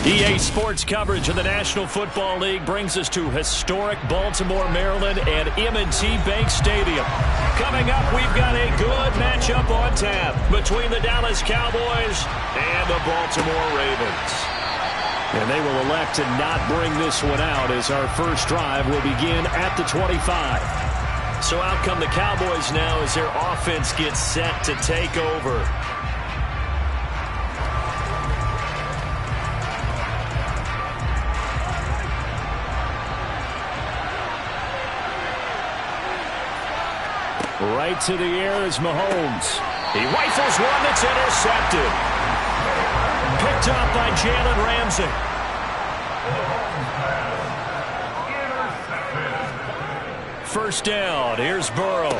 EA Sports coverage of the National Football League brings us to historic Baltimore, Maryland and M&T Bank Stadium. Coming up, we've got a good matchup on tap between the Dallas Cowboys and the Baltimore Ravens. And they will elect to not bring this one out as our first drive will begin at the 25. So out come the Cowboys now as their offense gets set to take over. Right to the air is Mahomes. He rifles one that's intercepted. Picked up by Jalen Ramsey. First down. Here's Burrow.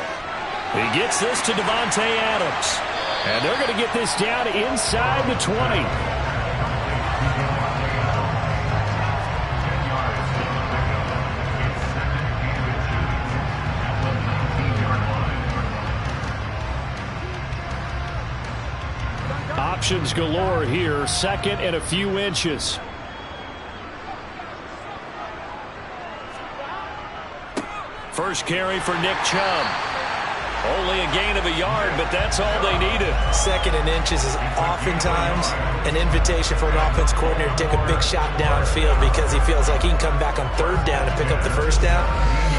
He gets this to Davante Adams. And they're going to get this down inside the 20. Options galore here. Second and a few inches. First carry for Nick Chubb. Only a gain of a yard, but that's all they needed. Second and inches is oftentimes an invitation for an offense coordinator to take a big shot downfield because he feels like he can come back on third down and pick up the first down.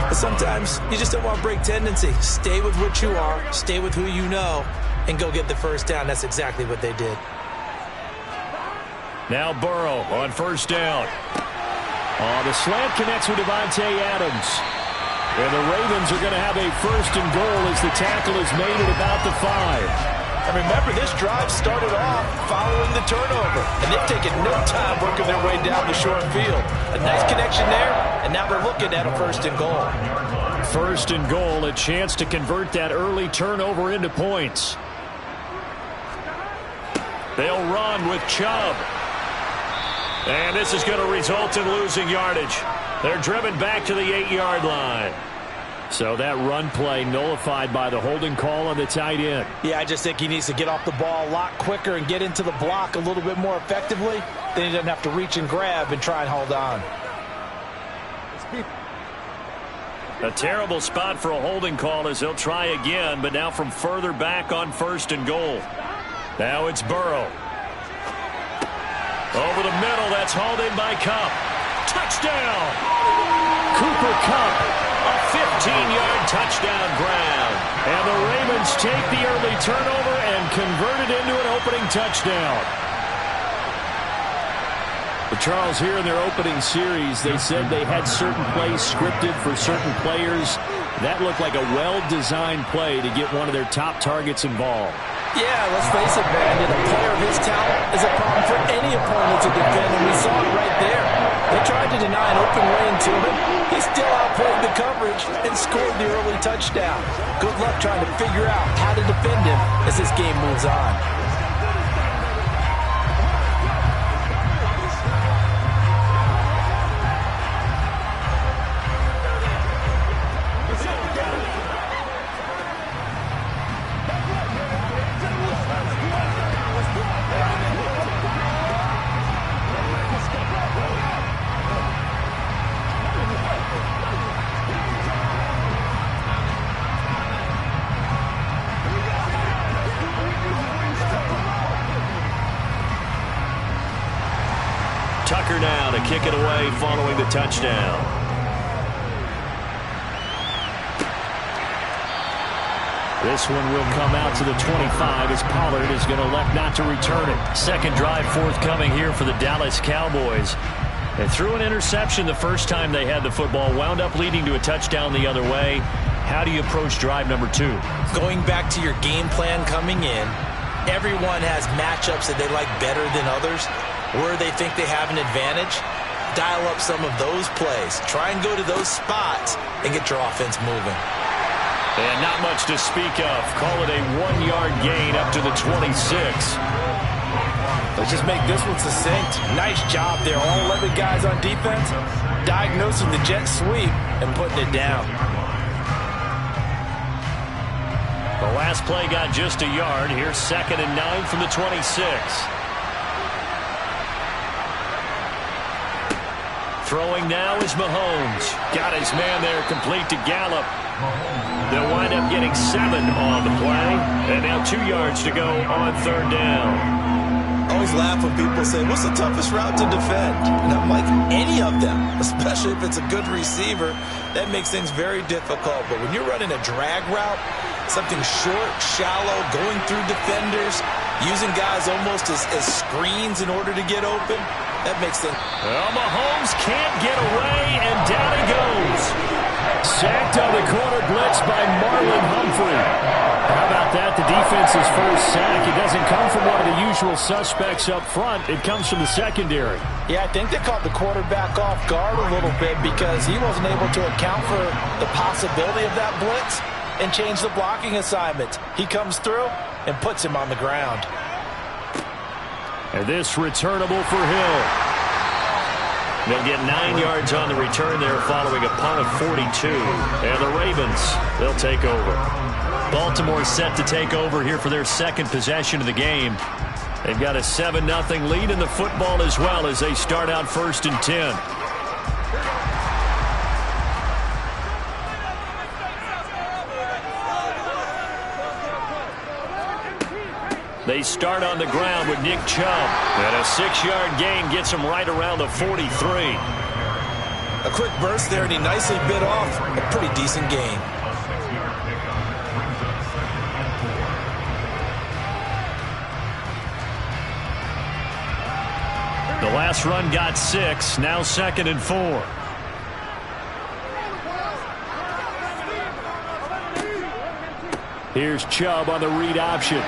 But sometimes you just don't want to break tendency. Stay with what you are. Stay with who you know. And go get the first down. That's exactly what they did. Now Burrow on first down. The slant connects with Davante Adams. And the Ravens are going to have a first and goal as the tackle is made at about the 5. And remember, this drive started off following the turnover. And they've taken no time working their way down the short field. A nice connection there. And now they're looking at a first and goal. First and goal, a chance to convert that early turnover into points. They'll run with Chubb. And this is going to result in losing yardage. They're driven back to the 8-yard line. So that run play nullified by the holding call on the tight end. Yeah, I just think he needs to get off the ball a lot quicker and get into the block a little bit more effectively. Then he doesn't have to reach and grab and try and hold on. A terrible spot for a holding call as they'll try again, but now from further back on first and goal. Now it's Burrow. Over the middle, that's hauled in by Kupp. Touchdown! Cooper Kupp, a 15-yard touchdown grab. And the Ravens take the early turnover and convert it into an opening touchdown. But Charles, here in their opening series, they said they had certain plays scripted for certain players. That looked like a well-designed play to get one of their top targets involved. Yeah, let's face it, Brandon. A player of his talent is a problem for any opponent to defend, and we saw it right there. They tried to deny an open lane to him. He still outplayed the coverage and scored the early touchdown. Good luck trying to figure out how to defend him as this game moves on. Tucker now to kick it away following the touchdown. This one will come out to the 25 as Pollard is going to elect not to return it. Second drive forthcoming here for the Dallas Cowboys. They threw an interception the first time they had the football, wound up leading to a touchdown the other way. How do you approach drive number 2? Going back to your game plan coming in, everyone has matchups that they like better than others. Where they think they have an advantage, dial up some of those plays. Try and go to those spots and get your offense moving. And not much to speak of. Call it a 1-yard gain up to the 26. Let's just make this one succinct. Nice job there. All 11 guys on defense diagnosing the jet sweep and putting it down. The last play got just a yard. Here's 2nd and 9 from the 26. Throwing now is Mahomes. Got his man there complete to Gallup. They'll wind up getting 7 on the play. And now 2 yards to go on 3rd down. I always laugh when people say, what's the toughest route to defend? And I'm like, any of them, especially if it's a good receiver. That makes things very difficult. But when you're running a drag route, something short, shallow, going through defenders, using guys almost as screens in order to get open, that makes things... Well, Mahomes can't get away, and down he goes. Sacked on the corner blitz by Marlon Humphrey. How about that? The defense's first sack. It doesn't come from one of the usual suspects up front. It comes from the secondary. Yeah, I think they caught the quarterback off guard a little bit because he wasn't able to account for the possibility of that blitz and change the blocking assignment. He comes through and puts him on the ground. And this returnable for Hill. They'll get 9 yards on the return there following a punt of 42. And the Ravens, they'll take over. Baltimore set to take over here for their second possession of the game. They've got a 7-0 lead in the football as well as they start out 1st and 10. They start on the ground with Nick Chubb. And a 6-yard gain gets him right around the 43. A quick burst there, and he nicely bit off a pretty decent gain. The last run got 6. Now 2nd and 4. Here's Chubb on the read option.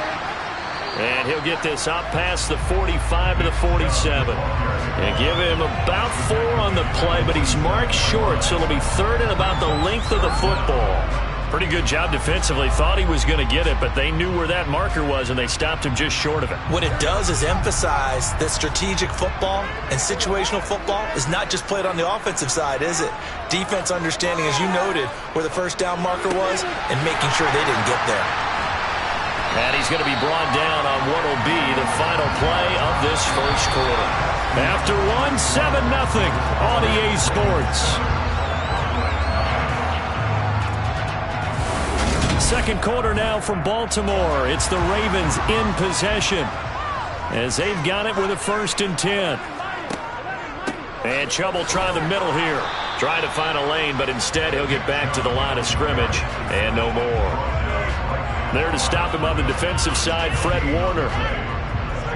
And he'll get this up past the 45 to the 47. And give him about 4 on the play, but he's marked short, so it'll be 3rd and about the length of the football. Pretty good job defensively. Thought he was going to get it, but they knew where that marker was, and they stopped him just short of it. What it does is emphasize that strategic football and situational football is not just played on the offensive side, is it? Defense understanding, as you noted, where the first down marker was and making sure they didn't get there. And he's going to be brought down on what will be the final play of this first quarter. After 7-0 on EA Sports. Second quarter now from Baltimore. It's the Ravens in possession as they've got it with a 1st and 10. And Chubb will try the middle here. Trying to find a lane, but instead he'll get back to the line of scrimmage and no more. There to stop him on the defensive side, Fred Warner.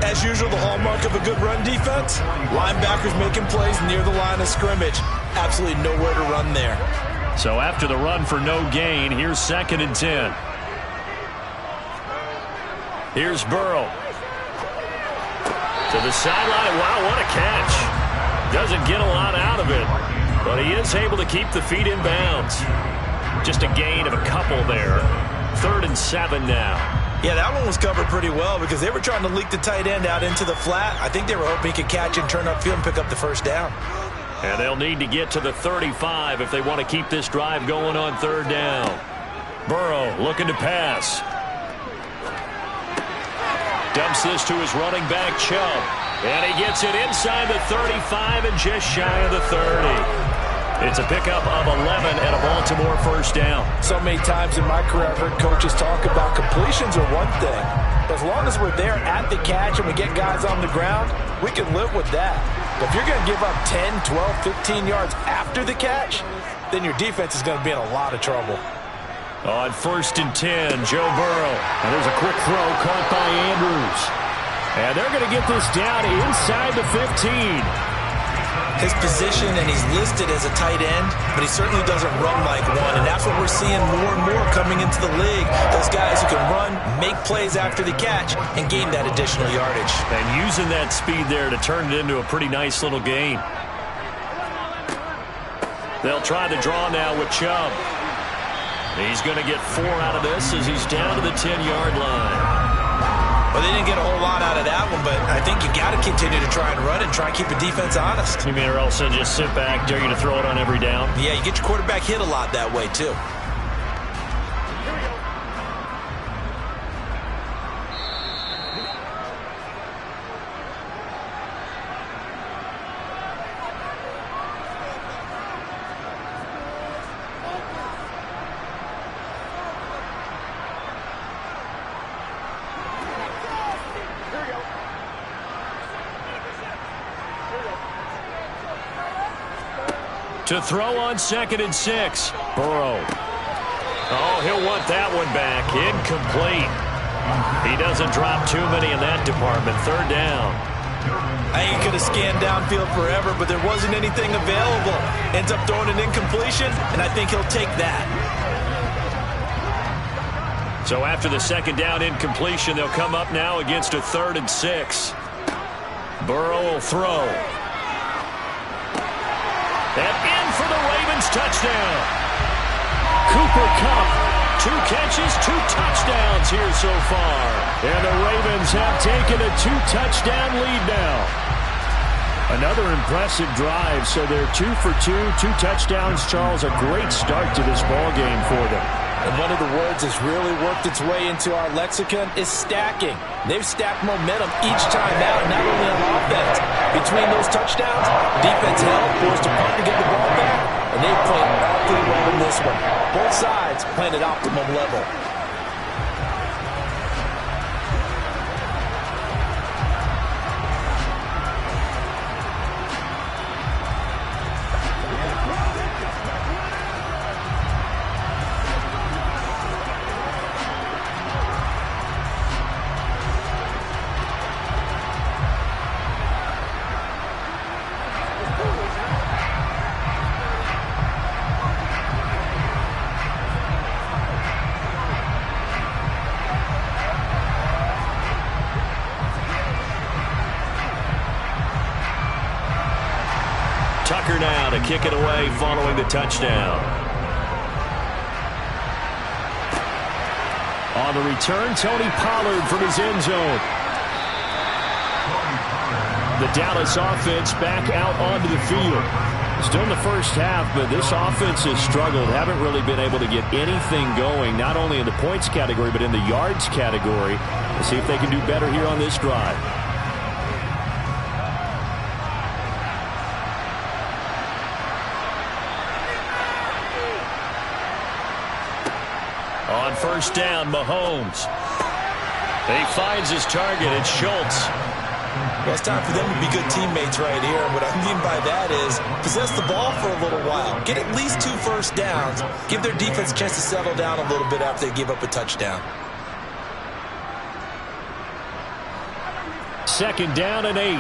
As usual, the hallmark of a good run defense, linebackers making plays near the line of scrimmage. Absolutely nowhere to run there. So after the run for no gain, here's 2nd and 10. Here's Burrow. To the sideline. Wow, what a catch. Doesn't get a lot out of it, but he is able to keep the feet in bounds. Just a gain of a couple there. 3rd and 7 now. Yeah, that one was covered pretty well because they were trying to leak the tight end out into the flat. I think they were hoping he could catch and turn upfield and pick up the first down. And they'll need to get to the 35 if they want to keep this drive going on 3rd down. Burrow looking to pass. Dumps this to his running back, Chubb. And he gets it inside the 35 and just shy of the 30. It's a pickup of 11 and a Baltimore first down. So many times in my career I've heard coaches talk about completions are one thing. But as long as we're there at the catch and we get guys on the ground, we can live with that. But if you're going to give up 10, 12, 15 yards after the catch, then your defense is going to be in a lot of trouble. On 1st and 10, Joe Burrow. And there's a quick throw caught by Andrews. And they're going to get this down inside the 15. His position, and he's listed as a tight end, but he certainly doesn't run like one, and that's what we're seeing more and more coming into the league. Those guys who can run, make plays after the catch, and gain that additional yardage. And using that speed there to turn it into a pretty nice little gain. They'll try the draw now with Chubb. He's going to get 4 out of this as he's down to the 10-yard line. Well, they didn't get a whole lot out of that one, but I think you got to continue to try and run and try and keep the defense honest. You mean or else just sit back, dare you to throw it on every down? Yeah, you get your quarterback hit a lot that way, too. To throw on 2nd and 6. Burrow. Oh, he'll want that one back. Incomplete. He doesn't drop too many in that department. 3rd down. I ain't going to scan downfield forever, but there wasn't anything available. Ends up throwing an incompletion, and I think he'll take that. So after the 2nd down incompletion, they'll come up now against a 3rd and 6. Burrow will throw. And in for the Ravens touchdown. Cooper Kupp, 2 catches, 2 touchdowns here so far. And the Ravens have taken a 2-touchdown lead now. Another impressive drive, so they're 2 for 2, 2 touchdowns. Charles, a great start to this ball game for them. And one of the words that's really worked its way into our lexicon is stacking. They've stacked momentum each time out, not only on offense. Between those touchdowns, defense held, forced a punt to get the ball back, and they've played awfully well in this one. Both sides playing at optimum level. Tucker now to kick it away following the touchdown. On the return, Tony Pollard from his end zone. The Dallas offense back out onto the field. Still in the first half, but this offense has struggled. Haven't really been able to get anything going, not only in the points category, but in the yards category. Let's see if they can do better here on this drive. On 1st down, Mahomes. He finds his target. It's Schultz. Well, it's time for them to be good teammates right here. And what I mean by that is possess the ball for a little while. Get at least 2 first downs. Give their defense a chance to settle down a little bit after they give up a touchdown. 2nd down and 8.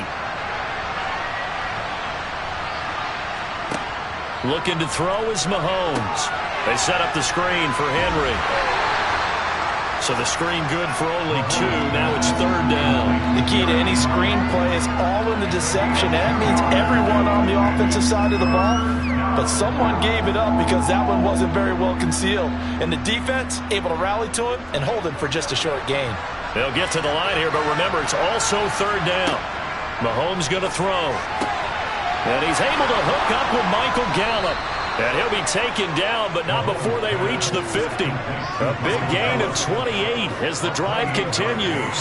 Looking to throw is Mahomes. They set up the screen for Henry. So the screen good for only 2. Now it's 3rd down. The key to any screen play is all in the deception. That means everyone on the offensive side of the ball. But someone gave it up because that one wasn't very well concealed. And the defense able to rally to him and hold him for just a short gain. They'll get to the line here, but remember, it's also 3rd down. Mahomes going to throw. And he's able to hook up with Michael Gallup. And he'll be taken down, but not before they reach the 50. A big gain of 28 as the drive continues.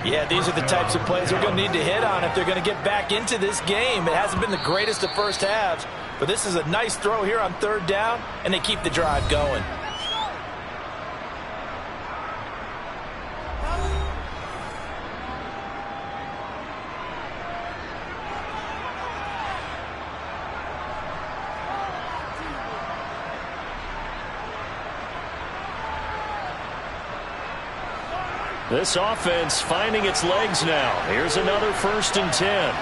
Yeah, these are the types of plays they're going to need to hit on if they're going to get back into this game. It hasn't been the greatest of first halves, but this is a nice throw here on 3rd down, and they keep the drive going. This offense finding its legs now. Here's another 1st and 10.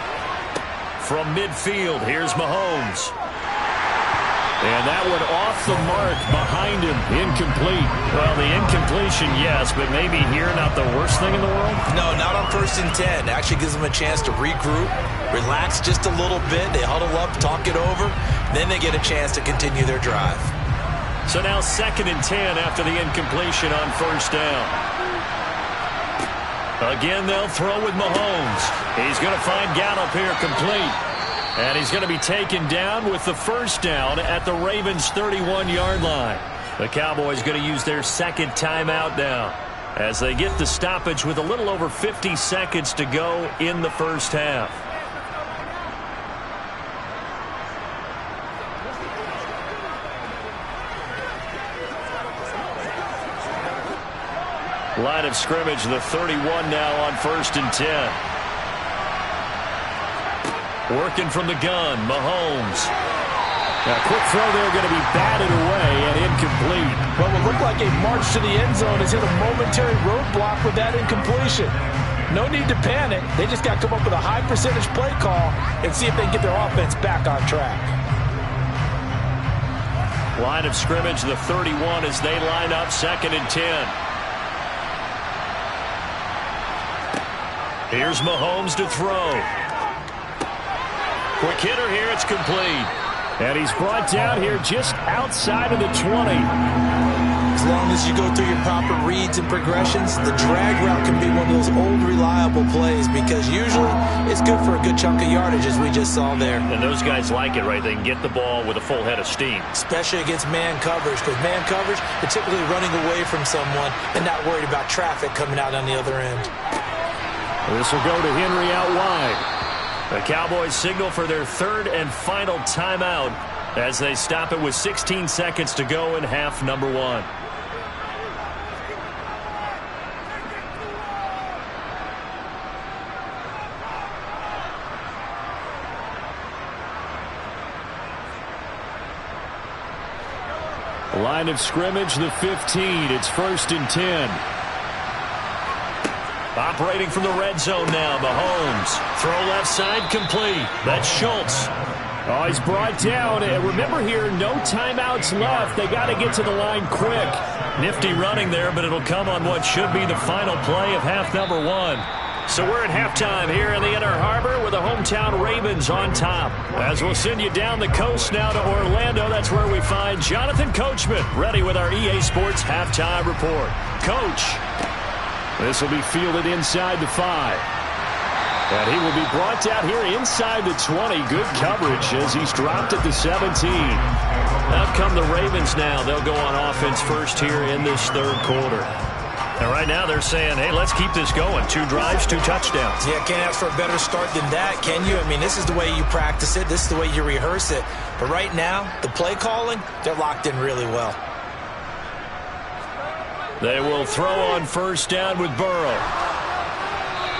From midfield, here's Mahomes. And that one off the mark behind him. Incomplete. Well, the incompletion, yes, but maybe here not the worst thing in the world? No, not on 1st and 10. Actually gives them a chance to regroup, relax just a little bit. They huddle up, talk it over. Then they get a chance to continue their drive. So now 2nd and 10 after the incompletion on 1st down. Again, they'll throw with Mahomes. He's going to find Gallup here complete. And he's going to be taken down with the 1st down at the Ravens' 31-yard line. The Cowboys going to use their 2nd timeout now as they get the stoppage with a little over 50 seconds to go in the first half. Line of scrimmage, the 31 now on 1st and 10. Working from the gun, Mahomes. A quick throw there going to be batted away and incomplete. What will look like a march to the end zone has hit a momentary roadblock with that incompletion. No need to panic. They just got to come up with a high percentage play call and see if they can get their offense back on track. Line of scrimmage, the 31 as they line up 2nd and 10. Here's Mahomes to throw. Quick hitter here, it's complete. And he's brought down here just outside of the 20. As long as you go through your proper reads and progressions, the drag route can be one of those old reliable plays because usually it's good for a good chunk of yardage as we just saw there. And those guys like it, right? They can get the ball with a full head of steam. Especially against man coverage, because man coverage, they're typically running away from someone and not worried about traffic coming out on the other end. This will go to Henry out wide. The Cowboys signal for their 3rd and final timeout as they stop it with 16 seconds to go in half number 1. Line of scrimmage, the 15. It's 1st and 10. Operating from the red zone now, Mahomes. Throw left side, complete. That's Schultz. Oh, he's brought down. And remember here, no timeouts left. They got to get to the line quick. Nifty running there, but it'll come on what should be the final play of half number 1. So we're at halftime here in the Inner Harbor with the hometown Ravens on top. As we'll send you down the coast now to Orlando, that's where we find Jonathan Coachman ready with our EA Sports halftime report. Coach. This will be fielded inside the 5. And he will be brought down here inside the 20. Good coverage as he's dropped at the 17. Out come the Ravens now. They'll go on offense first here in this 3rd quarter. And right now they're saying, hey, let's keep this going. 2 drives, 2 touchdowns. Yeah, can't ask for a better start than that, can you? I mean, this is the way you practice it. This is the way you rehearse it. But right now, the play calling, they're locked in really well. They will throw on 1st down with Burrow.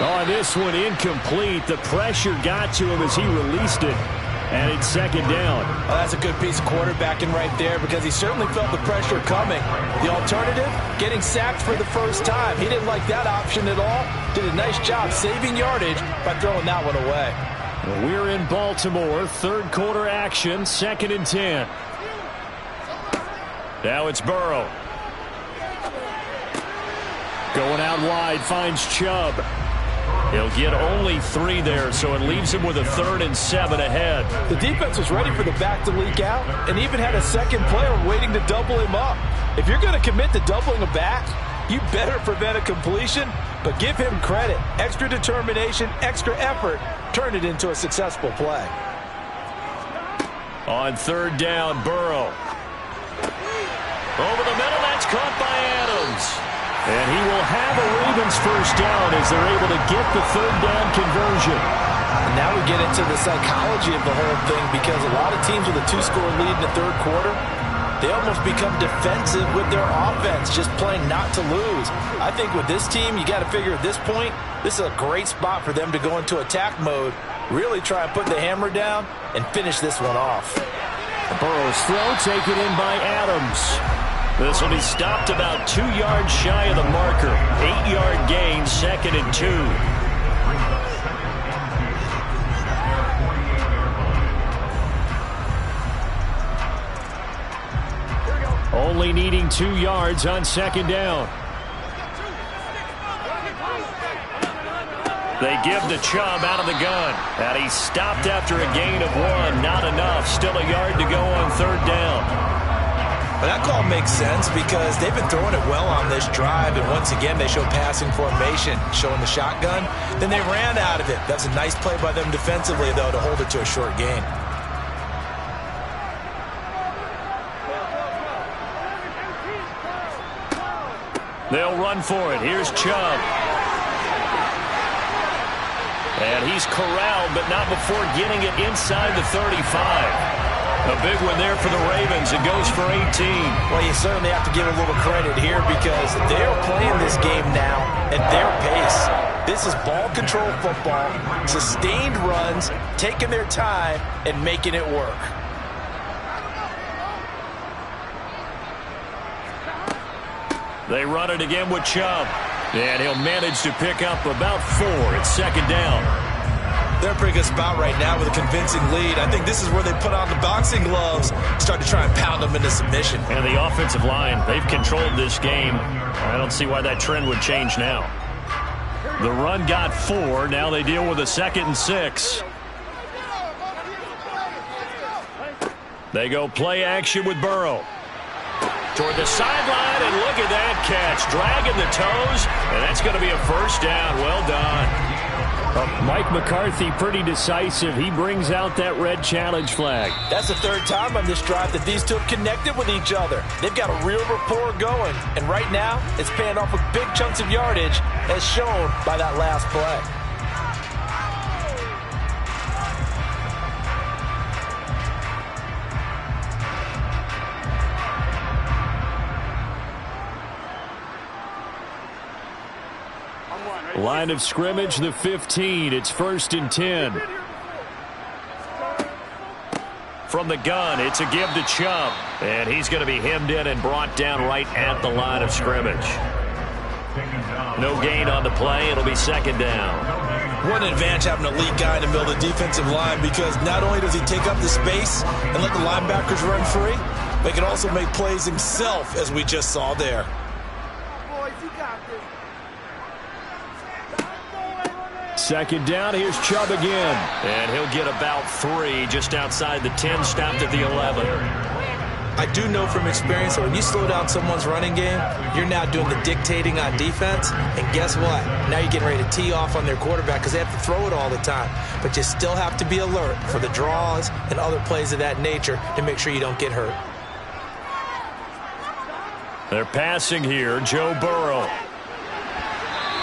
Oh, this one incomplete. The pressure got to him as he released it. And it's 2nd down. Well, that's a good piece of quarterbacking right there because he certainly felt the pressure coming. The alternative, getting sacked for the first time. He didn't like that option at all. Did a nice job saving yardage by throwing that one away. Well, we're in Baltimore. 3rd quarter action. 2nd and 10. Now it's Burrow. Going out wide, finds Chubb. He'll get only 3 there, so it leaves him with a 3rd and 7 ahead. The defense was ready for the back to leak out and even had a second player waiting to double him up. If you're going to commit to doubling a back, you better prevent a completion, but give him credit. Extra determination, extra effort, turn it into a successful play. On 3rd down, Burrow. Over the middle, that's caught by Adams. And he will have a Ravens 1st down as they're able to get the 3rd down conversion. And now we get into the psychology of the whole thing because a lot of teams with a 2-score lead in the 3rd quarter, they almost become defensive with their offense, just playing not to lose. I think with this team, you got to figure at this point, this is a great spot for them to go into attack mode, really try and put the hammer down and finish this one off. Burrow's throw taken in by Adams. This will be stopped about 2 yards shy of the marker. 8-yard gain, 2nd and 2. Only needing 2 yards on 2nd down. They give the Chubb out of the gun. And he's stopped after a gain of 1. Not enough. Still a yard to go on 3rd down. Well, that call makes sense because they've been throwing it well on this drive, and once again they show passing formation, showing the shotgun. Then they ran out of it. That's a nice play by them defensively, though, to hold it to a short gain. They'll run for it. Here's Chubb. And he's corralled, but not before getting it inside the 35. A big one there for the Ravens. It goes for 18. Well, you certainly have to give a little credit here because they're playing this game now at their pace. This is ball control football, sustained runs, taking their time, and making it work. They run it again with Chubb. And he'll manage to pick up about 4. It's second down. They're in a pretty good spot right now with a convincing lead. I think this is where they put on the boxing gloves, start to try and pound them into submission. And the offensive line, they've controlled this game. I don't see why that trend would change now. The run got 4. Now they deal with a 2nd and 6. They go play action with Burrow. Toward the sideline, and look at that catch. Dragging the toes, and that's going to be a first down. Well done. Mike McCarthy pretty decisive. He brings out that red challenge flag. That's the 3rd time on this drive that these two have connected with each other. They've got a real rapport going, and right now it's paying off with big chunks of yardage as shown by that last play. Line of scrimmage, the 15. It's 1st and 10. From the gun, it's a give to Chubb. And he's going to be hemmed in and brought down right at the line of scrimmage. No gain on the play. It'll be 2nd down. What an advantage having a elite guy in the middle of the defensive line, because not only does he take up the space and let the linebackers run free, but he can also make plays himself, as we just saw there. Second down, here's Chubb again. And he'll get about 3 just outside the 10, stopped at the 11. I do know from experience that when you slow down someone's running game, you're now doing the dictating on defense. And guess what? Now you're getting ready to tee off on their quarterback because they have to throw it all the time. But you still have to be alert for the draws and other plays of that nature to make sure you don't get hurt. They're passing here, Joe Burrow.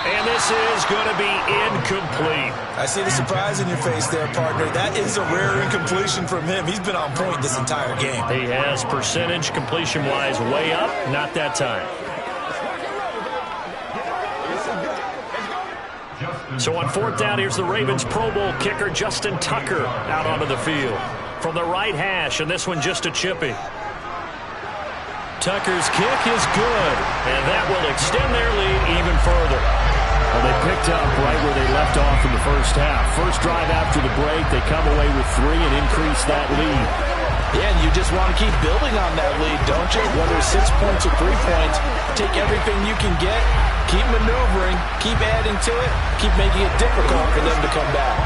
And this is going to be incomplete. I see the surprise in your face there, partner. That is a rare incompletion from him. He's been on point this entire game. He has percentage completion-wise way up. Not that time. So on 4th down, here's the Ravens Pro Bowl kicker Justin Tucker out onto the field. From the right hash, and this one just a chippy. Tucker's kick is good, and that will extend their lead even further. Well, they picked up right where they left off in the first half. First drive after the break, they come away with 3 and increase that lead. Yeah, and you just want to keep building on that lead, don't you? Whether it's 6 points or 3 points, take everything you can get, keep maneuvering, keep adding to it, keep making it difficult for them to come back.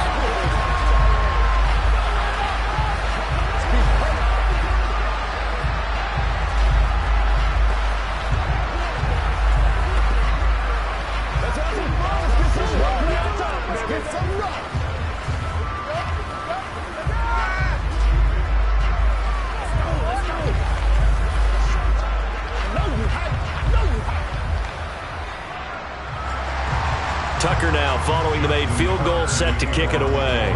Tucker now following the made field goal, set to kick it away.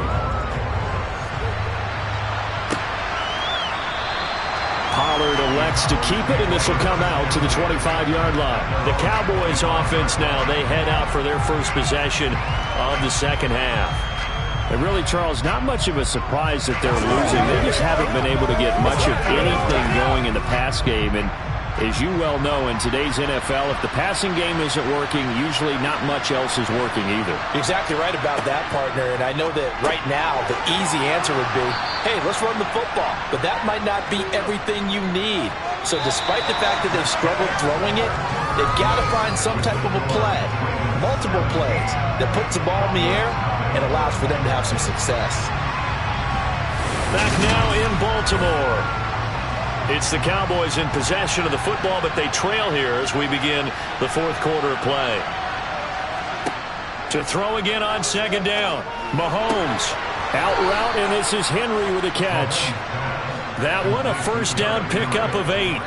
Pollard elects to keep it, and this will come out to the 25-yard line. The Cowboys offense now, they head out for their first possession of the second half. And really, Charles, not much of a surprise that they're losing. They just haven't been able to get much of anything going in the pass game. And as you well know, in today's NFL, if the passing game isn't working, usually not much else is working either. You're exactly right about that, partner. And I know that right now the easy answer would be, hey, let's run the football. But that might not be everything you need. So despite the fact that they've struggled throwing it, they've got to find some type of a play, multiple plays, that puts the ball in the air and allows for them to have some success. Back now in Baltimore. It's the Cowboys in possession of the football, but they trail here as we begin the 4th quarter of play. To throw again on second down. Mahomes out route, and this is Henry with a catch. That one, a first down pickup of 8.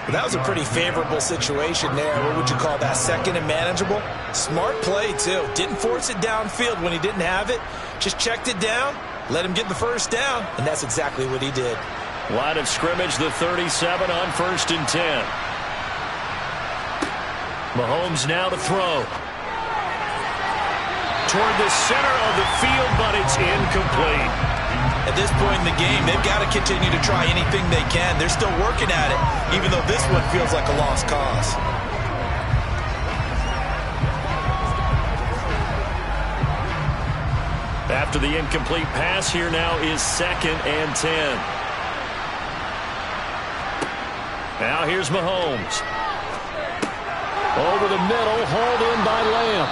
Well, that was a pretty favorable situation there. What would you call that? Second and manageable? Smart play, too. Didn't force it downfield when he didn't have it. Just checked it down, let him get the first down, and that's exactly what he did. Line of scrimmage, the 37 on 1st and 10. Mahomes now to throw. Toward the center of the field, but it's incomplete. At this point in the game, they've got to continue to try anything they can. They're still working at it, even though this one feels like a lost cause. After the incomplete pass, here now is 2nd and 10. Now here's Mahomes. Over the middle, hauled in by Lamb.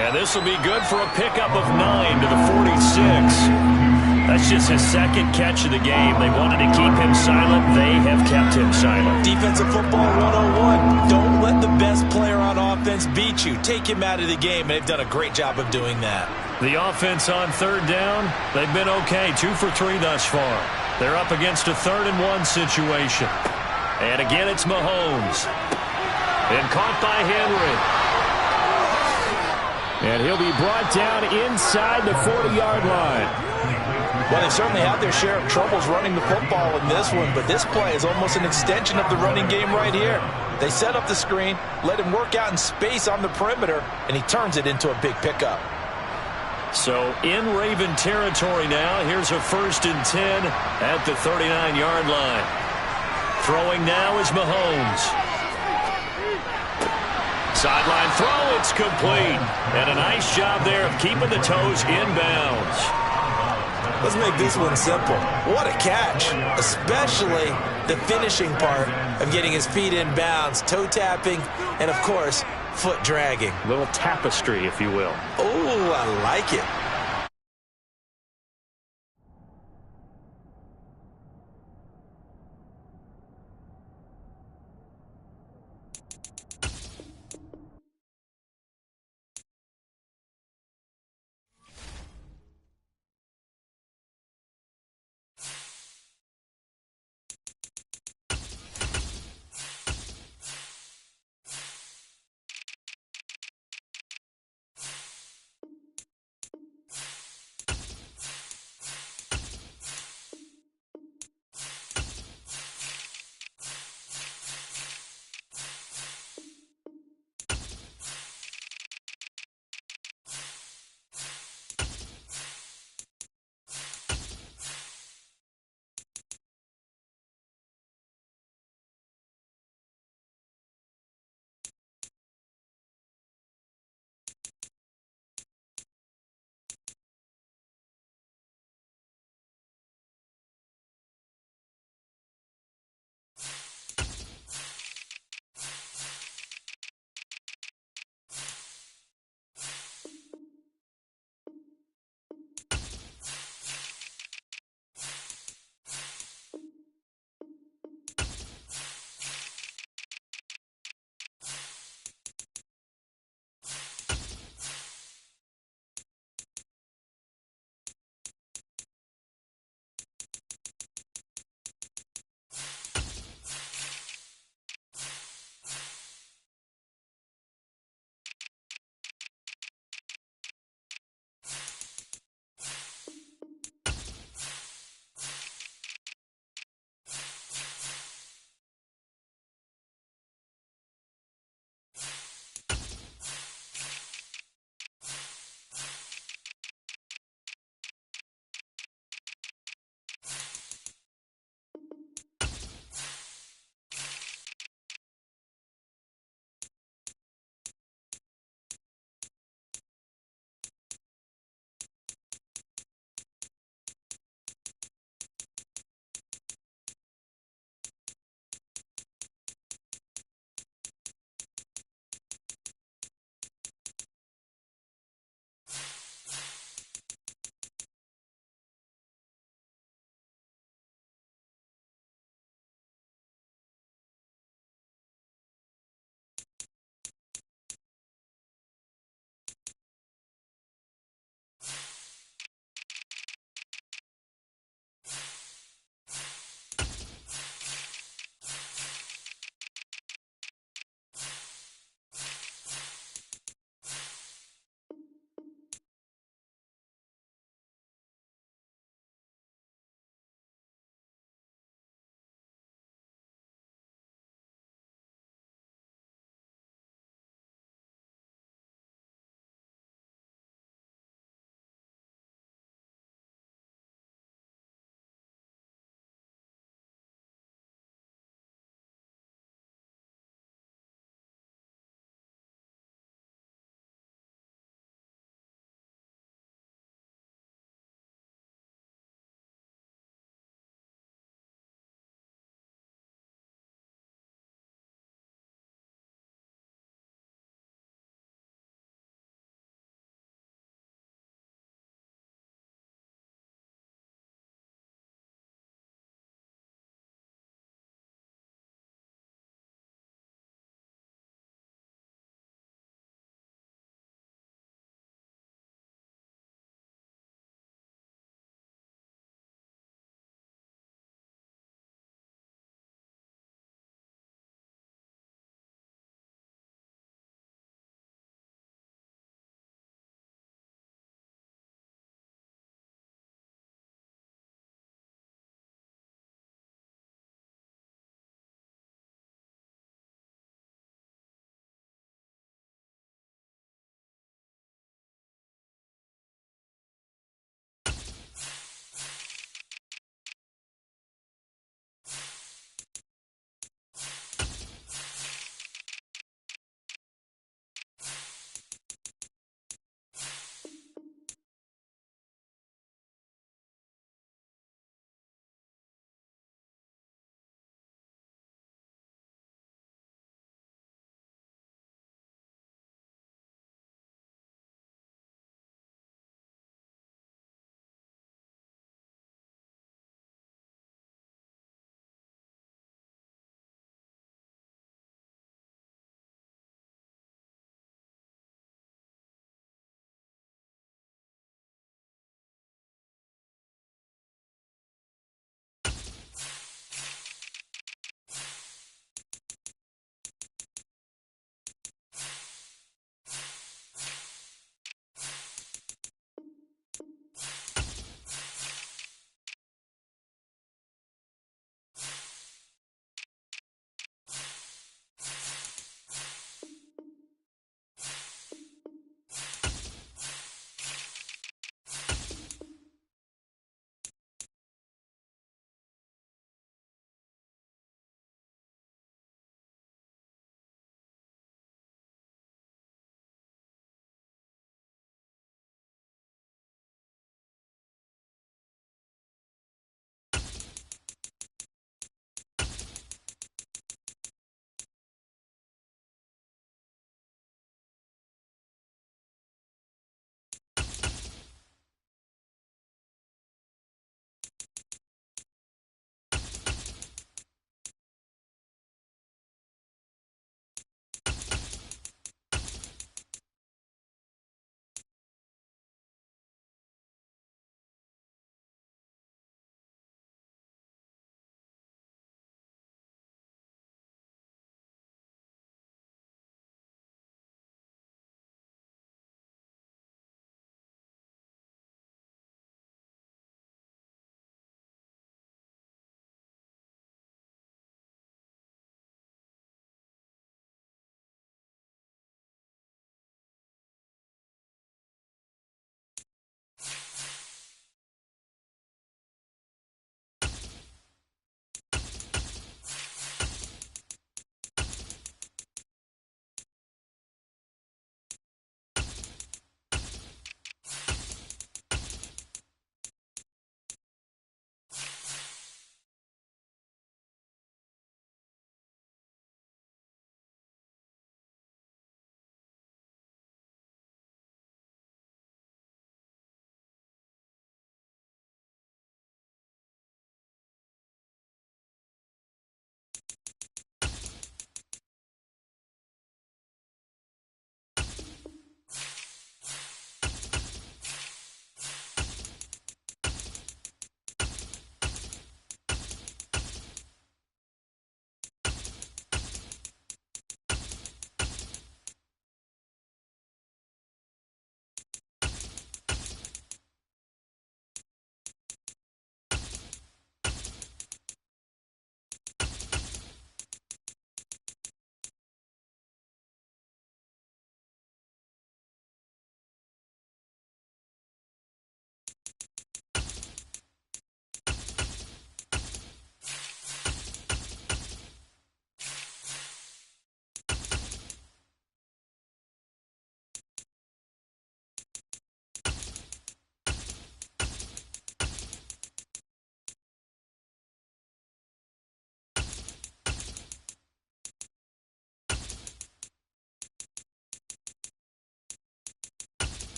And this will be good for a pickup of 9 to the 46. That's just his 2nd catch of the game. They wanted to keep him silent. They have kept him silent. Defensive football 101. Don't let the best player on offense beat you. Take him out of the game, and they've done a great job of doing that. The offense on 3rd down, they've been okay. 2 for 3 thus far. They're up against a 3rd and 1 situation. And again, it's Mahomes. And caught by Henry. And he'll be brought down inside the 40-yard line. Well, they certainly had their share of troubles running the football in this one, but this play is almost an extension of the running game right here. They set up the screen, let him work out in space on the perimeter, and he turns it into a big pickup. So in Raven territory now, here's a 1st and 10 at the 39-yard line. Throwing now is Mahomes. Sideline throw, it's complete. And a nice job there of keeping the toes inbounds. Let's make this one simple. What a catch, especially the finishing part of getting his feet in bounds, toe tapping, and of course, foot dragging. A little tapestry, if you will. Oh, I like it.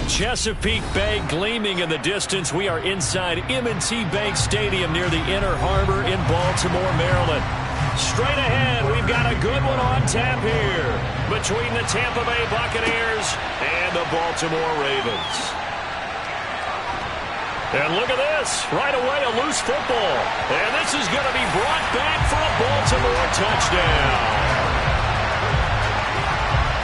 Chesapeake Bay gleaming in the distance. We are inside M&T Bank Stadium near the Inner Harbor in Baltimore, Maryland. Straight ahead, we've got a good one on tap here between the Tampa Bay Buccaneers and the Baltimore Ravens. And look at this. Right away, a loose football. And this is going to be brought back for a Baltimore touchdown.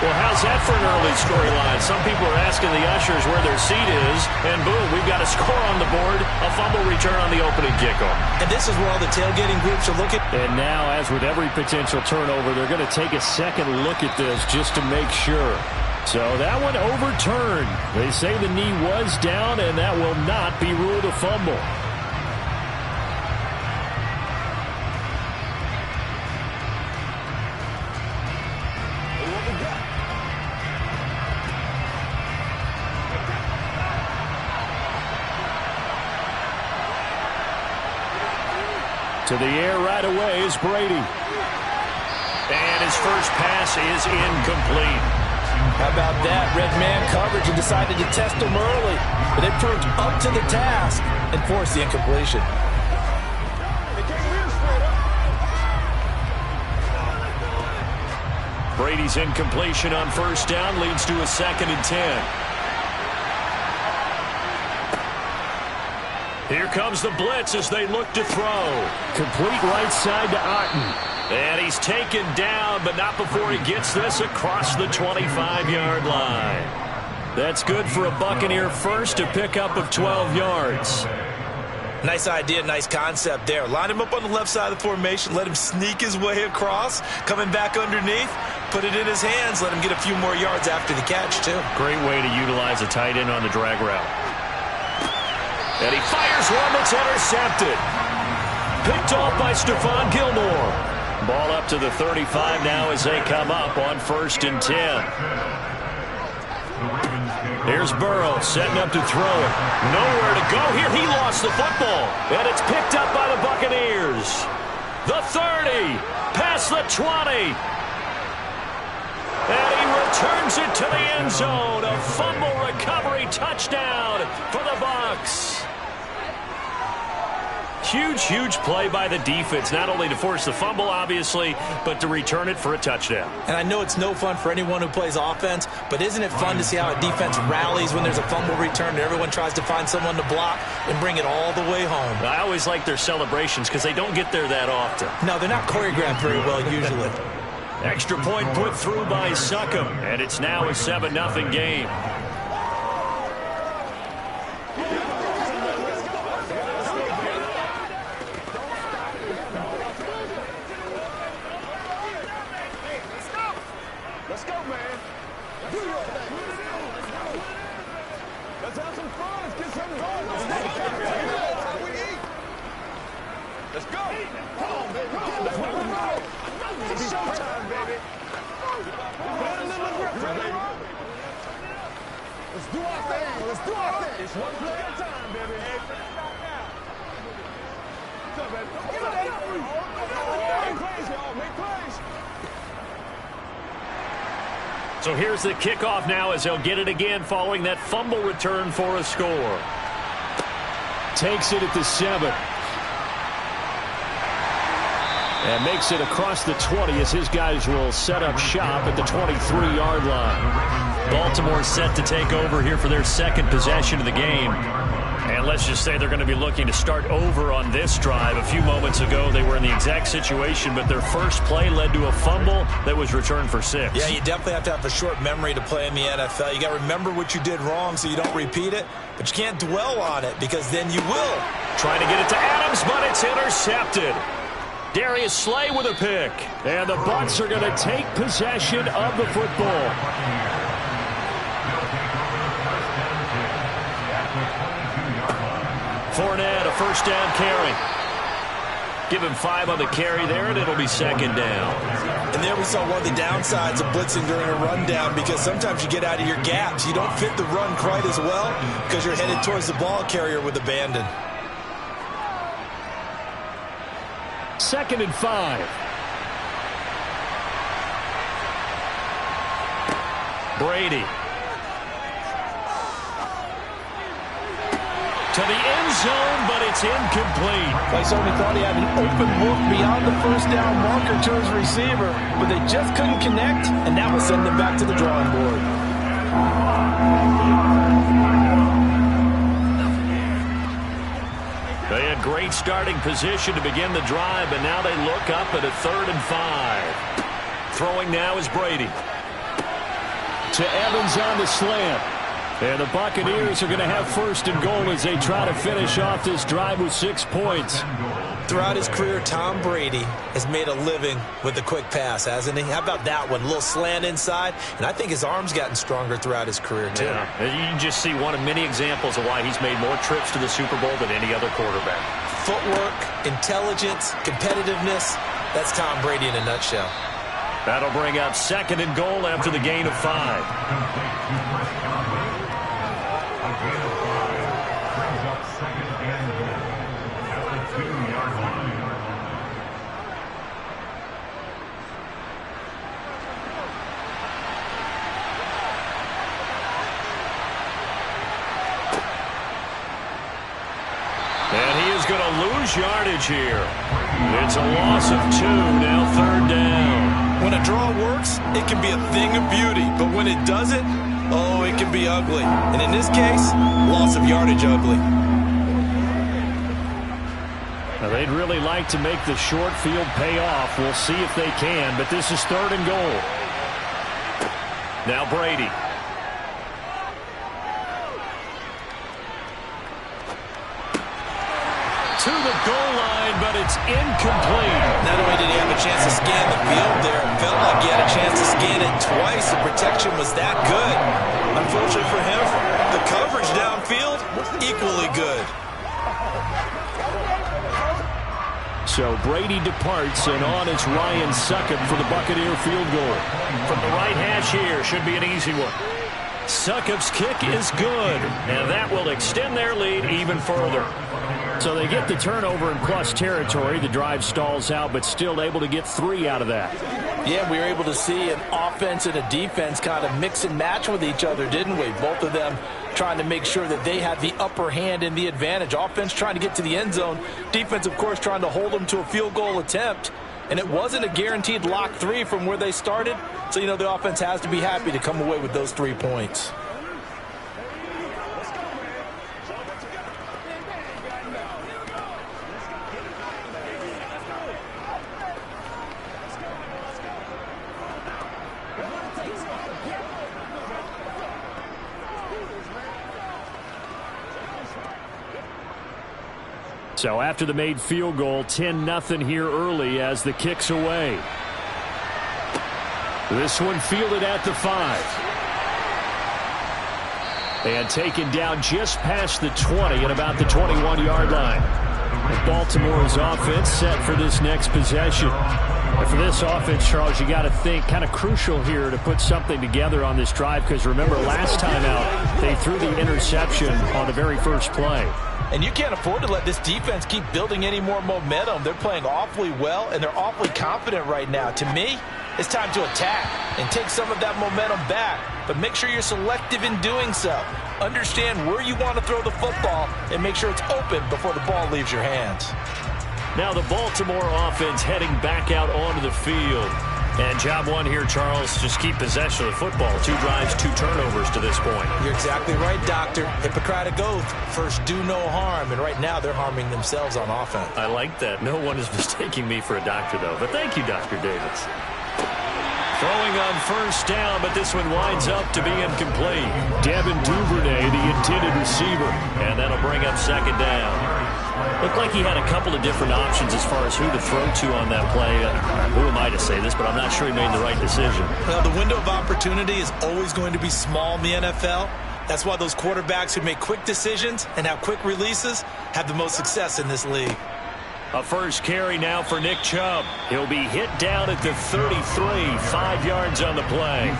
Well, how's that for an early storyline? Some people are asking the ushers where their seat is, and boom, we've got a score on the board, a fumble return on the opening kickoff. And this is where all the tailgating groups are looking. And now, as with every potential turnover, they're going to take a second look at this just to make sure. So that one overturned. They say the knee was down, and that will not be ruled a fumble. To the air right away is Brady. And his first pass is incomplete. How about that? Red man coverage and decided to test him early. But they proved up to the task and forced the incompletion. Brady's incompletion on first down leads to a 2nd and 10. Here comes the blitz as they look to throw. Complete right side to Otten. And he's taken down, but not before he gets this across the 25-yard line. That's good for a Buccaneer first, a pickup of 12 yards. Nice idea, nice concept there. Line him up on the left side of the formation, let him sneak his way across, coming back underneath, put it in his hands, let him get a few more yards after the catch, too. Great way to utilize a tight end on the drag route. And he fires one that's intercepted. Picked off by Stephon Gilmore. Ball up to the 35 now as they come up on 1st and 10. Here's Burrow setting up to throw it. Nowhere to go here. He lost the football. And it's picked up by the Buccaneers. The 30. Past the 20. And he returns it to the end zone. A fumble recovery touchdown for the Bucs. Huge play by the defense, not only to force the fumble, obviously, but to return it for a touchdown. And I know it's no fun for anyone who plays offense, but isn't it fun to see how a defense rallies when there's a fumble return and everyone tries to find someone to block and bring it all the way home? I always like their celebrations because they don't get there that often. No, they're not choreographed very well usually. Extra point put through by Succop, and it's now a 7-0 game. Let's go, man. Do your thing. Let's have some fun. Let's get something going. That's how we eat. Let's go. Come on, baby. Let's go. It's showtime, baby. Let's do our thing. Let's do our thing. It's one play at a time, baby. What's up, baby? Make plays, y'all. Make plays. So here's the kickoff now as they'll get it again following that fumble return for a score. Takes it at the 7. And makes it across the 20 as his guys will set up shop at the 23-yard line. Baltimore set to take over here for their 2nd possession of the game. And let's just say they're going to be looking to start over on this drive. A few moments ago, they were in the exact situation, but their first play led to a fumble that was returned for 6. Yeah, you definitely have to have a short memory to play in the NFL. You got to remember what you did wrong so you don't repeat it, but you can't dwell on it because then you will. Trying to get it to Adams, but it's intercepted. Darius Slay with a pick. And the Bucs are going to take possession of the football. Fournette, a first down carry. Give him 5 on the carry there, and it'll be 2nd down. And there we saw one of the downsides of blitzing during a rundown because sometimes you get out of your gaps. You don't fit the run quite as well because you're headed towards the ball carrier with abandon. 2nd and 5. Brady. to the end zone, but it's incomplete. They certainly thought he had an open look beyond the first down marker to his receiver, but they just couldn't connect, and that will send them back to the drawing board. They had great starting position to begin the drive, and now they look up at a 3rd and 5. Throwing now is Brady. To Evans on the slant. And the Buccaneers are going to have 1st and goal as they try to finish off this drive with 6 points. Throughout his career, Tom Brady has made a living with the quick pass, hasn't he? How about that one? A little slant inside, and I think his arm's gotten stronger throughout his career, too. Yeah. You can just see one of many examples of why he's made more trips to the Super Bowl than any other quarterback. Footwork, intelligence, competitiveness, that's Tom Brady in a nutshell. That'll bring up 2nd and goal after the gain of 5. And he is going to lose yardage here. It's a loss of 2, now 3rd down. When a draw works, it can be a thing of beauty. But when it doesn't, oh, it can be ugly. And in this case, loss of yardage ugly. Now they'd really like to make the short field pay off. We'll see if they can, but this is 3rd and goal. Now Brady. To the goal line, but it's incomplete. Not only did he have a chance to scan the field there, it felt like he had a chance to scan it twice. The protection was that good. Unfortunately for him, the coverage downfield, equally good. So Brady departs, and on is Ryan Succop for the Buccaneer field goal. From the right hash here, should be an easy one. Succop's kick is good, and that will extend their lead even further. So they get the turnover in plus territory. The drive stalls out, but still able to get 3 out of that. Yeah, we were able to see an offense and a defense kind of mix and match with each other, didn't we? Both of them trying to make sure that they had the upper hand and the advantage. Offense trying to get to the end zone. Defense, of course, trying to hold them to a field goal attempt. And it wasn't a guaranteed lock 3 from where they started. So, you know, the offense has to be happy to come away with those 3 points. So after the made field goal, 10-0 here early as the kick's away. This one fielded at the 5. And taken down just past the 20 at about the 21-yard line. Baltimore's offense set for this next possession. And for this offense, Charles, you got to think kind of crucial here to put something together on this drive, because remember last time out they threw the interception on the very first play. And you can't afford to let this defense keep building any more momentum. They're playing awfully well, and they're awfully confident right now. To me, it's time to attack and take some of that momentum back. But make sure you're selective in doing so. Understand where you want to throw the football and make sure it's open before the ball leaves your hands. Now the Baltimore offense heading back out onto the field. And job one here, Charles, just keep possession of the football. 2 drives, 2 turnovers to this point. You're exactly right, Doctor. Hippocratic oath. First, do no harm. And right now, they're harming themselves on offense. I like that. No one is mistaking me for a doctor, though. But thank you, Dr. Davis. Throwing on first down, but this one winds up to be incomplete. Devin Duvernay, the intended receiver. And that'll bring up 2nd down. Looked like he had a couple of different options as far as who to throw to on that play. Who am I to say this, but I'm not sure he made the right decision. Well, the window of opportunity is always going to be small in the NFL. That's why those quarterbacks who make quick decisions and have quick releases have the most success in this league. A first carry now for Nick Chubb. He'll be hit down at the 33, 5 yards on the play.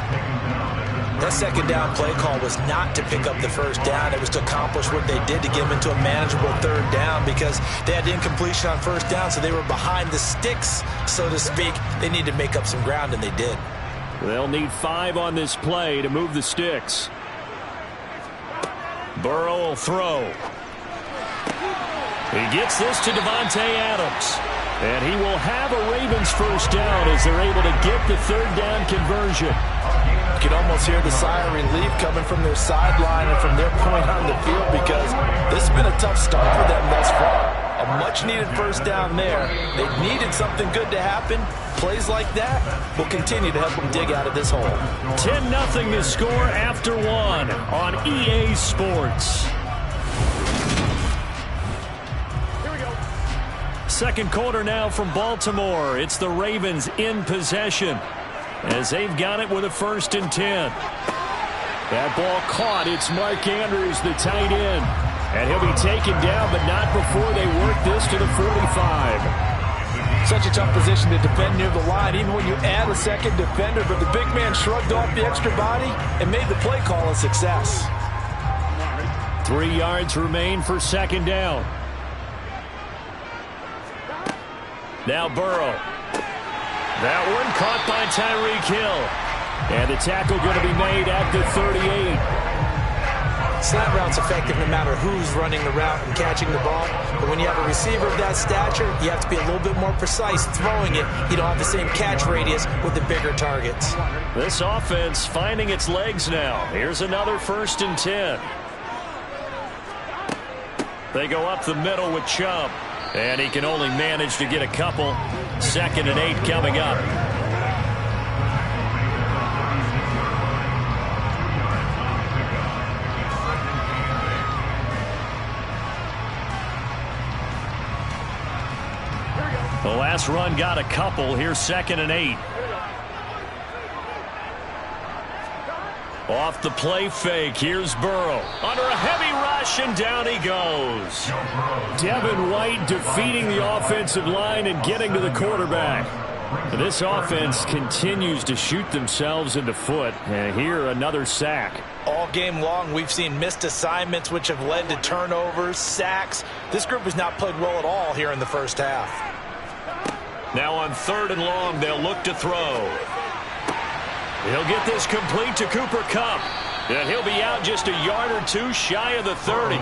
That 2nd down play call was not to pick up the first down. It was to accomplish what they did to get them into a manageable 3rd down, because they had incompletion on first down, so they were behind the sticks, so to speak. They needed to make up some ground, and they did. They'll need 5 on this play to move the sticks. Burrow will throw. He gets this to Davante Adams. And he will have a Ravens first down as they're able to get the third down conversion. You can almost hear the sigh of relief coming from their sideline and from their point on the field because this has been a tough start for them thus far. A much-needed first down there. They needed something good to happen. Plays like that will continue to help them dig out of this hole. 10-0 to score after one on EA Sports. Second quarter now from Baltimore. It's the Ravens in possession as they've got it with a 1st and 10. That ball caught. It's Mark Andrews, the tight end. And he'll be taken down, but not before they work this to the 45. Such a tough position to defend near the line, even when you add a second defender. But the big man shrugged off the extra body and made the play call a success. 3 yards remain for 2nd down. Now Burrow. That one caught by Tyreek Hill. And the tackle going to be made at the 38. Slant route's effective no matter who's running the route and catching the ball. But when you have a receiver of that stature, you have to be a little bit more precise throwing it. You don't have the same catch radius with the bigger targets. This offense finding its legs now. Here's another 1st and 10. They go up the middle with Chubb. And he can only manage to get a couple. 2nd and 8 coming up. The last run got a couple. Here's 2nd and 8. Off the play fake. Here's Burrow. Under a heavy rush, and down he goes. Devin White defeating the offensive line and getting to the quarterback. This offense continues to shoot themselves in the foot. And here, another sack. All game long, we've seen missed assignments, which have led to turnovers, sacks. This group has not played well at all here in the first half. Now on 3rd and long, they'll look to throw. He'll get this complete to Cooper Kupp. And he'll be out just a yard or two shy of the 30.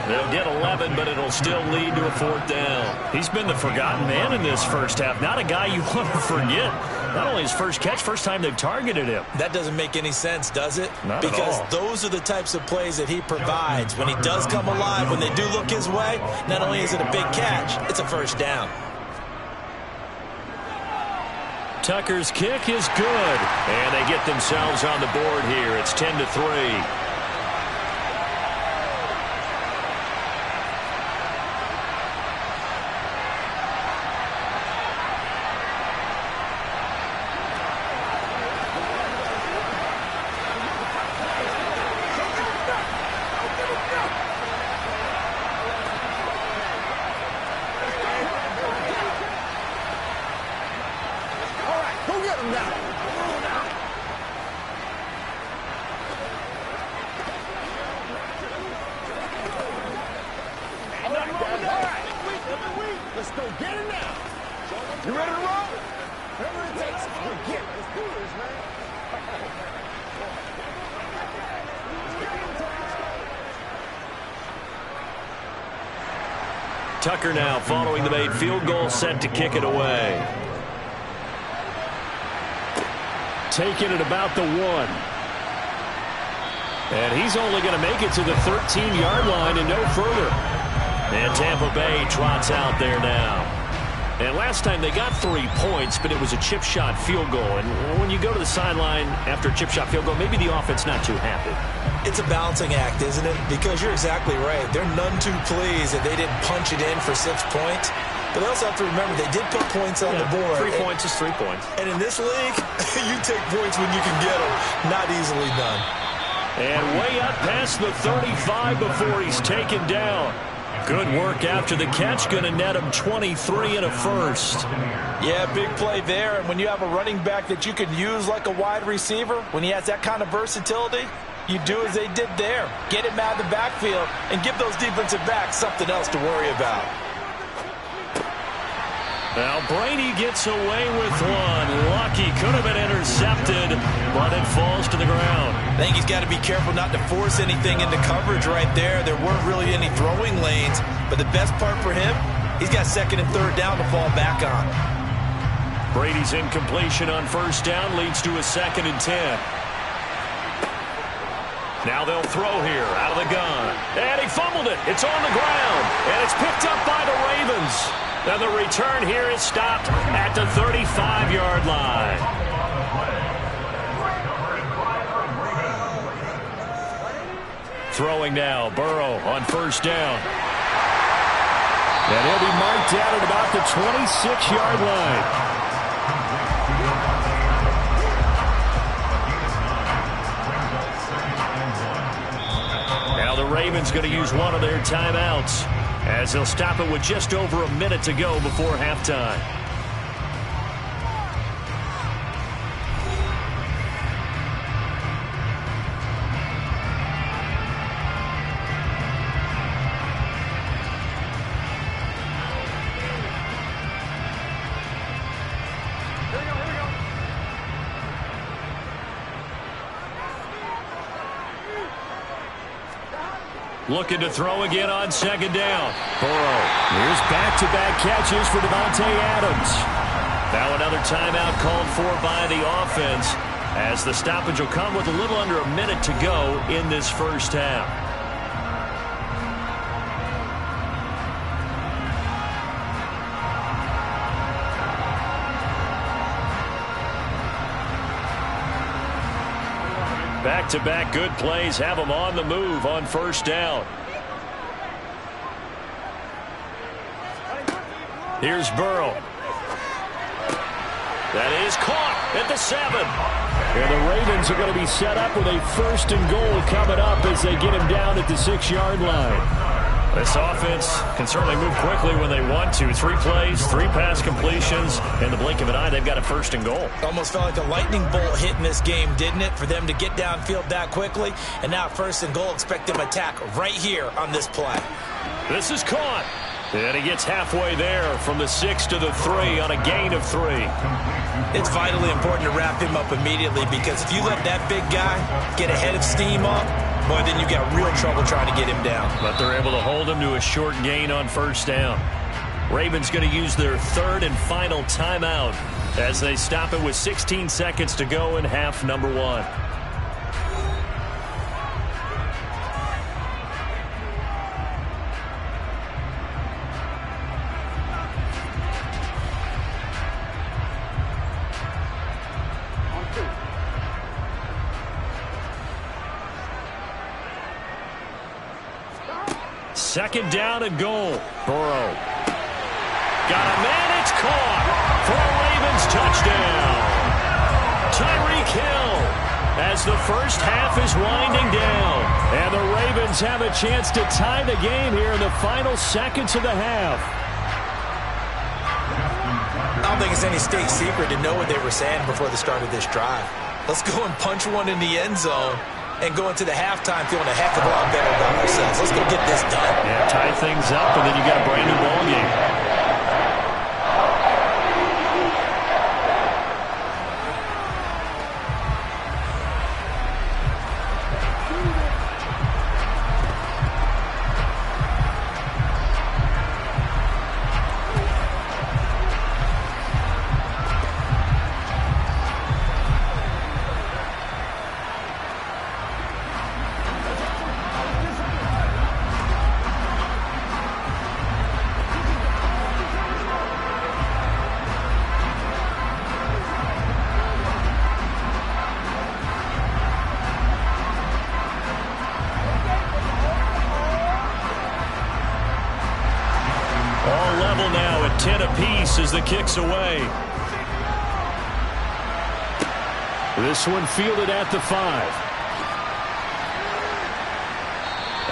They'll get 11, but it'll still lead to a 4th down. He's been the forgotten man in this first half. Not a guy you want to forget. Not only his first catch, first time they've targeted him. That doesn't make any sense, does it? Not because at all. Those are the types of plays that he provides. When he does come alive, when they do look his way, not only is it a big catch, it's a first down. Tucker's kick is good. And they get themselves on the board here. It's 10-3. Let's go get it now. You ready to roll? Whatever it takes. Let's get it. Let's do this, man. Tucker now following the made field goal, set to kick it away. Taking it about the 1. And he's only going to make it to the 13-yard line and no further. And Tampa Bay trots out there now. And last time they got 3 points, but it was a chip shot field goal. And when you go to the sideline after a chip shot field goal, maybe the offense not too happy. It's a balancing act, isn't it? Because you're exactly right. They're none too pleased that they didn't punch it in for 6 points. But they also have to remember they did put points on the board. 3 points is 3 points. And in this league, you take points when you can get them. Not easily done. And way up past the 35 before he's taken down. Good work after the catch. Going to net him 23 and a first. Yeah, big play there. And when you have a running back that you can use like a wide receiver, when he has that kind of versatility, you do as they did there. Get him out of the backfield and give those defensive backs something else to worry about. Now Brady gets away with one. Lucky, could have been intercepted, but it falls to the ground. I think he's got to be careful not to force anything into coverage right there. There weren't really any throwing lanes, but the best part for him, he's got second and third down to fall back on. Brady's incompletion on first down leads to a 2nd and 10. Now they'll throw here out of the gun. And he fumbled it. It's on the ground. And it's picked up by the Ravens. And the return here is stopped at the 35-yard line. Throwing now, Burrow on first down. And he'll be marked down at about the 26-yard line. The Ravens going to use one of their timeouts as they'll stop it with just over a minute to go before halftime. Looking to throw again on second down. Burrow. Here's back-to-back catches for Davante Adams. Now another timeout called for by the offense as the stoppage will come with a little under a minute to go in this first half. Back-to-back good plays have them on the move on first down. Here's Burrow. That is caught at the 7. And the Ravens are going to be set up with a 1st and goal coming up as they get him down at the 6-yard line. This offense can certainly move quickly when they want to. 3 plays, 3 pass completions. In the blink of an eye, they've got a 1st and goal. Almost felt like a lightning bolt hit in this game, didn't it? For them to get downfield that quickly. And now 1st and goal, expect them to attack right here on this play. This is caught. And he gets halfway there from the 6 to the 3 on a gain of 3. It's vitally important to wrap him up immediately because if you let that big guy get ahead of steam up, boy, then you've got real trouble trying to get him down. But they're able to hold him to a short gain on first down. Ravens going to use their 3rd and final timeout as they stop it with 16 seconds to go in half number 1. Second down and goal. Burrow. Got a man. It's caught for a Ravens touchdown. Tyreek Hill as the first half is winding down. And the Ravens have a chance to tie the game here in the final seconds of the half. I don't think it's any state secret to know what they were saying before the start of this drive. Let's go and punch one in the end zone and go into the halftime feeling a heck of a lot better about ourselves. Let's go get this done. Yeah, tie things up, and then you got a brand new ball game. Now at 10 apiece as the kick's away. This one fielded at the 5.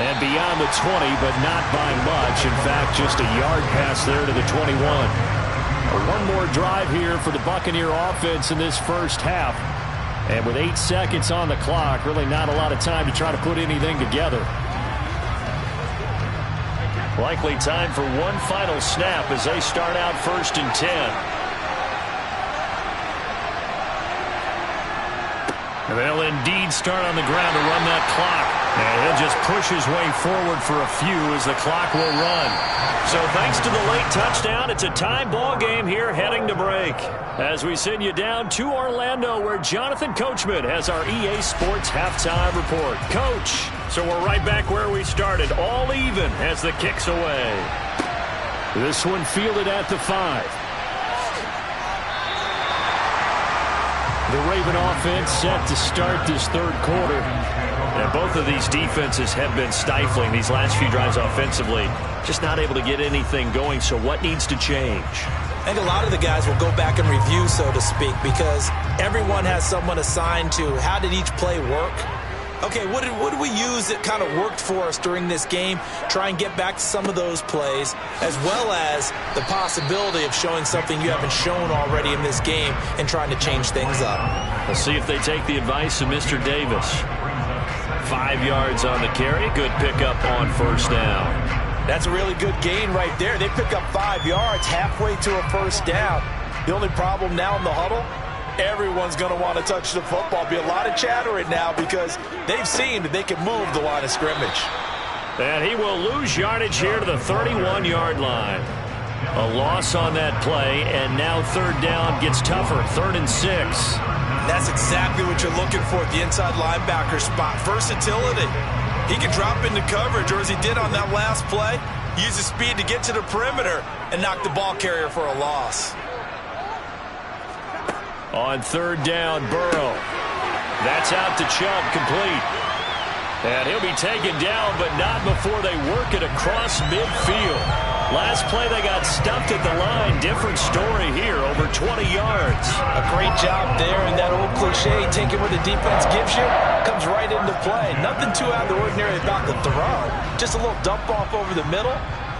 And beyond the 20, but not by much. In fact, just a yard pass there to the 21. One more drive here for the Buccaneer offense in this first half. And with 8 seconds on the clock, really not a lot of time to try to put anything together. Likely time for one final snap as they start out 1st and 10. And they'll indeed start on the ground to run that clock. And he'll just push his way forward for a few as the clock will run. So thanks to the late touchdown, it's a tie ball game here heading to break. As we send you down to Orlando, where Jonathan Coachman has our EA Sports halftime report. Coach, so we're right back where we started, all even as the kick's away. This one fielded at the 5. The Raven offense set to start this third quarter. And both of these defenses have been stifling these last few drives offensively. Just not able to get anything going, so what needs to change? I think a lot of the guys will go back and review, so to speak, because everyone has someone assigned to how did each play work. Okay, what did we use that kind of worked for us during this game? Try and get back to some of those plays, as well as the possibility of showing something you haven't shown already in this game and trying to change things up. We'll see if they take the advice of Mr. Davis. 5 yards on the carry. Good pickup on 1st down. That's a really good gain right there. They pick up 5 yards halfway to a 1st down. The only problem now in the huddle, everyone's going to want to touch the football. Be a lot of chatter right now because they've seen that they can move the line of scrimmage. And he will lose yardage here to the 31-yard line. A loss on that play, and now 3rd down gets tougher. 3rd and 6. That's exactly what you're looking for at the inside linebacker spot. Versatility. He can drop into coverage, or as he did on that last play, use his speed to get to the perimeter and knock the ball carrier for a loss. On 3rd down, Burrow. That's out to Chubb, complete. And he'll be taken down, but not before they work it across midfield. Last play, they got stuffed at the line. Different story here, over 20 yards. A great job there, and that old cliche, taking what the defense gives you, comes right into play. Nothing too out of the ordinary about the throw. Just a little dump off over the middle.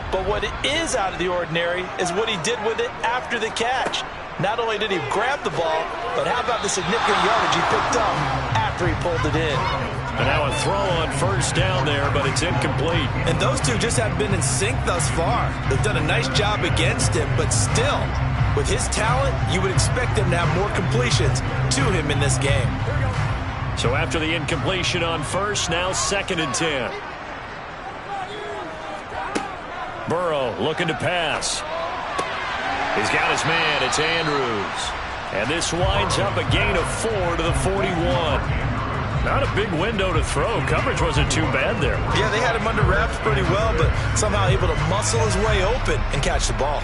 But what is out of the ordinary is what he did with it after the catch. Not only did he grab the ball, but how about the significant yardage he picked up after he pulled it in. And now a throw on 1st down there, but it's incomplete. And those two just haven't been in sync thus far. They've done a nice job against him, but still, with his talent, you would expect them to have more completions to him in this game. So after the incompletion on 1st, now 2nd and 10. Burrow looking to pass. He's got his man. It's Andrews. And this winds up a gain of 4 to the 41. Not a big window to throw. Coverage wasn't too bad there. Yeah, they had him under wraps pretty well, but somehow able to muscle his way open and catch the ball.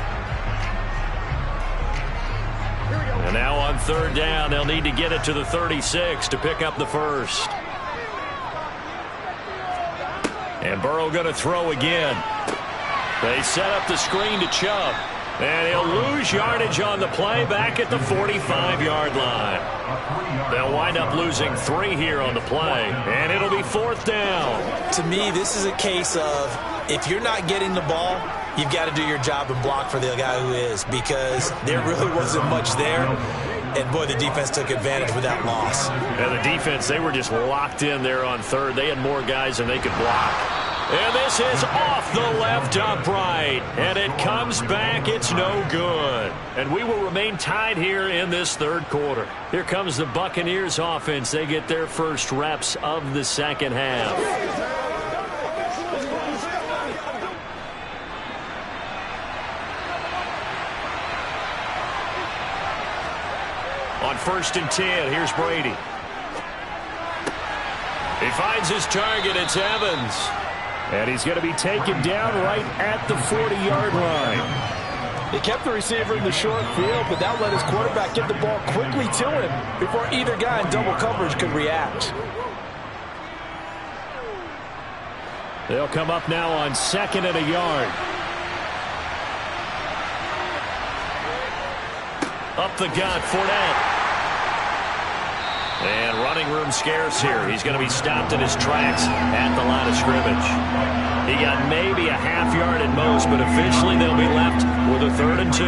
And now on 3rd down, they'll need to get it to the 36 to pick up the 1st. And Burrow going to throw again. They set up the screen to Chubb. And he'll lose yardage on the play back at the 45-yard line. They'll wind up losing 3 here on the play, and it'll be 4th down. To me, this is a case of if you're not getting the ball, you've got to do your job and block for the guy who is, because there really wasn't much there. And, boy, the defense took advantage with that loss. And the defense, they were just locked in there on 3rd. They had more guys than they could block. And this is off the left upright. And it comes back. It's no good. And we will remain tied here in this 3rd quarter. Here comes the Buccaneers offense. They get their first reps of the 2nd half. On 1st and 10, here's Brady. He finds his target. It's Evans. And he's going to be taken down right at the 40-yard line. He kept the receiver in the short field, but that let his quarterback get the ball quickly to him before either guy in double coverage could react. They'll come up now on 2nd and a yard. Up the gut, Fournette. And running room scarce here. He's going to be stopped in his tracks at the line of scrimmage. He got maybe a half yard at most, but officially they'll be left with a 3rd and 2.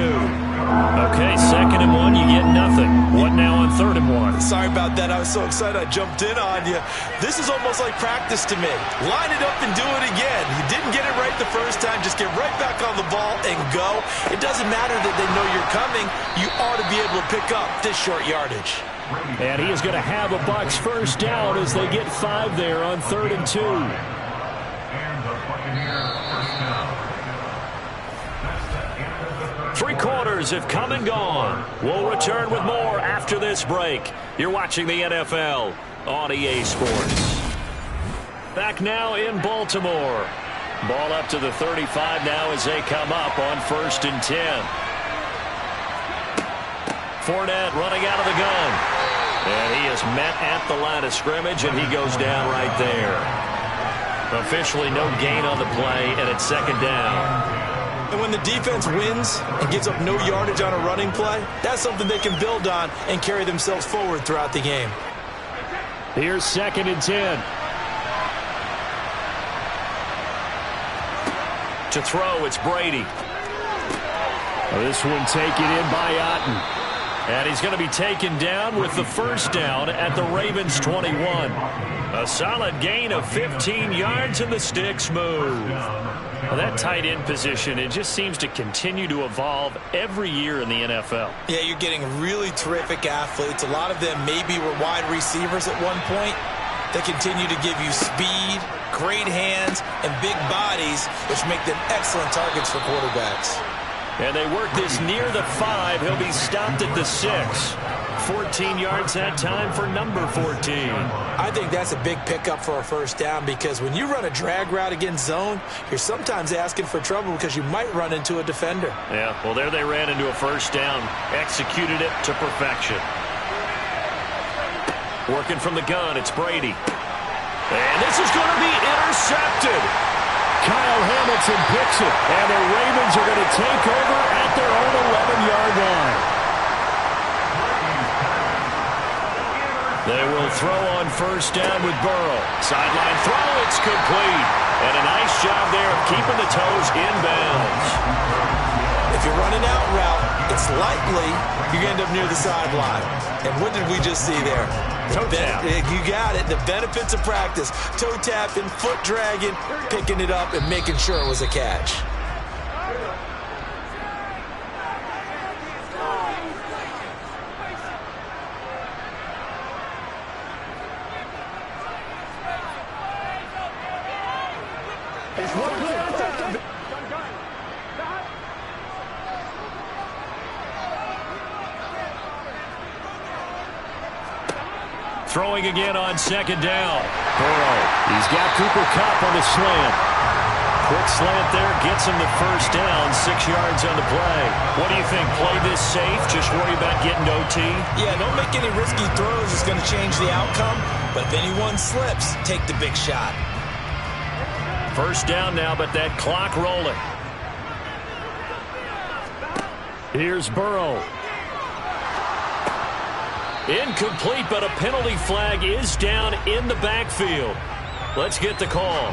Okay, 2nd and 1, you get nothing. What now on 3rd and 1? Sorry about that. I was so excited I jumped in on you. This is almost like practice to me. Line it up and do it again. You didn't get it right up the first time, just get right back on the ball and go. It doesn't matter that they know you're coming. You ought to be able to pick up this short yardage. And he is going to have a Bucs first down as they get 5 there on 3rd and 2. Three quarters have come and gone. We'll return with more after this break. You're watching the NFL on EA Sports. Back now in Baltimore. Ball up to the 35 now as they come up on 1st and 10. Fournette running out of the gun. And he is met at the line of scrimmage, and he goes down right there. Officially no gain on the play, and it's 2nd down. And when the defense wins and gives up no yardage on a running play, that's something they can build on and carry themselves forward throughout the game. Here's 2nd and 10. To throw, it's Brady. This one taken in by Otten. And he's going to be taken down with the first down at the Ravens 21. A solid gain of 15 yards, and the sticks move. Well, that tight end position, it just seems to continue to evolve every year in the NFL. Yeah, you're getting really terrific athletes. A lot of them maybe were wide receivers at one point. They continue to give you speed, great hands, and big bodies, which make them excellent targets for quarterbacks. And they work this near the 5. He'll be stopped at the 6. 14 yards that time for number 14. I think that's a big pickup for a first down, because when you run a drag route against zone, you're sometimes asking for trouble because you might run into a defender. Yeah, well, there they ran into a first down. Executed it to perfection. Working from the gun, it's Brady. And this is going to be intercepted. Kyle Hamilton picks it, and the Ravens are going to take over at their own 11-yard line. They will throw on first down with Burrow. Sideline throw, it's complete. And a nice job there of keeping the toes inbounds. If you're running out route, it's likely you end up near the sideline. And what did we just see there? Toe tap. You got it. The benefits of practice. Toe tapping, foot dragging, picking it up, and making sure it was a catch. Throwing again on second down. Burrow. He's got Cooper Kupp on the slant. Quick slant there gets him the first down. 6 yards on the play. What do you think? Play this safe? Just worry about getting OT? Yeah, don't make any risky throws. It's going to change the outcome. But if anyone slips, take the big shot. First down now, but that clock rolling. Here's Burrow. Incomplete, but a penalty flag is down in the backfield. Let's get the call.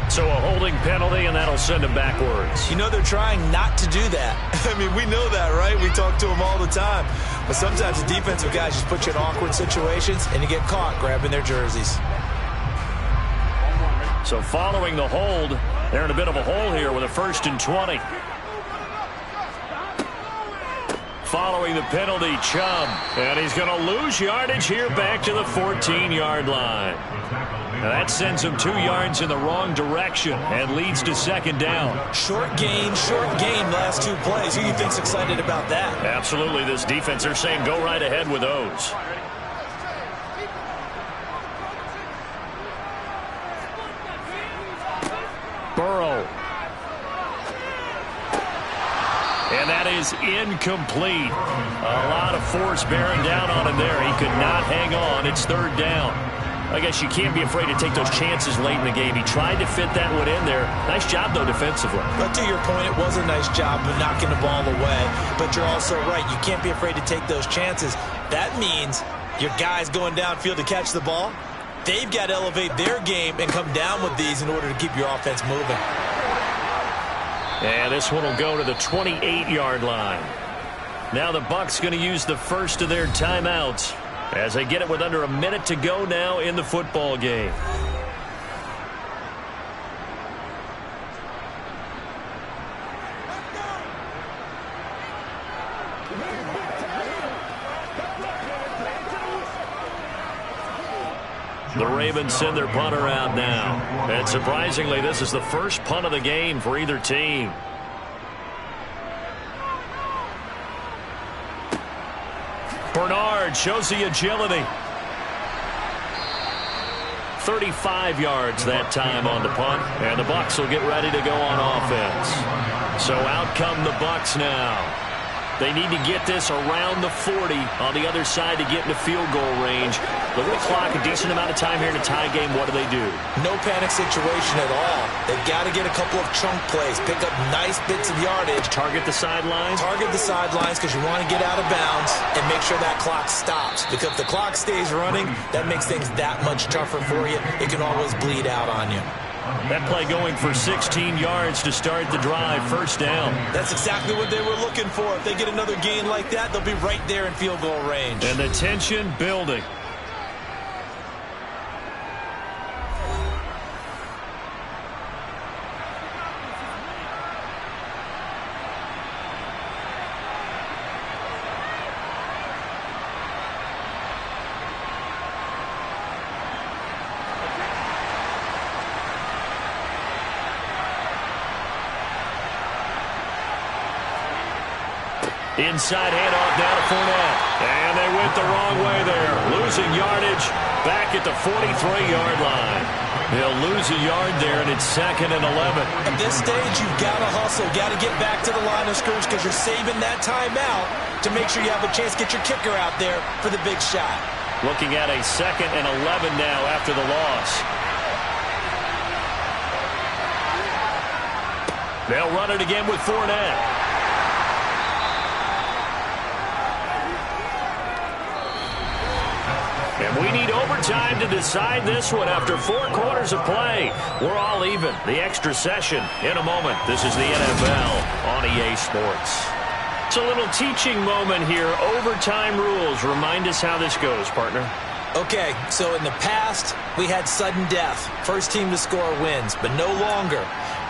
So a holding penalty, and that'll send him backwards. You know they're trying not to do that. I mean, we know that, right? We talk to them all the time. But sometimes the defensive guys just put you in awkward situations, and you get caught grabbing their jerseys. So following the hold, they're in a bit of a hole here with a 1st and 20. Following the penalty, Chubb. And he's going to lose yardage here back to the 14-yard line. Now that sends him 2 yards in the wrong direction and leads to second down. Short gain, last 2 plays. Who do you think's excited about that? Absolutely. This defense, they're saying go right ahead with those. Burrow. And that is incomplete. A lot of force bearing down on him there. He could not hang on. It's 3rd down. I guess you can't be afraid to take those chances late in the game. He tried to fit that one in there. Nice job, though, defensively. But to your point, it was a nice job of knocking the ball away. But you're also right. You can't be afraid to take those chances. That means your guys going downfield to catch the ball, they've got to elevate their game and come down with these in order to keep your offense moving. And this one will go to the 28-yard line. Now the Bucs going to use the first of their timeouts as they get it with under a minute to go now in the football game. The Ravens send their punter out now. And surprisingly, this is the first punt of the game for either team. Bernard shows the agility. 35 yards that time on the punt. And the Bucs will get ready to go on offense. So out come the Bucs now. They need to get this around the 40 on the other side to get into field goal range. They're going to clock a decent amount of time here in a tie game. What do? No panic situation at all. They've got to get a couple of chunk plays, pick up nice bits of yardage. Target the sidelines? Target the sidelines because you want to get out of bounds and make sure that clock stops. Because if the clock stays running, that makes things that much tougher for you. It can always bleed out on you. That play going for 16 yards to start the drive. First down. That's exactly what they were looking for. If they get another gain like that, they'll be right there in field goal range. And the tension building. Inside handoff now to Fournette. And they went the wrong way there. Losing yardage back at the 43-yard line. They'll lose a yard there, and it's 2nd and 11. At this stage, you've got to hustle. Got to get back to the line of scrimmage because you're saving that timeout to make sure you have a chance to get your kicker out there for the big shot. Looking at a 2nd and 11 now after the loss. They'll run it again with Fournette. And we need overtime to decide this one after 4 quarters of play. We're all even. The extra session in a moment. This is the NFL on EA Sports. It's a little teaching moment here. Overtime rules. Remind us how this goes, partner. Okay, so in the past, we had sudden death. First team to score wins, but no longer.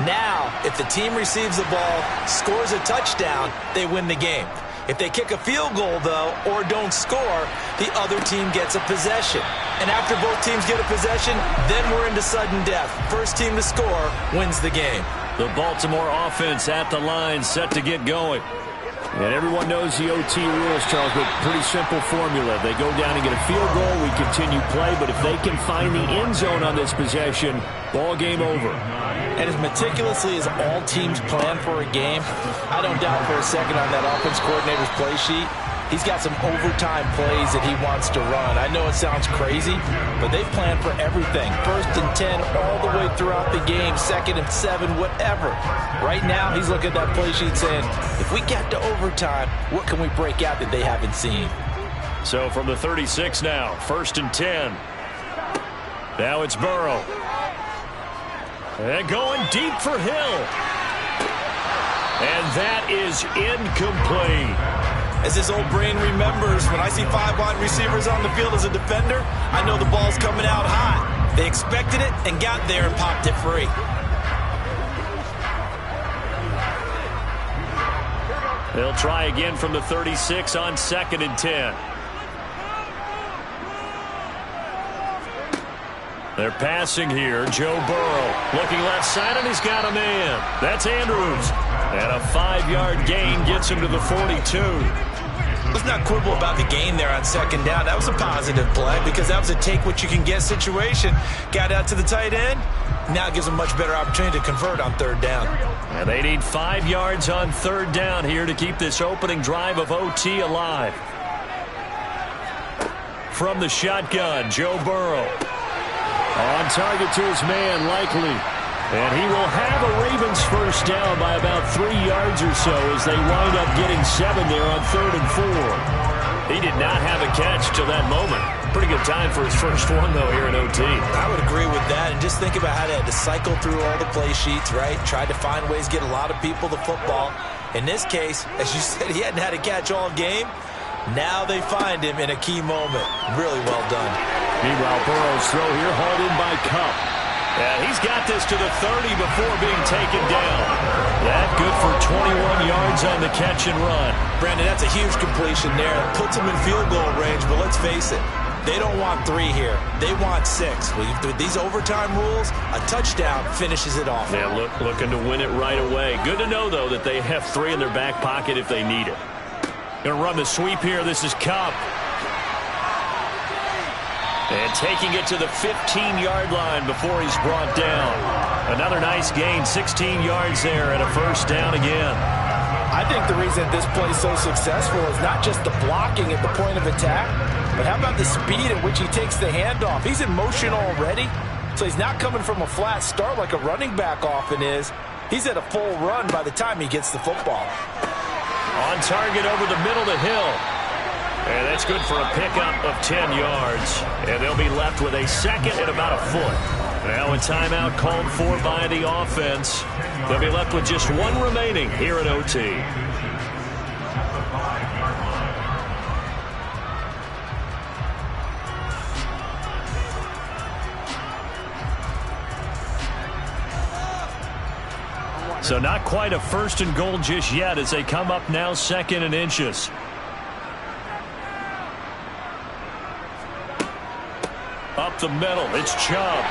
Now, if the team receives the ball, scores a touchdown, they win the game. If they kick a field goal, though, or don't score, the other team gets a possession. And after both teams get a possession, then we're into sudden death. First team to score wins the game. The Baltimore offense at the line, set to get going. And everyone knows the OT rules, Charles, but pretty simple formula. They go down and get a field goal, we continue play, but if they can find the end zone on this possession, ball game over. And as meticulously as all teams plan for a game, I don't doubt for a second on that offense coordinator's play sheet, he's got some overtime plays that he wants to run. I know it sounds crazy, but they plan for everything. 1st and 10 all the way throughout the game, 2nd and 7, whatever. Right now, he's looking at that play sheet saying, if we get to overtime, what can we break out that they haven't seen? So from the 36 now, 1st and 10. Now it's Burrow. And going deep for Hill. And that is incomplete. As this old brain remembers, when I see 5 wide receivers on the field as a defender, I know the ball's coming out hot. They expected it and got there and popped it free. They'll try again from the 36 on 2nd and 10. They're passing here. Joe Burrow looking left side, and he's got a man. That's Andrews. And a 5-yard gain gets him to the 42. Let's not quibble about the gain there on 2nd down. That was a positive play because that was a take-what-you-can-get situation. Got out to the tight end. Now it gives them a much better opportunity to convert on 3rd down. And they need 5 yards on 3rd down here to keep this opening drive of OT alive. From the shotgun, Joe Burrow. On target to his man, Likely. And he will have a Ravens first down by about 3 yards or so as they wind up getting 7 there on 3rd and 4. He did not have a catch till that moment. Pretty good time for his first one, though, here in OT. I would agree with that. And just think about how they had to cycle through all the play sheets, right? Tried to find ways to get a lot of people the football. In this case, as you said, he hadn't had a catch all game. Now they find him in a key moment. Really well done. Meanwhile, Burrow's throw here hauled in by Kupp. And he's got this to the 30 before being taken down. That good for 21 yards on the catch and run. Brandon, that's a huge completion there. It puts them in field goal range, but let's face it, they don't want 3 here. They want 6. With these overtime rules, a touchdown finishes it off. Yeah, looking to win it right away. Good to know, though, that they have 3 in their back pocket if they need it. Going to run the sweep here. This is Kupp. And taking it to the 15-yard line before he's brought down. Another nice gain, 16 yards there, and a first down again. I think the reason this play is so successful is not just the blocking at the point of attack, but how about the speed at which he takes the handoff? He's in motion already, so he's not coming from a flat start like a running back often is. He's at a full run by the time he gets the football. On target over the middle to Hill. And that's good for a pickup of 10 yards. And they'll be left with a second and about a foot. Now a timeout called for by the offense. They'll be left with just 1 remaining here at OT. So not quite a first and goal just yet as they come up now 2nd and inches. Up the middle, it's Chubb.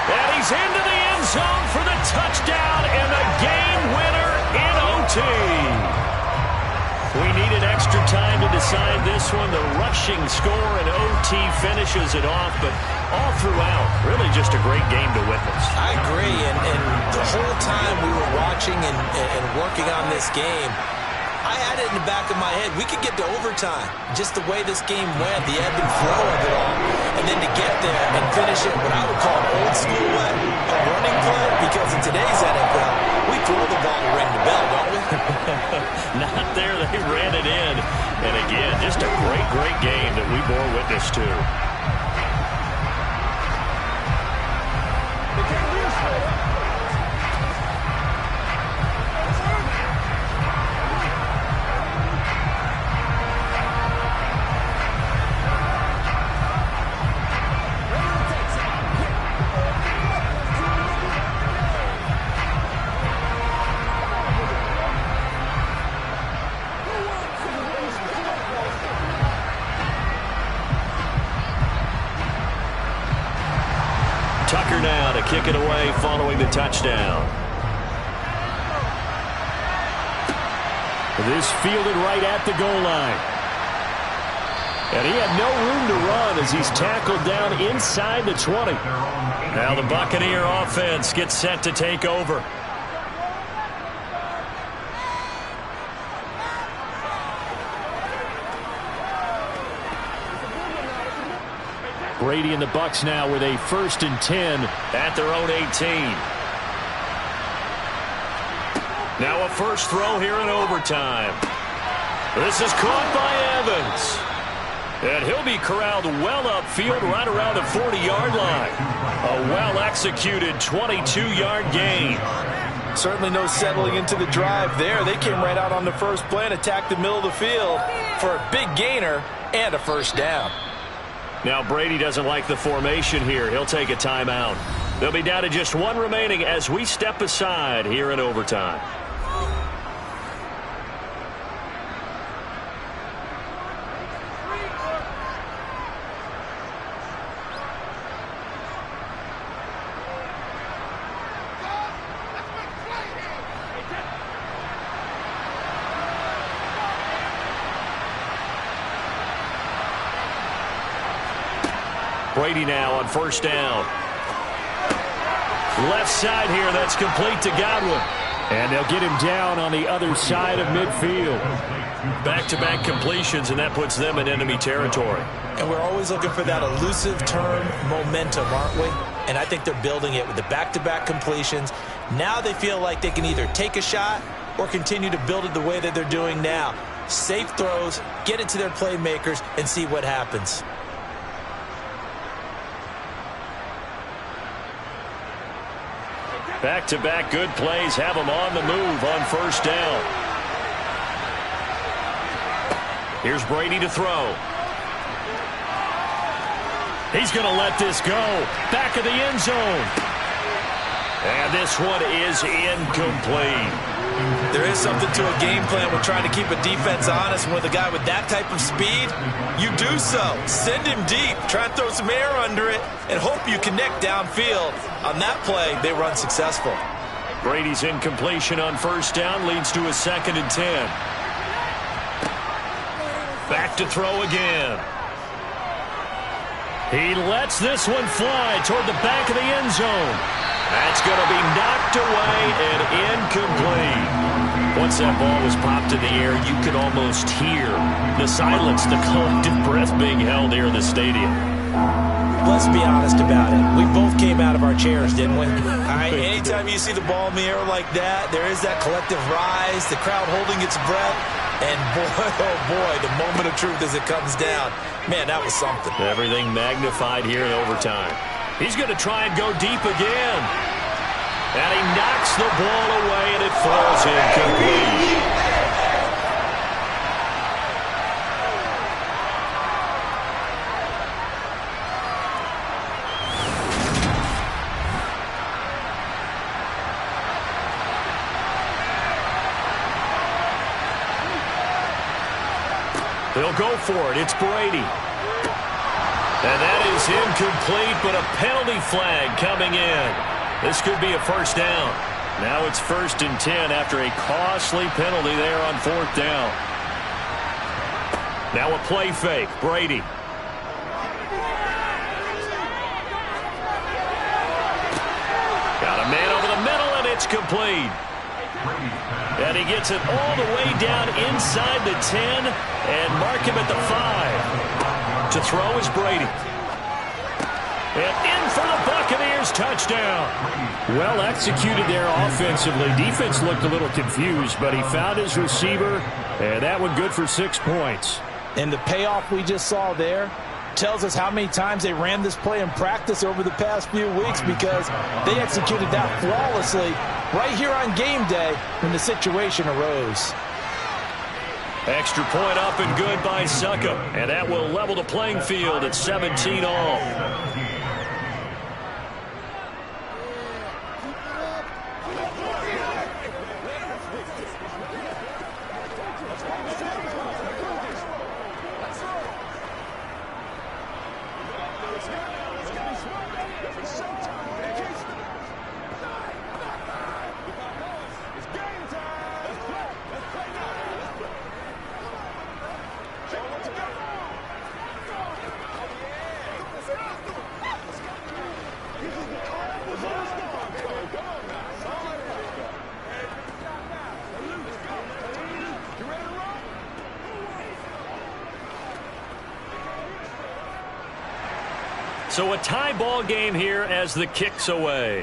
And he's into the end zone for the touchdown and the game winner in OT. We needed extra time to decide this one. The rushing score in OT finishes it off, but all throughout, really just a great game to witness. I agree, and the whole time we were watching and working on this game, I had it in the back of my head. We could get to overtime. Just the way this game went, the ebb and flow of it all. And then to get there and finish it what I would call an old school way, a running play, because in today's NFL, we throw the ball to ring the bell, don't we? Not there. They ran it in. And again, just a great, great game that we bore witness to. Tucker now to kick it away following the touchdown. This fielded right at the goal line. And he had no room to run as he's tackled down inside the 20. Now the Buccaneer offense gets set to take over. Brady and the Bucs now with a 1st and 10 at their own 18. Now a first throw here in overtime. This is caught by Evans. And he'll be corralled well upfield right around the 40-yard line. A well-executed 22-yard gain. Certainly no settling into the drive there. They came right out on the first play and attacked the middle of the field for a big gainer and a first down. Now Brady doesn't like the formation here. He'll take a timeout. They'll be down to just 1 remaining as we step aside here in overtime. Brady now on first down. Left side here, that's complete to Godwin. And they'll get him down on the other side of midfield. Back-to-back completions, and that puts them in enemy territory. And we're always looking for that elusive term momentum, aren't we? And I think they're building it with the back-to-back completions. Now they feel like they can either take a shot or continue to build it the way that they're doing now. Safe throws, get it to their playmakers, and see what happens. Back-to-back good plays have them on the move on first down. Here's Brady to throw. He's going to let this go. Back of the end zone. And this one is incomplete. There is something to a game plan with trying to keep a defense honest. With a guy with that type of speed, you do so. Send him deep. Try and throw some air under it and hope you connect downfield. On that play, they were unsuccessful. Brady's incompletion on first down leads to a 2nd and 10. Back to throw again. He lets this one fly toward the back of the end zone. That's going to be knocked away and incomplete. Once that ball was popped in the air, you could almost hear the silence, the collective breath being held here in the stadium. Let's be honest about it. We both came out of our chairs, didn't we? Anytime you see the ball in the air like that, there is that collective rise, the crowd holding its breath, and boy, oh boy, the moment of truth as it comes down. Man, that was something. Everything magnified here in overtime. He's going to try and go deep again. And he knocks the ball away, and it falls incomplete. They'll go for it. It's Brady. And that is incomplete, but a penalty flag coming in. This could be a first down. Now it's 1st and 10 after a costly penalty there on 4th down. Now a play fake. Brady. Got a man over the middle, and it's complete. And he gets it all the way down inside the 10 and mark him at the 5. To throw is Brady. And in for the Buccaneers touchdown. Well executed there offensively. Defense looked a little confused, but he found his receiver, and that one good for 6 points. And the payoff we just saw there tells us how many times they ran this play in practice over the past few weeks, because they executed that flawlessly right here on game day when the situation arose. Extra point up and good by Succop, and that will level the playing field at 17 all. So a tie ball game here as the kick's away.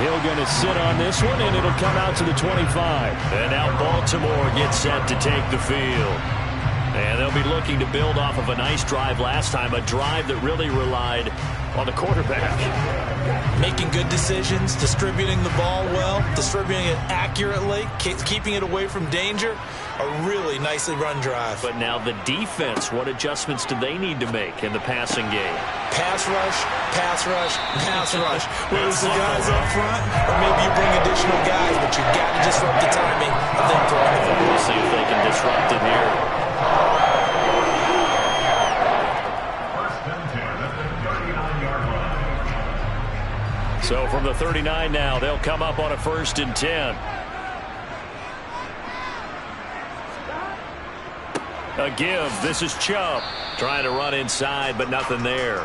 Hill going to sit on this one, and it'll come out to the 25. And now Baltimore gets set to take the field. And they'll be looking to build off of a nice drive last time, a drive that really relied on the quarterback. Making good decisions, distributing the ball well, distributing it accurately, keeping it away from danger. A really nicely run drive. But now the defense, what adjustments do they need to make in the passing game? Pass rush, pass rush, pass rush. Whether it's the guys up front, or maybe you bring additional guys, but you got to disrupt the timing of them throwing the ball. We'll see if they can disrupt it here. So from the 39 now, they'll come up on a 1st and 10. A give. This is Chubb. Trying to run inside, but nothing there.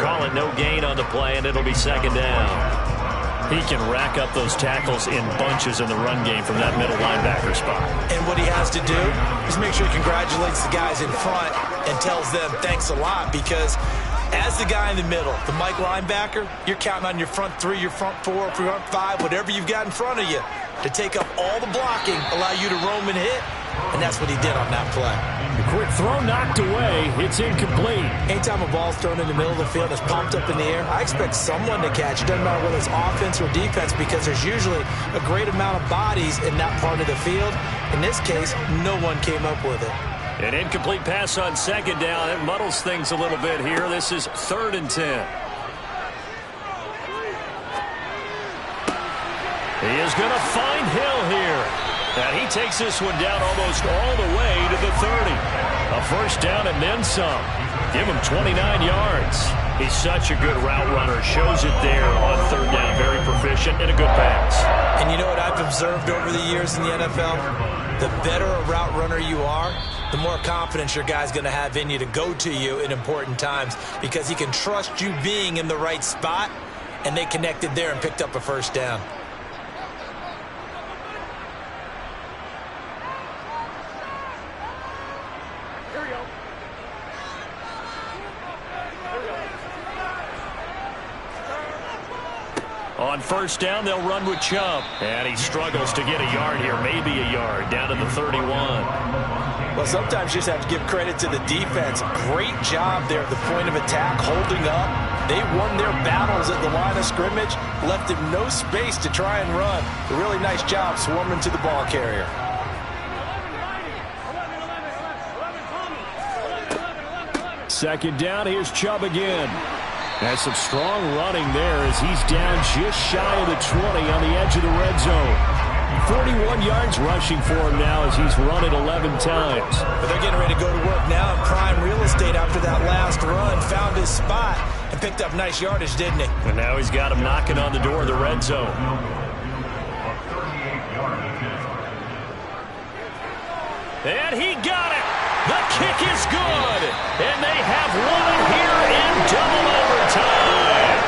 Call it no gain on the play, and it'll be 2nd down. He can rack up those tackles in bunches in the run game from that middle linebacker spot. And what he has to do is make sure he congratulates the guys in front and tells them thanks a lot, because as the guy in the middle, the Mike linebacker, you're counting on your front 3, your front 4, front 5, whatever you've got in front of you to take up all the blocking, allow you to roam and hit. And that's what he did on that play. The quick throw knocked away. It's incomplete. Anytime a ball's thrown in the middle of the field and it's pumped up in the air, I expect someone to catch. It doesn't matter whether it's offense or defense, because there's usually a great amount of bodies in that part of the field. In this case, no one came up with it. An incomplete pass on second down. It muddles things a little bit here. This is 3rd and 10. He is going to find Hill here. And he takes this one down almost all the way to the 30. A first down and then some. Give him 29 yards. He's such a good route runner. Shows it there on 3rd down. Very proficient and a good pass. And you know what I've observed over the years in the NFL? The better a route runner you are, the more confidence your guy's going to have in you to go to you in important times because he can trust you being in the right spot, and they connected there and picked up a first down. On first down, they'll run with Chubb. And he struggles to get a yard here, maybe a yard, down to the 31. Well, sometimes you just have to give credit to the defense. Great job there at the point of attack, holding up. They won their battles at the line of scrimmage, left him no space to try and run. A really nice job swarming to the ball carrier. Second down, here's Chubb again. Has some strong running there as he's down just shy of the 20 on the edge of the red zone. 41 yards rushing for him now as he's run it 11 times. But they're getting ready to go to work now in prime real estate after that last run. Found his spot and picked up nice yardage, didn't he? And now he's got him knocking on the door of the red zone. And he got it. The kick is good. And they have won it here in double overtime.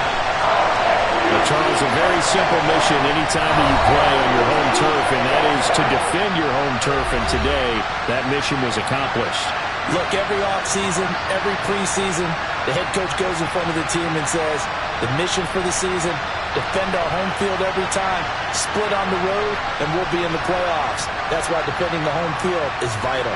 Well, Charles, a very simple mission anytime that you play on your home turf, and that is to defend your home turf. And today, that mission was accomplished. Look, every offseason, every preseason, the head coach goes in front of the team and says, the mission for the season, defend our home field every time, split on the road, and we'll be in the playoffs. That's why defending the home field is vital.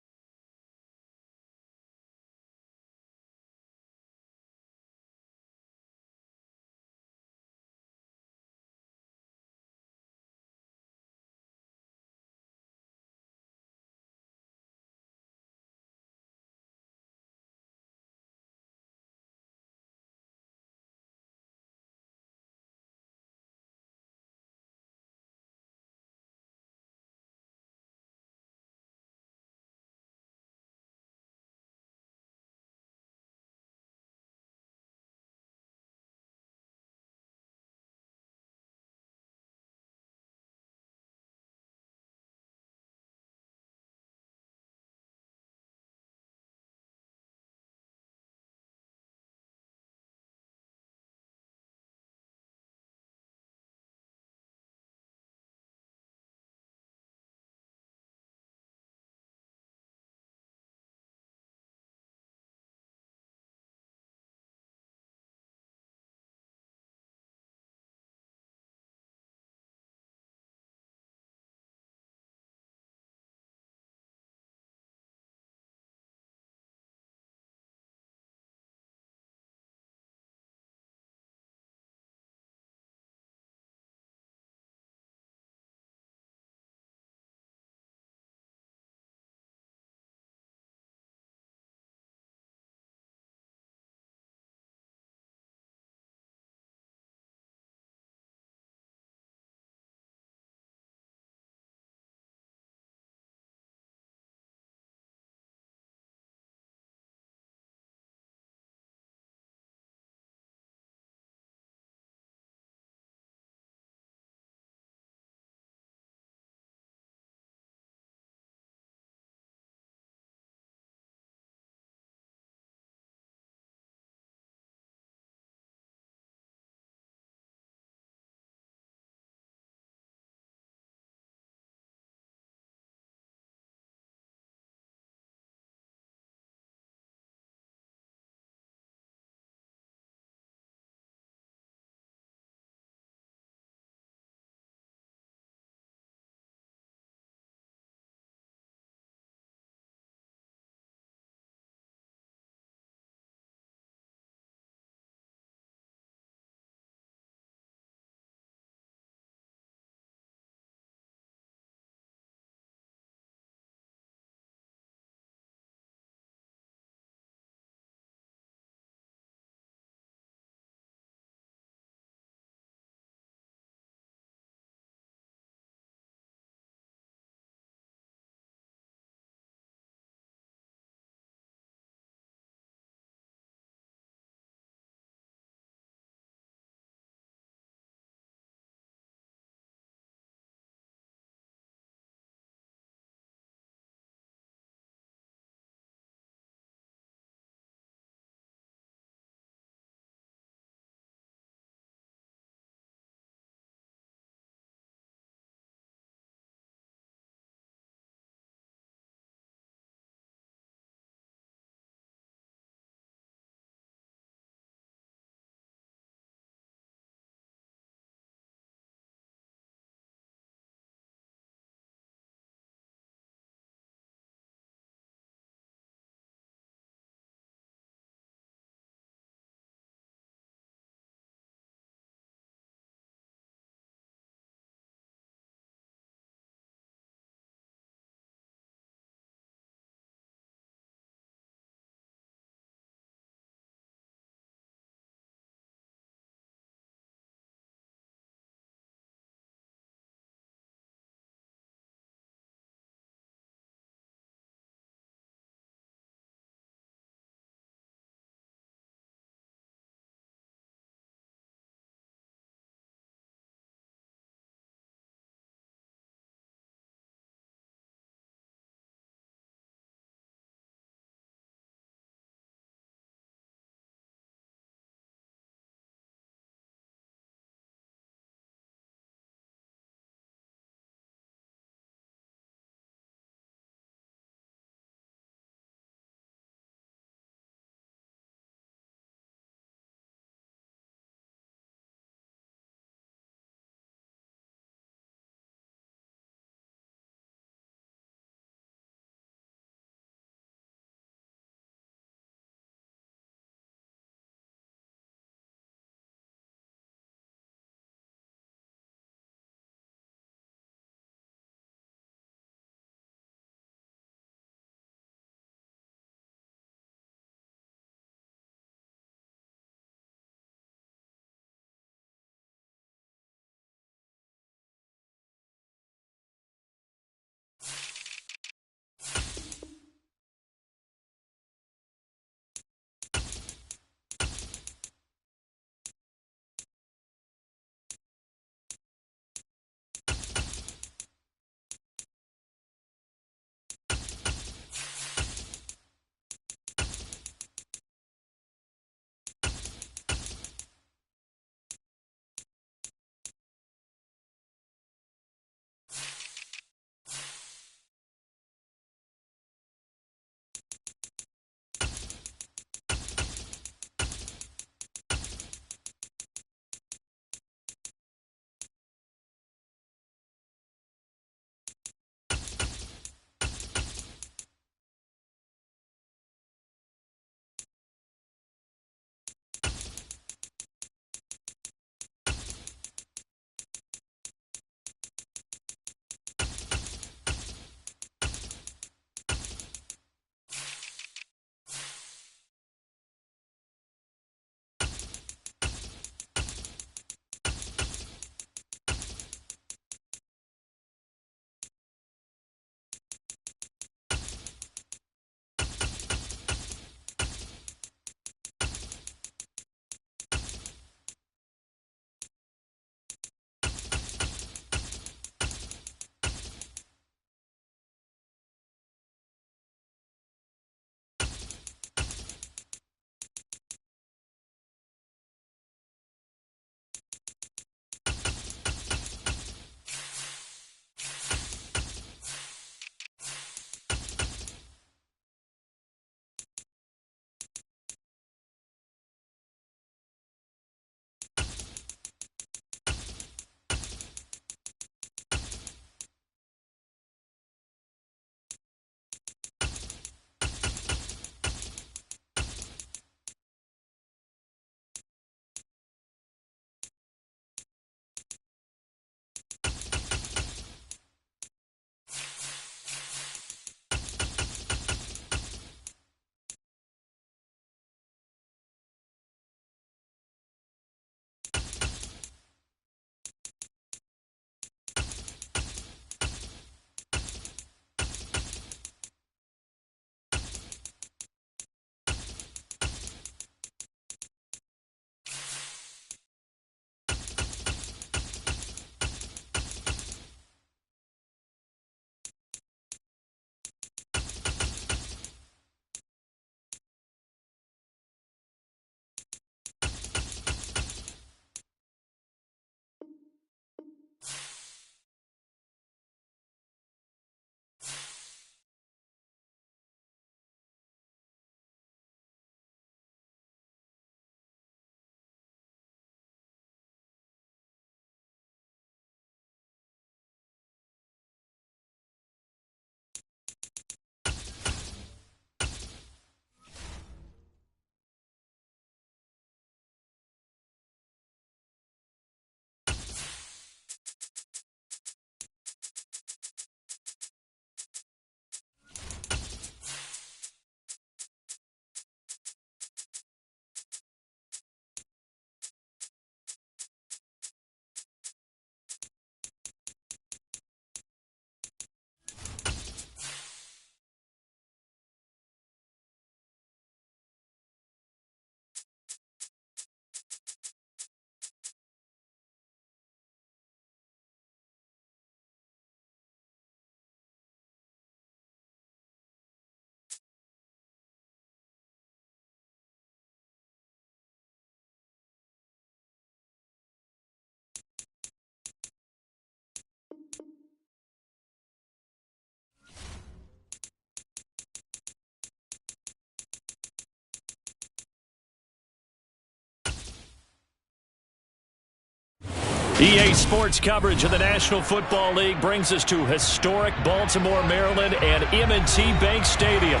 EA Sports coverage of the National Football League brings us to historic Baltimore, Maryland and M&T Bank Stadium.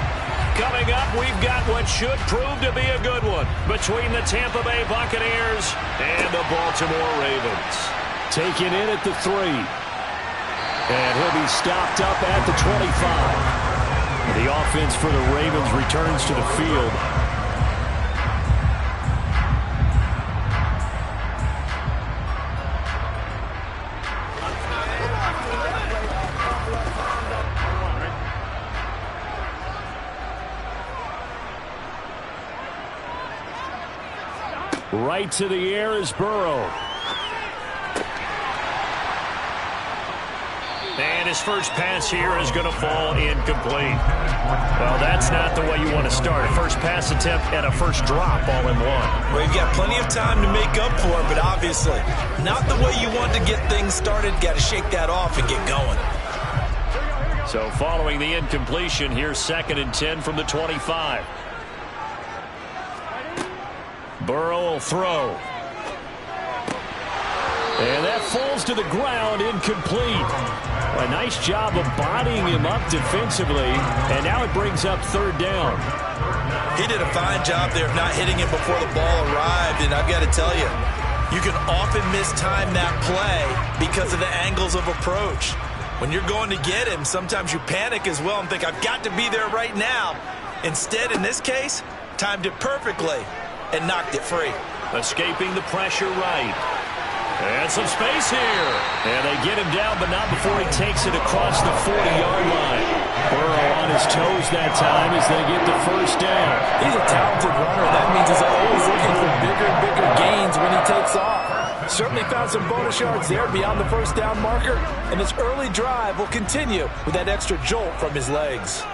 Coming up, we've got what should prove to be a good one between the Tampa Bay Buccaneers and the Baltimore Ravens. Taken in at the 3. And he'll be stopped up at the 25. The offense for the Ravens returns to the field. Right to the air is Burrow. And his first pass here is going to fall incomplete. Well, that's not the way you want to start. A first pass attempt and a first drop all in one. Well, you've got plenty of time to make up for it, but obviously not the way you want to get things started. Got to shake that off and get going. So following the incompletion, here's 2nd and 10 from the 25. Burrow will throw. And that falls to the ground, incomplete. A nice job of bodying him up defensively, and now it brings up 3rd down. He did a fine job there of not hitting it before the ball arrived, and I've got to tell you, you can often mistime that play because of the angles of approach. When you're going to get him, sometimes you panic as well and think, I've got to be there right now. Instead, in this case, timed it perfectly and knocked it free. Escaping the pressure right. And some space here. And they get him down, but not before he takes it across the 40-yard line. Burrow on his toes that time as they get the first down. He's a talented runner. That means he's always looking for bigger and bigger gains when he takes off. Certainly found some bonus yards there beyond the first down marker. And his early drive will continue with that extra jolt from his legs.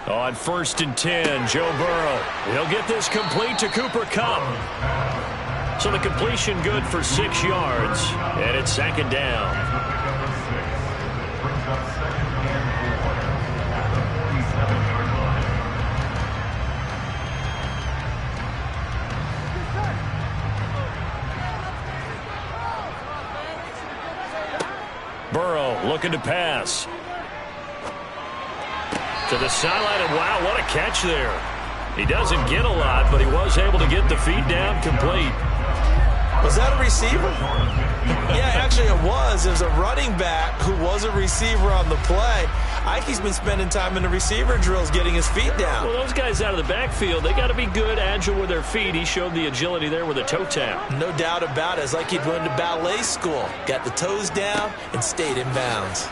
On 1st and 10, Joe Burrow. He'll get this complete to Cooper Kupp. So the completion good for 6 yards, and it's 2nd down. Burrow looking to pass. To the sideline, and wow, what a catch there. He doesn't get a lot, but he was able to get the feet down complete. Was that a receiver? Yeah, actually it was. It was a running back who was a receiver on the play. Ike's been spending time in the receiver drills getting his feet down. Well, those guys out of the backfield, they got to be good, agile with their feet. He showed the agility there with a toe tap. No doubt about it. It's like he'd run to ballet school. Got the toes down and stayed in bounds.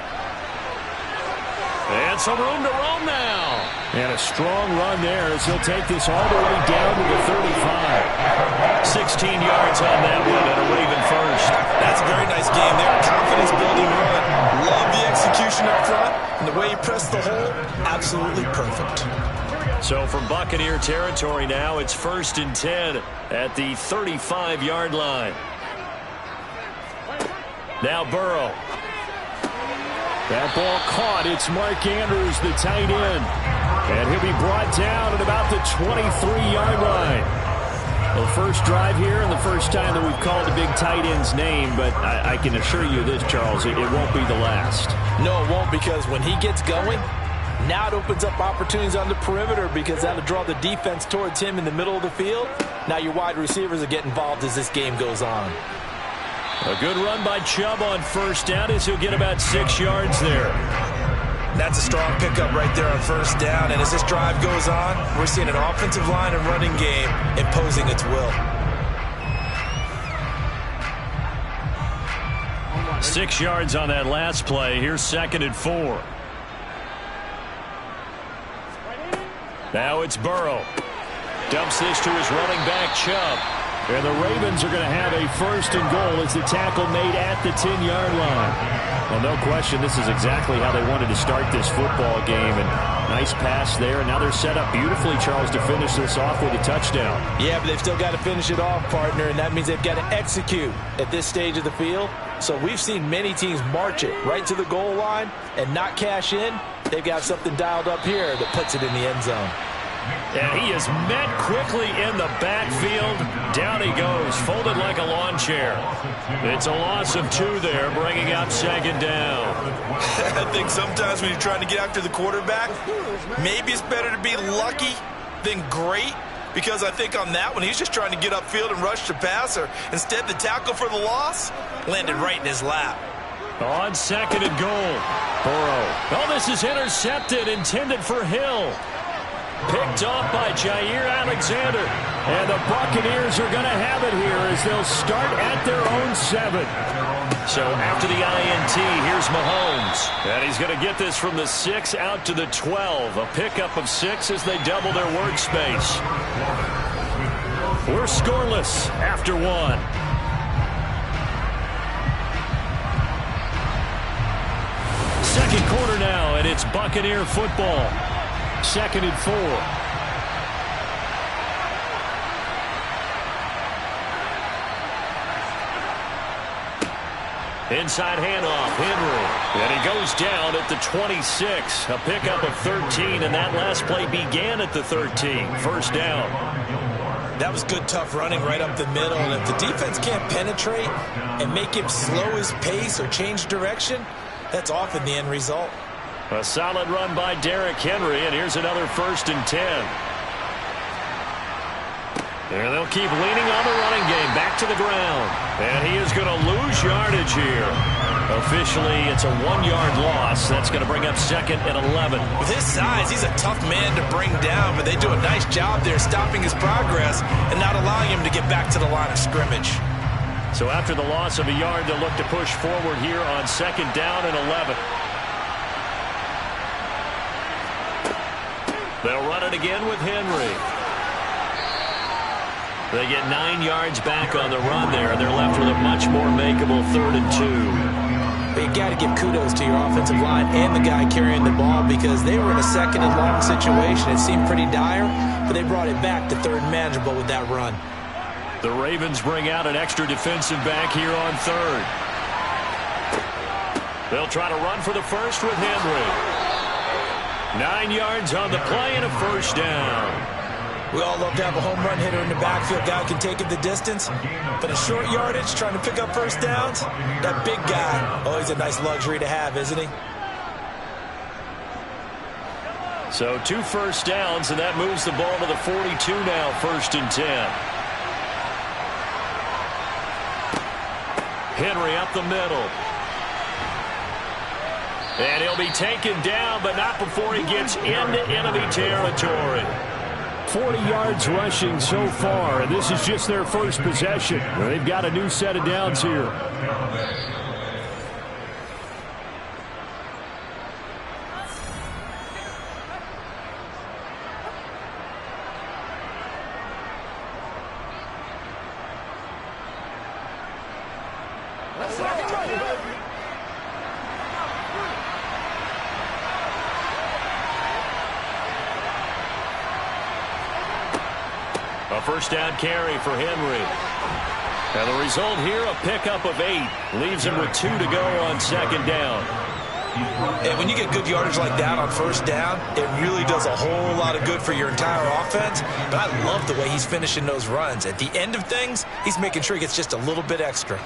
And some room to roam now. And a strong run there as he'll take this all the way down to the 35. 16 yards on that one and a Raven first. That's a very nice game there. Confidence-building run. Love the execution up front. And the way he pressed the hole, absolutely perfect. So from Buccaneer territory now, it's 1st and 10 at the 35-yard line. Now Burrow. That ball caught. It's Mark Andrews, the tight end. And he'll be brought down at about the 23-yard line. Well, first drive here and the first time that we've called a big tight end's name, but I can assure you this, Charles, it won't be the last. No, it won't, because when he gets going, now it opens up opportunities on the perimeter because that'll draw the defense towards him in the middle of the field. Now your wide receivers will get involved as this game goes on. A good run by Chubb on 1st down as he'll get about 6 yards there. That's a strong pickup right there on 1st down. And as this drive goes on, we're seeing an offensive line and running game imposing its will. 6 yards on that last play. Here's 2nd and 4. Now it's Burrow. Dumps this to his running back, Chubb. And the Ravens are going to have a 1st and goal as the tackle made at the 10-yard line. Well, no question, this is exactly how they wanted to start this football game. And nice pass there. And now they're set up beautifully, Charles, to finish this off with a touchdown. Yeah, but they've still got to finish it off, partner, and that means they've got to execute at this stage of the field. So we've seen many teams march it right to the goal line and not cash in. They've got something dialed up here that puts it in the end zone. And he is met quickly in the backfield. Down he goes, folded like a lawn chair. It's a loss of 2 there, bringing up second down. I think sometimes when you're trying to get after the quarterback, maybe it's better to be lucky than great, because I think on that one, he's just trying to get upfield and rush the passer. Instead, the tackle for the loss landed right in his lap. On second and goal, Burrow. Oh, this is intercepted, intended for Hill. Picked off by Jair Alexander. And the Buccaneers are going to have it here as they'll start at their own 7. So after the INT, here's Mahomes. And he's going to get this from the 6 out to the 12. A pickup of 6 as they double their workspace. We're scoreless after 1. Second quarter now, and it's Buccaneer football. Second and 4. Inside handoff, Henry. And he goes down at the 26. A pickup of 13, and that last play began at the 13. First down. That was good, tough running right up the middle. And if the defense can't penetrate and make him slow his pace or change direction, that's often the end result. A solid run by Derrick Henry, and here's another 1st and 10. And they'll keep leaning on the running game back to the ground. And he is going to lose yardage here. Officially, it's a 1-yard loss. That's going to bring up second and 11. With his size, he's a tough man to bring down, but they do a nice job there stopping his progress and not allowing him to get back to the line of scrimmage. So after the loss of a yard, they'll look to push forward here on second down and 11. They'll run it again with Henry. They get 9 yards back on the run there. They're left with a much more makeable 3rd and 2. But you got to give kudos to your offensive line and the guy carrying the ball, because they were in a second and long situation. It seemed pretty dire, but they brought it back to 3rd and manageable with that run. The Ravens bring out an extra defensive back here on 3rd. They'll try to run for the first with Henry. 9 yards on the play and a first down. We all love to have a home run hitter in the backfield. Guy can take it the distance. But a short yardage, trying to pick up first downs, that big guy, oh, he's a nice luxury to have, isn't he? So 2 first downs, and that moves the ball to the 42 now, 1st and 10. Henry up the middle. And he'll be taken down, but not before he gets into enemy territory. 40 yards rushing so far, and this is just their first possession. They've got a new set of downs here. A first down carry for Henry. And the result here, a pickup of 8. Leaves him with 2 to go on second down. And when you get good yardage like that on first down, it really does a whole lot of good for your entire offense. But I love the way he's finishing those runs. At the end of things, he's making sure he gets just a little bit extra.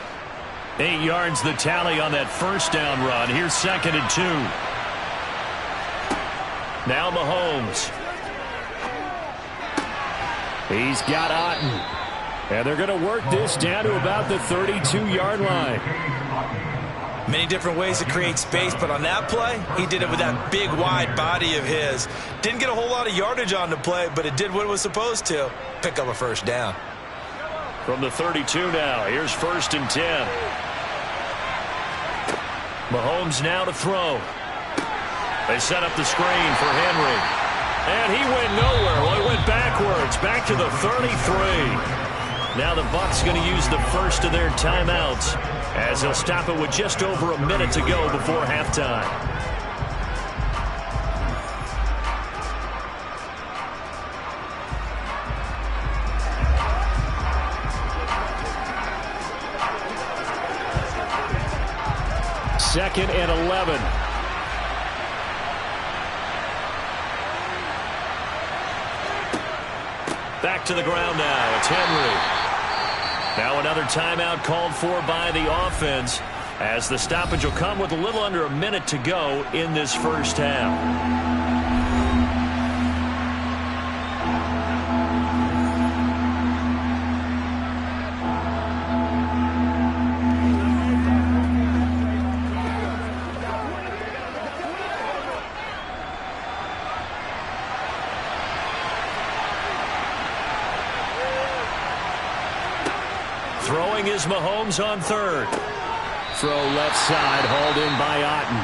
8 yards the tally on that first down run. Here's second and 2. Now Mahomes. He's got Otten. And they're going to work this down to about the 32-yard line. Many different ways to create space, but on that play, he did it with that big, wide body of his. Didn't get a whole lot of yardage on the play, but it did what it was supposed to. Pick up a first down. From the 32 now, here's 1st and 10. Mahomes now to throw. They set up the screen for Henry. And he went nowhere. Well, he went backwards, back to the 33. Now the Bucs going to use the first of their timeouts as they'll stop it with just over a minute to go before halftime. Second and 11. back to the ground now. It's Henry. Now another timeout called for by the offense, as the stoppage will come with a little under a minute to go in this first half. Throwing is Mahomes on third. Throw left side, hauled in by Otten.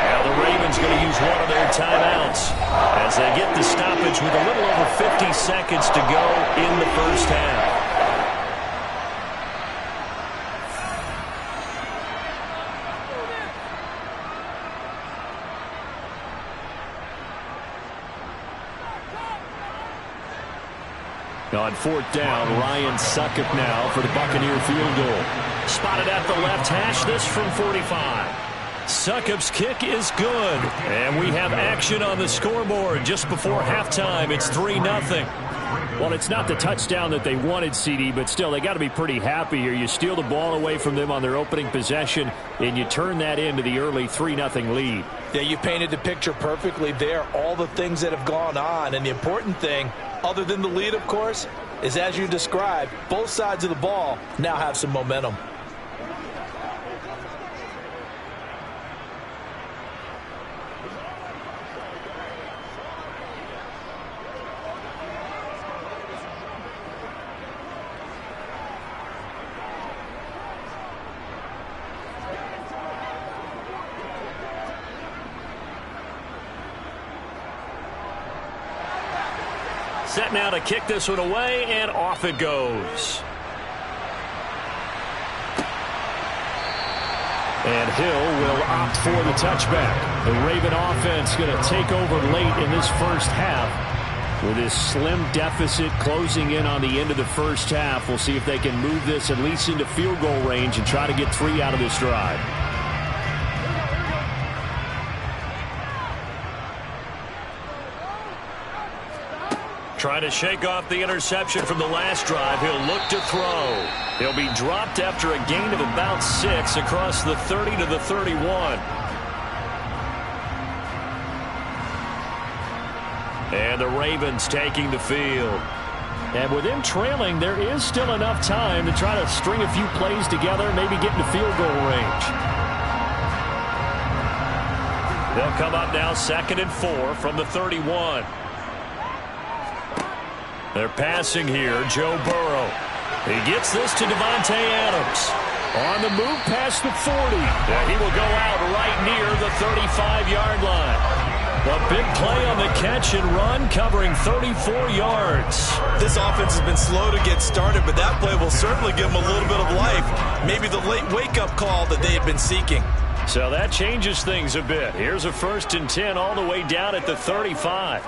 Now the Ravens going to use one of their timeouts as they get the stoppage with a little over 50 seconds to go in the first half. On fourth down, Ryan Succop now for the Buccaneer field goal. Spotted at the left hash, this from 45. Succop's kick is good. And we have action on the scoreboard just before halftime. It's 3-0. Well, it's not the touchdown that they wanted, CD, but still, they got to be pretty happy here. You steal the ball away from them on their opening possession, and you turn that into the early 3-0 lead. Yeah, you painted the picture perfectly there, all the things that have gone on. And the important thing, other than the lead, of course, is as you described, both sides of the ball now have some momentum. Set now to kick this one away, and off it goes. And Hill will opt for the touchback. The Raven offense going to take over late in this first half. With this slim deficit closing in on the end of the first half, we'll see if they can move this at least into field goal range and try to get 3 out of this drive. Trying to shake off the interception from the last drive. He'll look to throw. He'll be dropped after a gain of about 6 across the 30 to the 31. And the Ravens taking the field. And with him trailing, there is still enough time to try to string a few plays together, maybe get into field goal range. They'll come up now 2nd and 4 from the 31. They're passing here, Joe Burrow. He gets this to Davante Adams. On the move past the 40. Yeah, he will go out right near the 35-yard line. A big play on the catch and run, covering 34 yards. This offense has been slow to get started, but that play will certainly give them a little bit of life. Maybe the late wake-up call that they had been seeking. So that changes things a bit. Here's a 1st and 10 all the way down at the 35.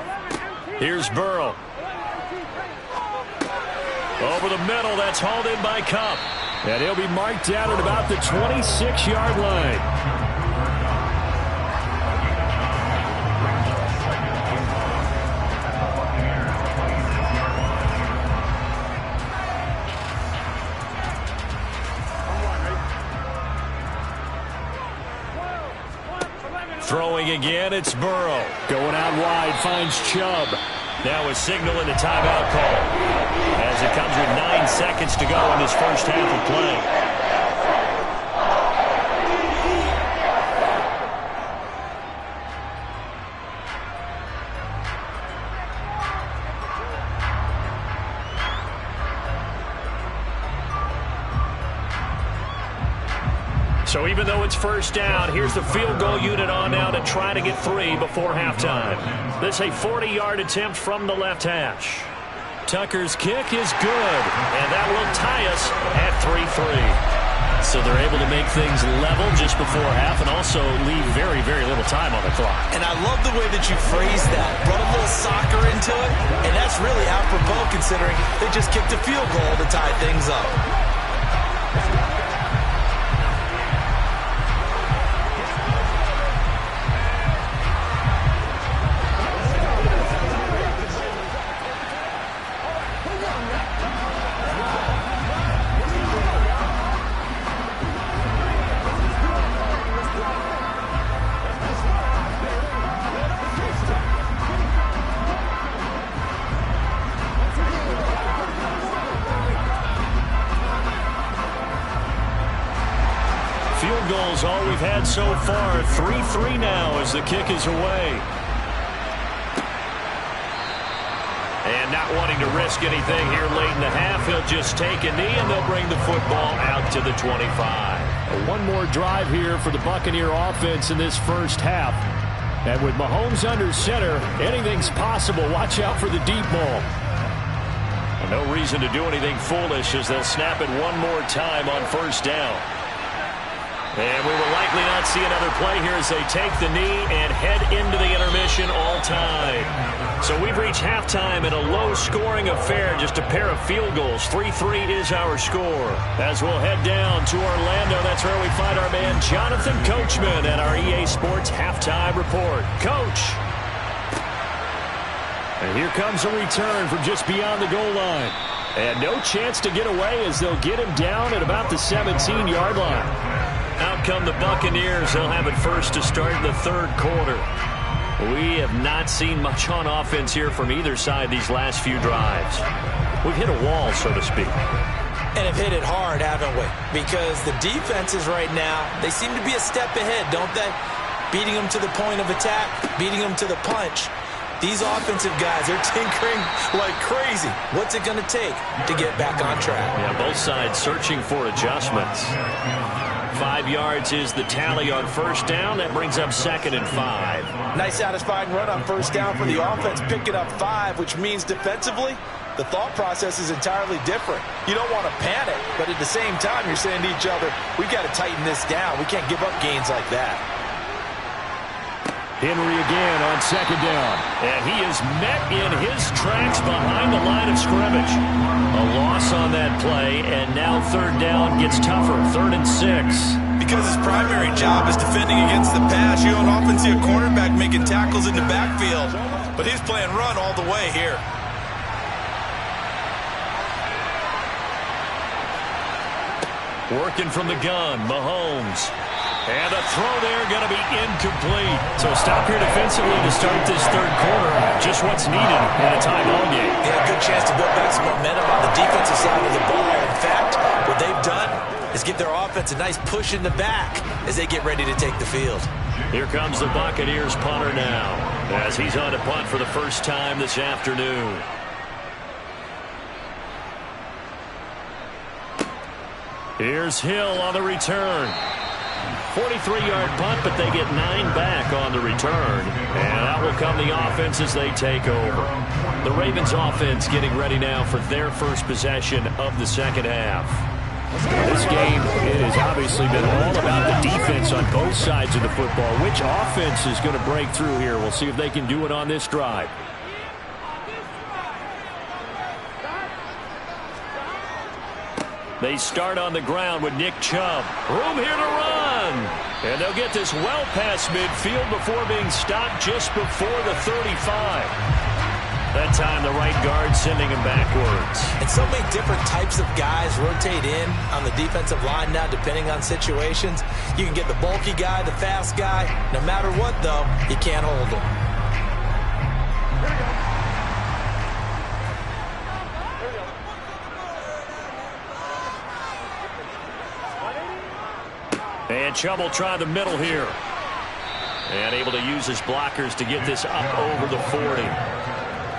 Here's Burrow. Over the middle, that's hauled in by Kupp. And he'll be marked down at about the 26-yard line. Throwing again, it's Burrow. Going out wide, finds Chubb. Now a signal and a timeout call as it comes with 9 seconds to go in this first half of play. So even though it's first down, here's the field goal unit on now to try to get 3 before halftime. This is a 40-yard attempt from the left hash. Tucker's kick is good, and that will tie us at 3-3. So they're able to make things level just before half and also leave very, very little time on the clock. And I love the way that you phrase that. Brought a little soccer into it, and that's really apropos considering they just kicked a field goal to tie things up. goal's all we've had so far. 3-3 now as the kick is away. And not wanting to risk anything here late in the half, he'll just take a knee, and they'll bring the football out to the 25. One more drive here for the Buccaneer offense in this first half. And with Mahomes under center, anything's possible. Watch out for the deep ball. No reason to do anything foolish as they'll snap it one more time on first down. And we will likely not see another play here as they take the knee and head into the intermission all tied. So we've reached halftime in a low-scoring affair, just a pair of field goals. 3-3 is our score. As we'll head down to Orlando, that's where we find our man Jonathan Coachman at our EA Sports Halftime Report. Coach. And here comes a return from just beyond the goal line. And no chance to get away as they'll get him down at about the 17-yard line. Out come the Buccaneers. They'll have it first to start in the third quarter. We have not seen much on offense here from either side these last few drives. We've hit a wall, so to speak. And have hit it hard, haven't we? Because the defenses right now, they seem to be a step ahead, don't they? Beating them to the point of attack, beating them to the punch. These offensive guys, they're tinkering like crazy. What's it going to take to get back on track? Yeah, both sides searching for adjustments. 5 yards is the tally on first down. That brings up 2nd and 5. Nice satisfying run on first down for the offense. Picking up 5, which means defensively, the thought process is entirely different. You don't want to panic, but at the same time, you're saying to each other, we've got to tighten this down. We can't give up gains like that. Henry again on 2nd down. And he is met in his tracks behind the line of scrimmage. A loss on that play, and now 3rd down gets tougher. 3rd and 6. Because his primary job is defending against the pass. You don't often see a cornerback making tackles in the backfield. But he's playing run all the way here. Working from the gun, Mahomes. And a throw there going to be incomplete. So stop here defensively to start this third quarter. Just what's needed in a tie ball game. Yeah, good chance to build back some momentum on the defensive side of the ball. In fact, what they've done is give their offense a nice push in the back as they get ready to take the field. Here comes the Buccaneers punter now as he's on to punt for the first time this afternoon. Here's Hill on the return. 43-yard punt, but they get 9 back on the return. And out will come the offense as they take over. The Ravens offense getting ready now for their first possession of the second half. This game, it has obviously been all about the defense on both sides of the football. Which offense is going to break through here? We'll see if they can do it on this drive. They start on the ground with Nick Chubb. Room here to run. And they'll get this well past midfield before being stopped just before the 35. That time the right guard sending him backwards. And so many different types of guys rotate in on the defensive line now depending on situations. You can get the bulky guy, the fast guy. No matter what, though, you can't hold him. And Chubb will try the middle here. And able to use his blockers to get this up over the 40.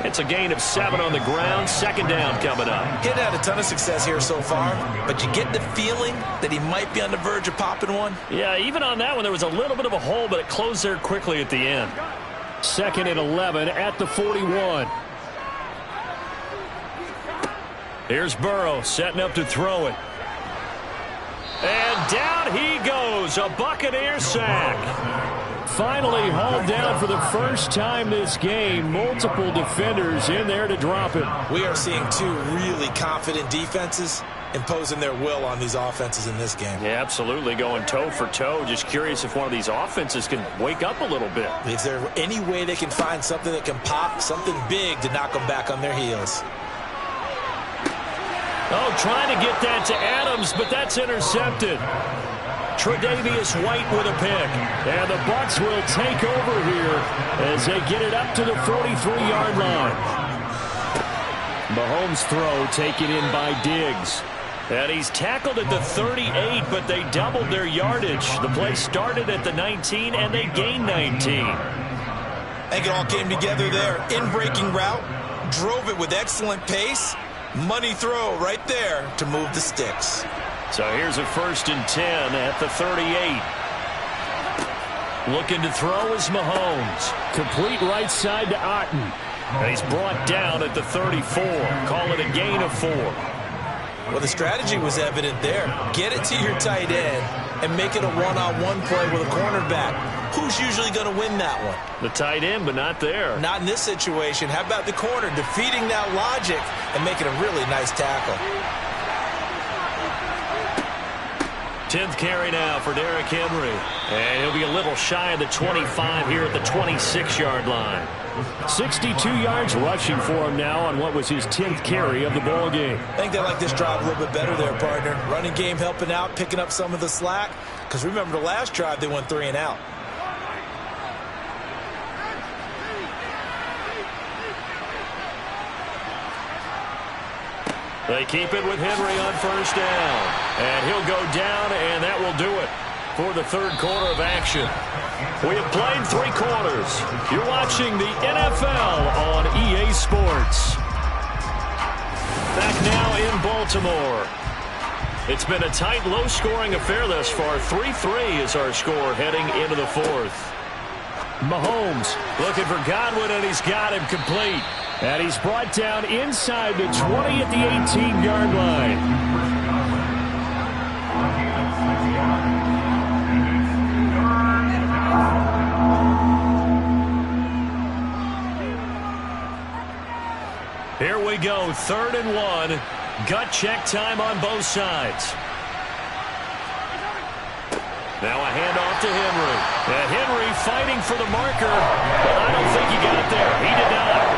It's a gain of 7 on the ground. 2nd down coming up. He hadn't had a ton of success here so far, but you get the feeling that he might be on the verge of popping one. Yeah, even on that one, there was a little bit of a hole, but it closed there quickly at the end. 2nd and 11 at the 41. Here's Burrow setting up to throw it. And down he goes, a Buccaneer sack. Finally hauled down for the first time this game. Multiple defenders in there to drop him. We are seeing 2 really confident defenses imposing their will on these offenses in this game. Yeah, absolutely, going toe for toe. Just curious if one of these offenses can wake up a little bit. Is there any way they can find something that can pop, something big to knock them back on their heels? Oh, trying to get that to Adams, but that's intercepted. Tre'Davious White with a pick. And the Bucs will take over here as they get it up to the 43-yard line. Mahomes' throw taken in by Diggs. And he's tackled at the 38, but they doubled their yardage. The play started at the 19, and they gained 19. I think it all came together there. In-breaking route, drove it with excellent pace. Money throw right there to move the sticks. So here's a 1st and 10 at the 38. Looking to throw is Mahomes. Complete right side to Otten. And he's brought down at the 34. Call it a gain of 4. Well, the strategy was evident there. Get it to your tight end and make it a one-on-one play with a cornerback. Who's usually going to win that one? The tight end, but not there. Not in this situation. How about the corner defeating that logic and making a really nice tackle? 10th carry now for Derrick Henry. And he'll be a little shy of the 25 here at the 26-yard line. 62 yards rushing for him now on what was his 10th carry of the ball game. I think they like this drive a little bit better there, partner. Running game helping out, picking up some of the slack. Because remember the last drive, they went 3 and out. They keep it with Henry on 1st down. And he'll go down, and that will do it for the 3rd quarter of action. We have played 3 quarters. You're watching the NFL on EA Sports. Back now in Baltimore. It's been a tight, low-scoring affair thus far. 3-3 is our score heading into the 4th. Mahomes looking for Godwin, and he's got him complete. And he's brought down inside the 20 at the 18-yard line. Here we go, 3rd and 1. Gut check time on both sides. Now a handoff to Henry. And Henry fighting for the marker, but I don't think he got there. He did not.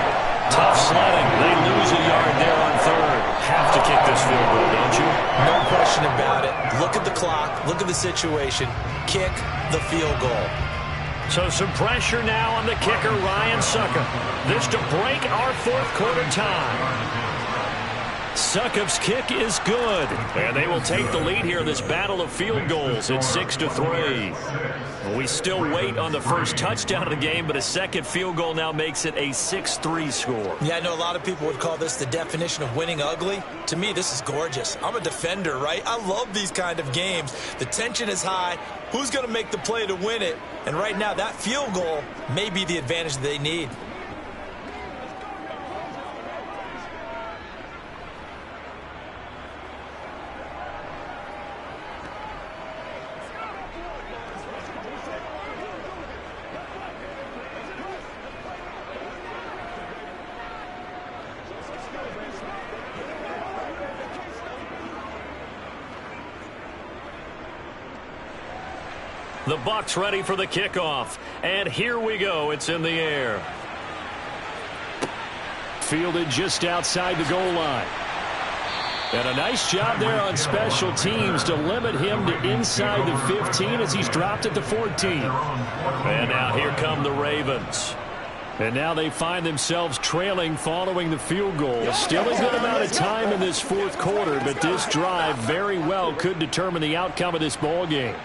Tough sledding. They lose a yard there on 3rd. Have to kick this field goal, don't you? No question about it. Look at the clock. Look at the situation. Kick the field goal. So some pressure now on the kicker, Ryan Succop. This to break our 4th quarter tie. Succop's kick is good. And they will take the lead here in this battle of field goals. It's 6-3. We still wait on the first touchdown of the game, but a second field goal now makes it a 6-3 score. Yeah, I know a lot of people would call this the definition of winning ugly. To me, this is gorgeous. I'm a defender, right? I love these kind of games. The tension is high. Who's going to make the play to win it? And right now, that field goal may be the advantage they need. The Bucs ready for the kickoff. And here we go. It's in the air. Fielded just outside the goal line. And a nice job there on special teams to limit him to inside the 15 as he's dropped at the 14. And now here come the Ravens. And now they find themselves trailing following the field goal. Still a good amount of time in this 4th quarter, but this drive very well could determine the outcome of this ball game.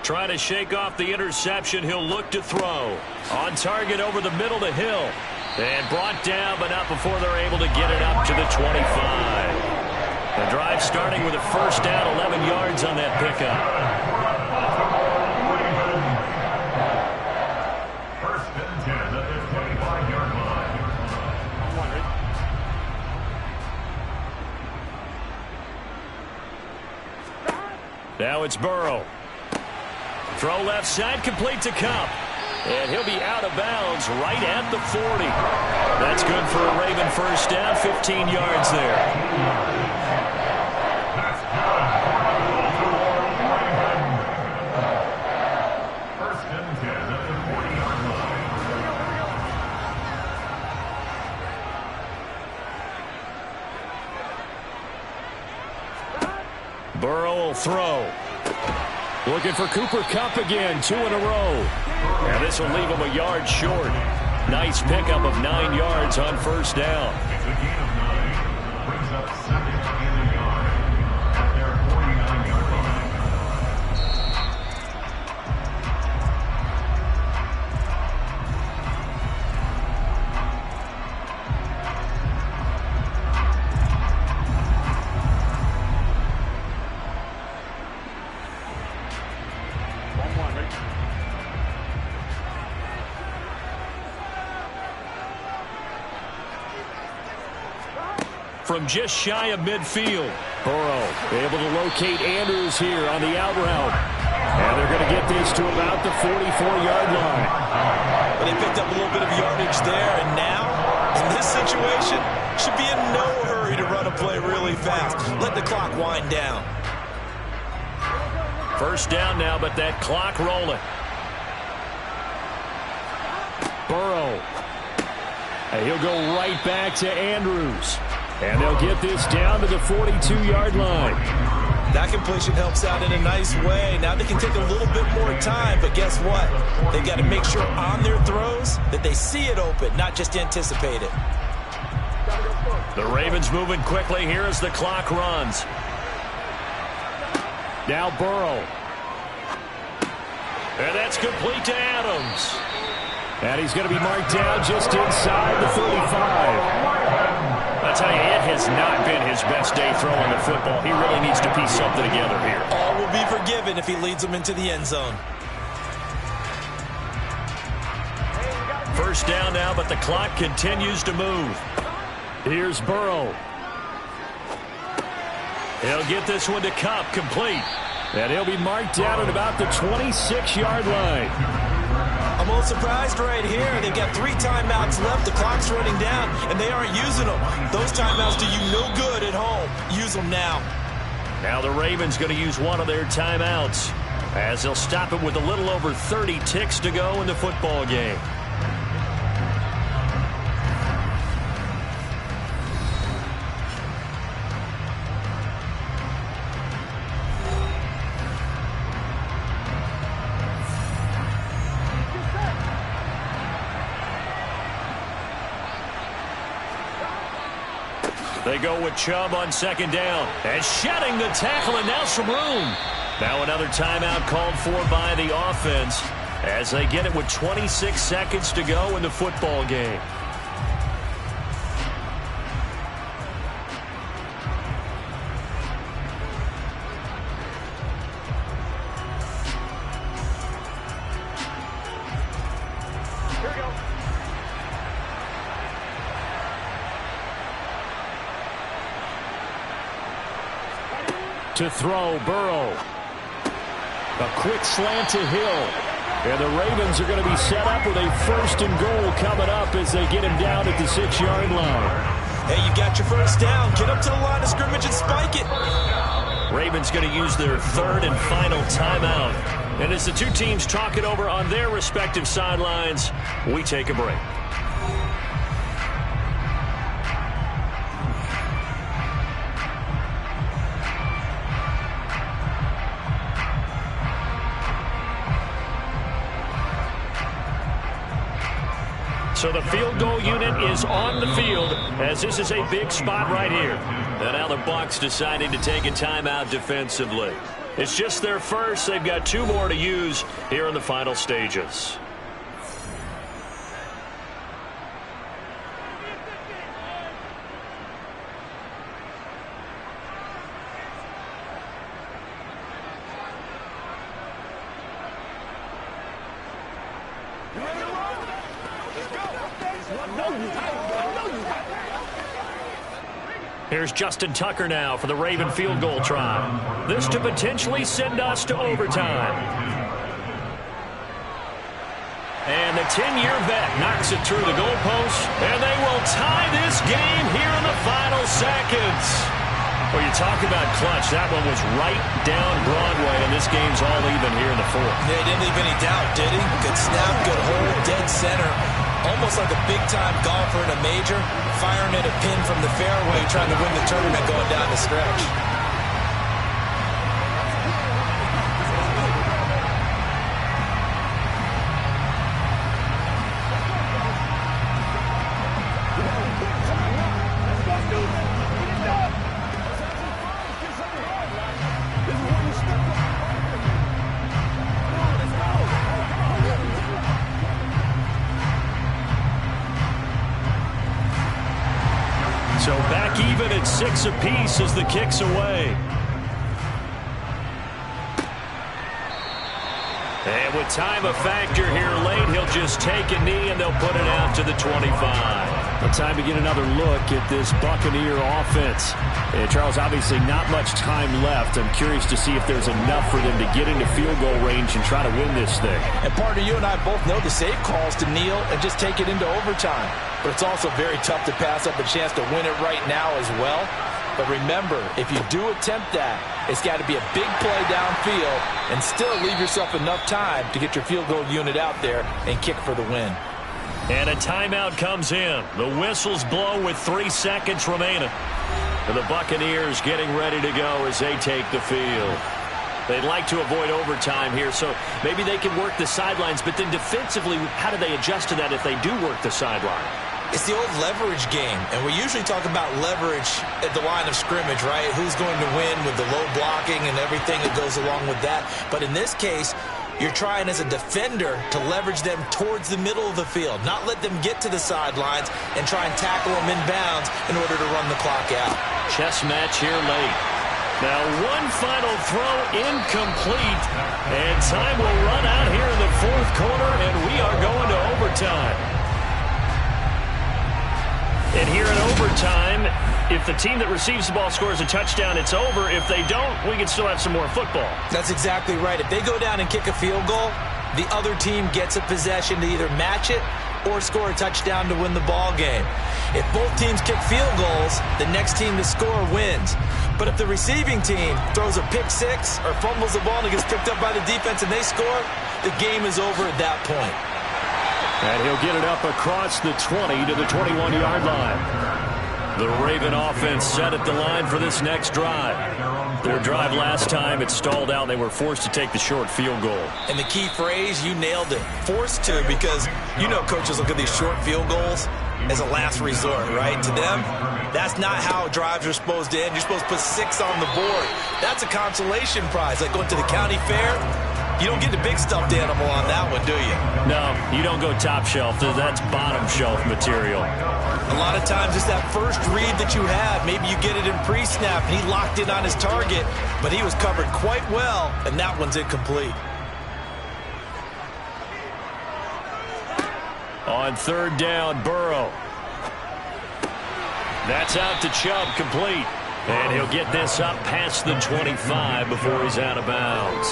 Trying to shake off the interception. He'll look to throw. On target over the middle to Hill. And brought down, but not before they're able to get it up to the 25. The drive starting with a 1st down, 11 yards on that pickup. 1st and 10 at the 25-yard line. Now it's Burrow. Throw left side, complete to Kupp. And he'll be out of bounds right at the 40. That's good for a Raven 1st down, 15 yards there. Burrow will throw. Looking for Cooper Kupp again, 2 in a row. And this will leave him a yard short. Nice pickup of 9 yards on first down. From just shy of midfield, Burrow able to locate Andrews here on the out route. And they're going to get this to about the 44-yard line. Well, they picked up a little bit of yardage there, and now, in this situation, should be in no hurry to run a play really fast. Let the clock wind down. First down now, but that clock rolling. Burrow. And he'll go right back to Andrews. And they'll get this down to the 42-yard line. That completion helps out in a nice way. Now they can take a little bit more time, but guess what? They've got to make sure on their throws that they see it open, not just anticipate it. The Ravens moving quickly here as the clock runs. Now Burrow. And that's complete to Adams. And he's going to be marked down just inside the 35. I tell you, it has not been his best day throwing the football. He really needs to piece something together here. All will be forgiven if he leads them into the end zone. First down now, but the clock continues to move. Here's Burrow. He'll get this one to Kupp, complete. And he'll be marked down at about the 26-yard line. I'm a little surprised right here. They've got 3 timeouts left. The clock's running down, and they aren't using them. Those timeouts do you no good at home. Use them now. Now the Ravens going to use one of their timeouts as they'll stop it with a little over 30 ticks to go in the football game. They go with Chubb on second down. And shedding the tackle, and now some room. Now another timeout called for by the offense as they get it with 26 seconds to go in the football game. To throw, Burrow. A quick slant to Hill. And the Ravens are going to be set up with a first and goal coming up as they get him down at the 6-yard line. Hey, you got your first down. Get up to the line of scrimmage and spike it. Ravens going to use their third and final timeout. And as the two teams talk it over on their respective sidelines, we take a break. So the field goal unit is on the field as this is a big spot right here. And now the Bucs deciding to take a timeout defensively. It's just their first. They've got 2 more to use here in the final stages. Here's Justin Tucker now for the Raven field goal try. This to potentially send us to overtime. And the 10-year vet knocks it through the goalpost, and they will tie this game here in the final seconds. Well, you talk about clutch. That one was right down Broadway, and this game's all even here in the 4th. Yeah, he didn't leave any doubt, did he? Good snap, good hold, dead center. Almost like a big-time golfer in a major, firing at a pin from the fairway, trying to win the tournament going down the stretch. So back even at 6 apiece as the kick's away. And with time a factor here late, he'll just take a knee and they'll put it out to the 25. Well, time to get another look at this Buccaneer offense. And Charles, obviously not much time left. I'm curious to see if there's enough for them to get into field goal range and try to win this thing. And partner, you and I both know the safe calls to kneel and just take it into overtime. But it's also very tough to pass up a chance to win it right now as well. But remember, if you do attempt that, it's got to be a big play downfield and still leave yourself enough time to get your field goal unit out there and kick for the win. And a timeout comes in. The whistles blow with 3 seconds remaining. And the Buccaneers getting ready to go as they take the field. They'd like to avoid overtime here, so maybe they can work the sidelines. But then defensively, how do they adjust to that if they do work the sideline? It's the old leverage game, and we usually talk about leverage at the line of scrimmage, right? Who's going to win with the low blocking and everything that goes along with that. But in this case, you're trying as a defender to leverage them towards the middle of the field, not let them get to the sidelines and try and tackle them in bounds in order to run the clock out. Chess match here late. Now one final throw incomplete, and time will run out here in the fourth quarter, and we are going to overtime. And here in overtime, if the team that receives the ball scores a touchdown, it's over. If they don't, we can still have some more football. That's exactly right. If they go down and kick a field goal, the other team gets a possession to either match it or score a touchdown to win the ball game. If both teams kick field goals, the next team to score wins. But if the receiving team throws a pick six or fumbles the ball and it gets picked up by the defense and they score, the game is over at that point. And he'll get it up across the 20 to the 21-yard line. The Raven offense set at the line for this next drive. Their drive last time, it stalled out. They were forced to take the short field goal. And the key phrase, you nailed it. Forced to, because you know coaches look at these short field goals as a last resort, right? To them, that's not how drives are supposed to end. You're supposed to put 6 on the board. That's a consolation prize, like going to the county fair. You don't get the big stuffed animal on that one, do you? No, you don't go top shelf. That's bottom shelf material. A lot of times it's that first read that you have. Maybe you get it in pre-snap, and he locked in on his target, but he was covered quite well, and that one's incomplete. On third down, Burrow. That's out to Chubb, complete. And he'll get this up past the 25 before he's out of bounds.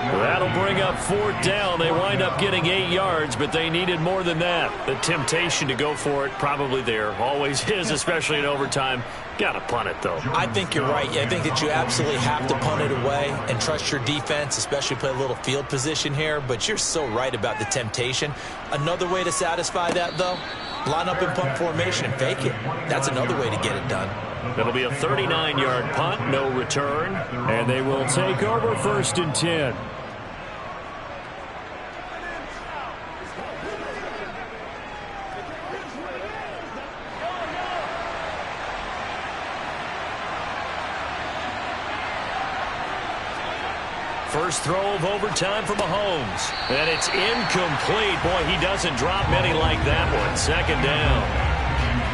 That'll bring up fourth down. They wind up getting 8 yards, but they needed more than that. The temptation to go for it probably there. Always is, especially in overtime. Got to punt it, though. I think you're right. I think that you absolutely have to punt it away and trust your defense, especially play a little field position here. But you're so right about the temptation. Another way to satisfy that, though, line up in punt formation and fake it. That's another way to get it done. It'll be a 39-yard punt, no return, and they will take over 1st and 10. First throw of overtime for Mahomes, and it's incomplete. Boy, he doesn't drop many like that one. 2nd down.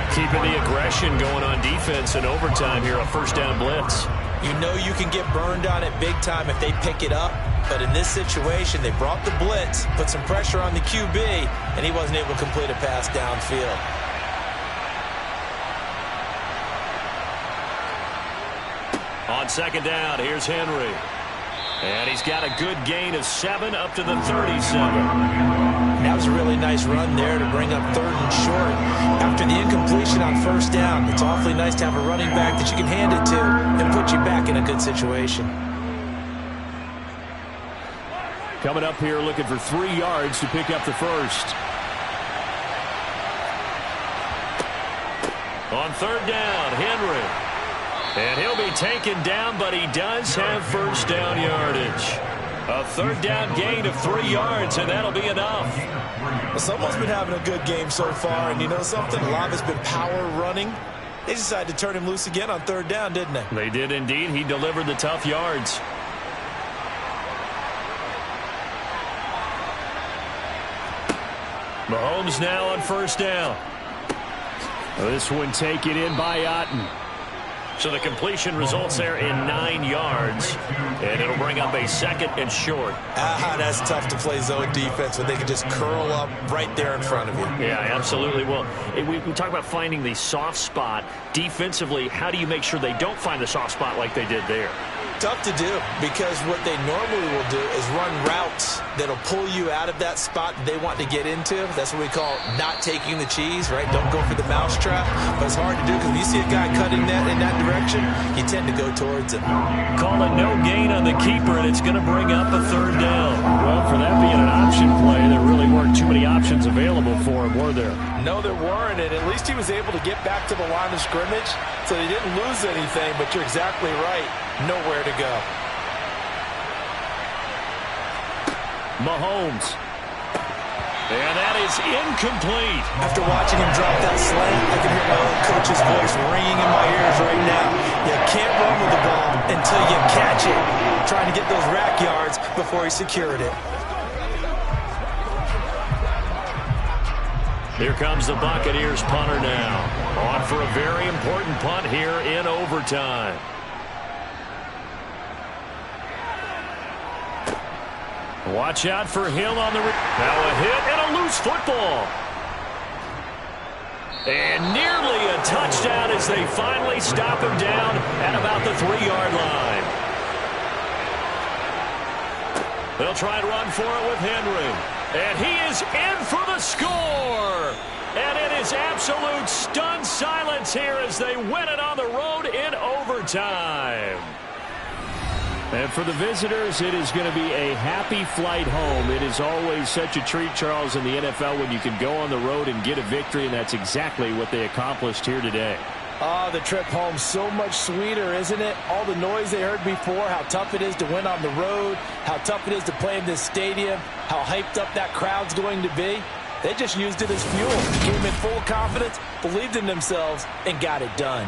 Keeping the aggression going on defense in overtime here, a 1st down blitz. You know you can get burned on it big time if they pick it up, but in this situation, they brought the blitz, put some pressure on the QB, and he wasn't able to complete a pass downfield. On 2nd down, here's Henry. And he's got a good gain of 7 up to the 37. That was a really nice run there to bring up 3rd and short. After the incompletion on 1st down, it's awfully nice to have a running back that you can hand it to and put you back in a good situation. Coming up here looking for 3 yards to pick up the first. On 3rd down, Henry. And he'll be taken down, but he does have 1st down yardage. A 3rd down gain of 3 yards, and that'll be enough. Well, someone's been having a good game so far, and you know something? A lot has been power running. They decided to turn him loose again on 3rd down, didn't they? They did indeed. He delivered the tough yards. Mahomes now on 1st down. This one taken in by Otten. So the completion results there in 9 yards, and it'll bring up a 2nd and short. That's tough to play zone defense when they can just curl up right there in front of you. Yeah, absolutely. Well, we talk about finding the soft spot. Defensively, how do you make sure they don't find the soft spot like they did there? Tough to do, because what they normally will do is run routes that'll pull you out of that spot they want to get into. That's what we call not taking the cheese, right? Don't go for the mousetrap. But it's hard to do because when you see a guy cutting that in that direction, you tend to go towards him. Call it no gain on the keeper, and it's going to bring up a 3rd down. Well, for that being an option play, there really weren't too many options available for him, were there? No, there weren't, and at least he was able to get back to the line of scrimmage, so he didn't lose anything, but you're exactly right. Nowhere to go. Mahomes. And that is incomplete. After watching him drop that slant, I can hear my own coach's voice ringing in my ears right now. You can't run with the ball until you catch it. Trying to get those rack yards before he secured it. Here comes the Buccaneers punter now. On for a very important punt here in overtime. Watch out for Hill on the... Now a hit and a loose football. And nearly a touchdown as they finally stop him down at about the 3-yard line. They'll try and run for it with Henry. And he is in for the score. And it is absolute stunned silence here as they win it on the road in overtime. And for the visitors, it is going to be a happy flight home. It is always such a treat, Charles, in the NFL when you can go on the road and get a victory, and that's exactly what they accomplished here today. The trip home so much sweeter, isn't it? All the noise they heard before, how tough it is to win on the road, how tough it is to play in this stadium, how hyped up that crowd's going to be. They just used it as fuel. Came in full confidence, believed in themselves, and got it done.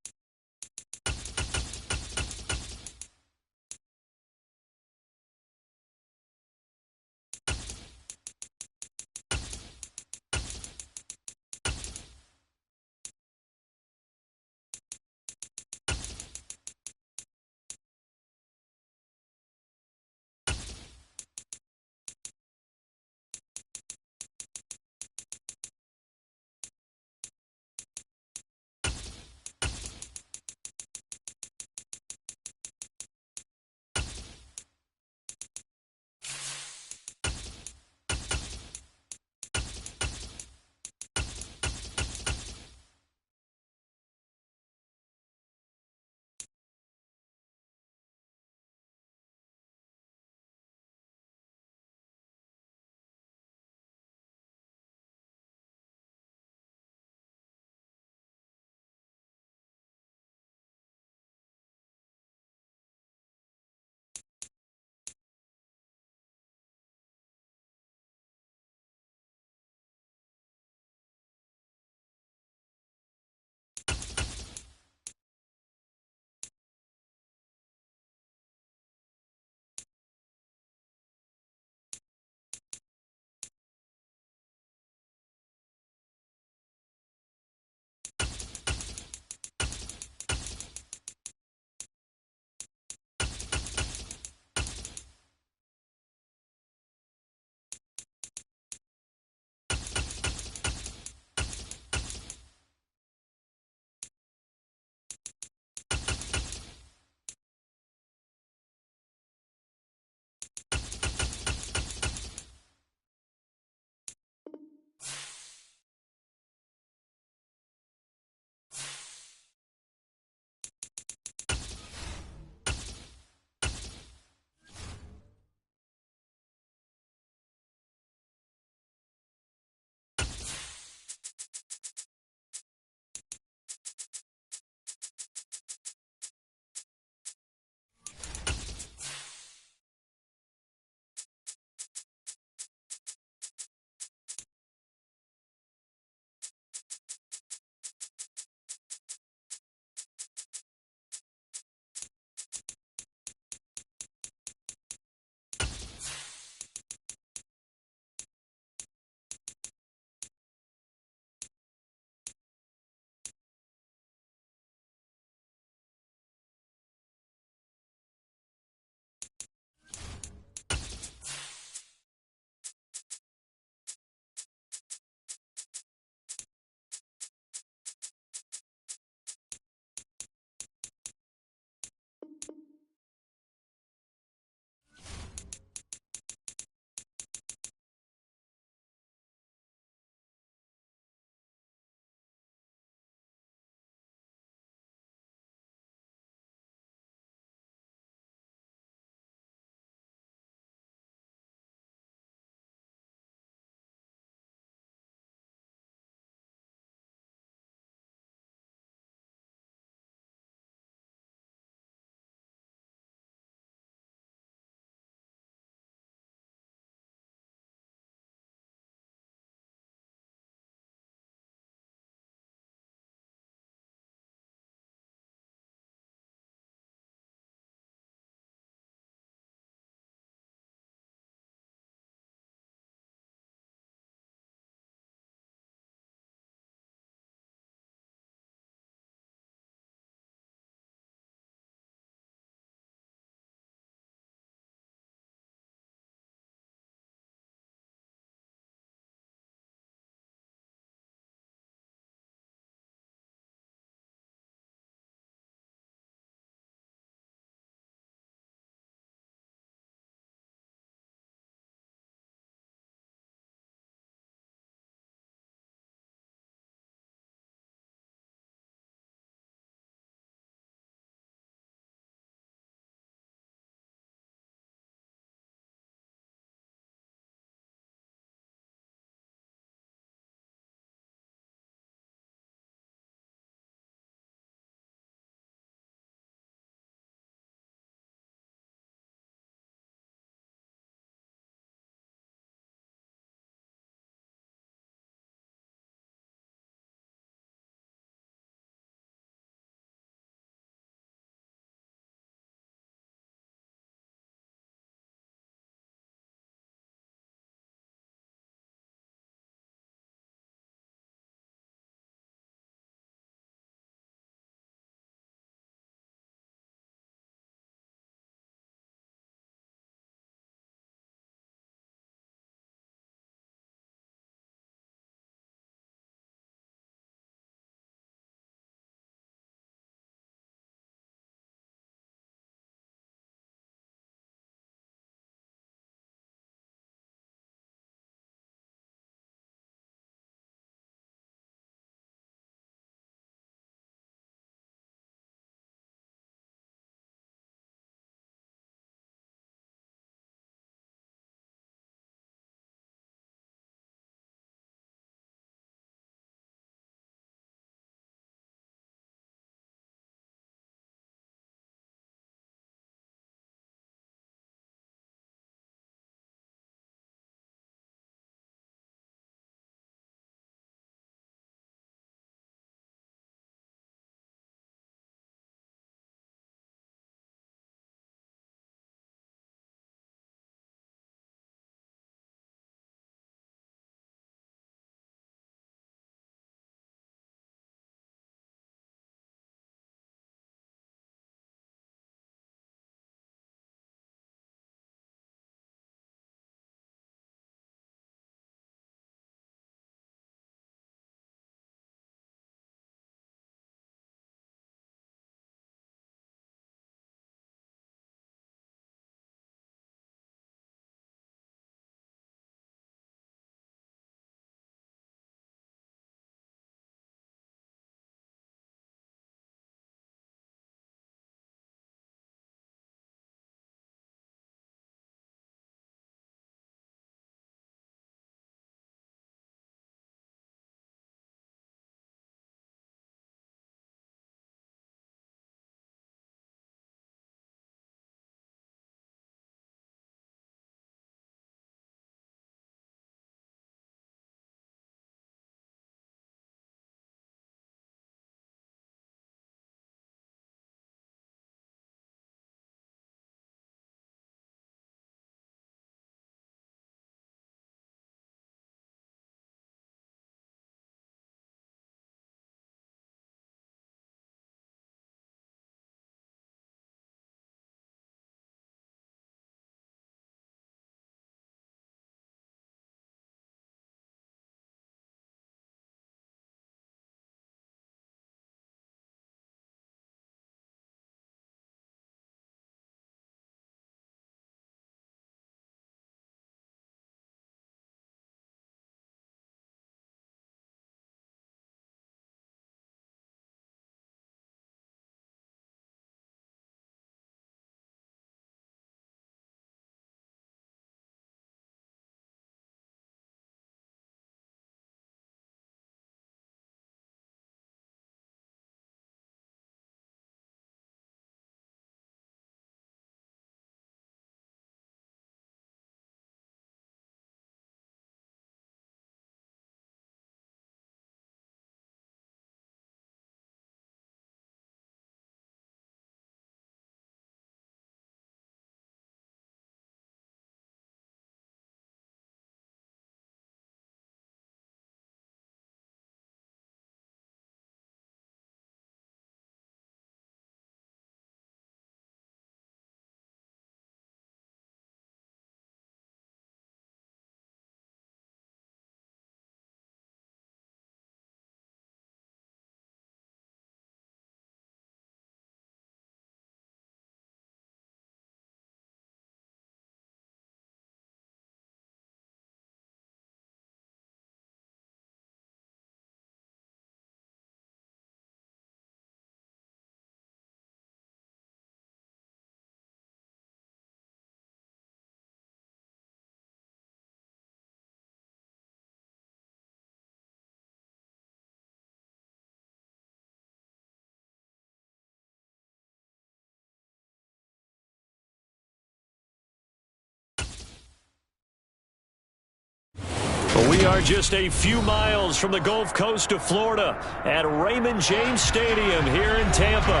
We are just a few miles from the Gulf Coast of Florida at Raymond James Stadium here in Tampa.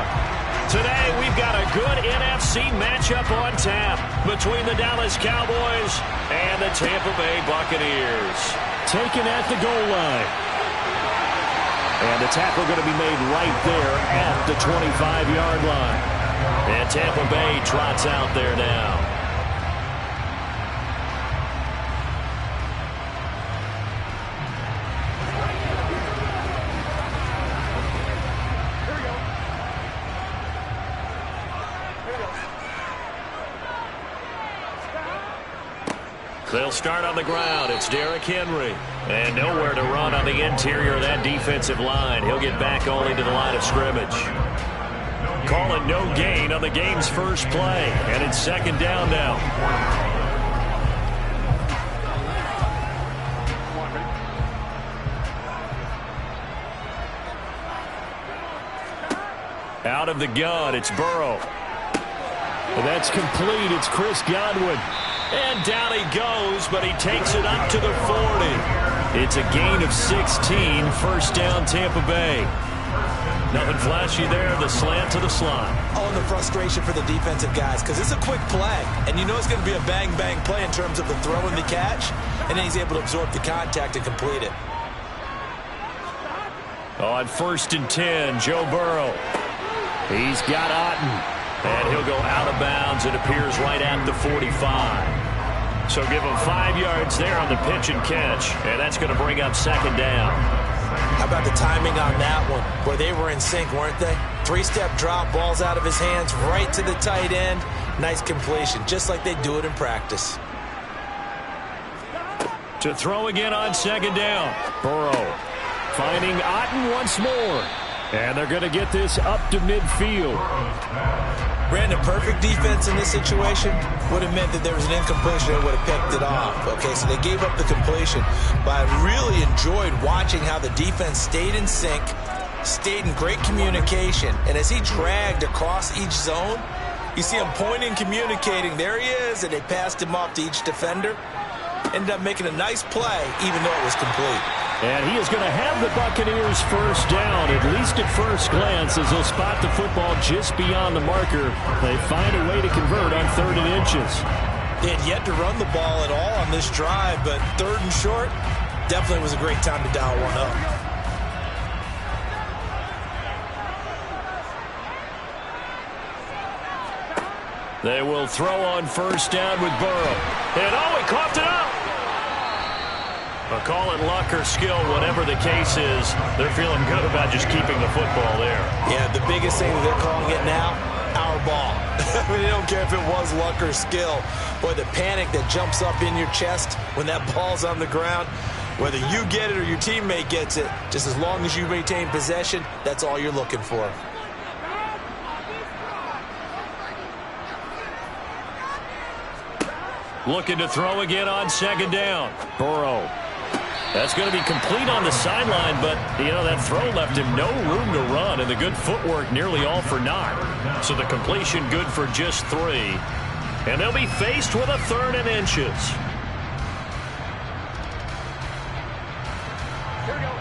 Today, we've got a good NFC matchup on tap between the Dallas Cowboys and the Tampa Bay Buccaneers. Taken at the goal line. And the tackle going to be made right there at the 25-yard line. And Tampa Bay trots out there now. They'll start on the ground. It's Derrick Henry. And nowhere to run on the interior of that defensive line. He'll get back only to the line of scrimmage. Calling no gain on the game's first play. And it's second down now. Out of the gun, it's Burrow. And that's complete. It's Chris Godwin. And down he goes, but he takes it up to the 40. It's a gain of 16, first down Tampa Bay. Nothing flashy there, the slant to the slot. Oh, and the frustration for the defensive guys, because it's a quick play. And you know it's going to be a bang-bang play in terms of the throw and the catch. And then he's able to absorb the contact and complete it. On 1st and 10, Joe Burrow. He's got Otten. And he'll go out of bounds. It appears right at the 45. So give him 5 yards there on the pitch and catch. And that's going to bring up second down. How about the timing on that one? Where they were in sync, weren't they? 3-step drop, balls out of his hands, right to the tight end. Nice completion, just like they do it in practice. To throw again on second down. Burrow finding Otten once more. And they're going to get this up to midfield. Brandon, perfect defense in this situation would have meant that there was an incompletion and would have picked it off. Okay, so they gave up the completion. But I really enjoyed watching how the defense stayed in sync, stayed in great communication. And as he dragged across each zone, you see him pointing, communicating. There he is, and they passed him off to each defender. Ended up making a nice play, even though it was complete. And he is going to have the Buccaneers first down, at least at first glance, as they'll spot the football just beyond the marker. They find a way to convert on 3rd and inches. They had yet to run the ball at all on this drive, but 3rd and short definitely was a great time to dial one up. They will throw on first down with Burrow. And he coughed it up. Call it luck or skill, whatever the case is, they're feeling good about just keeping the football there. Yeah, the biggest thing that they're calling it now, our ball. I mean, they don't care if it was luck or skill. Boy, the panic that jumps up in your chest when that ball's on the ground, whether you get it or your teammate gets it, just as long as you maintain possession, that's all you're looking for. Looking to throw again on second down. Burrow. That's going to be complete on the sideline, but, you know, that throw left him no room to run, and the good footwork nearly all for naught. So the completion good for just 3. And they'll be faced with a 3rd and inches. Here we go.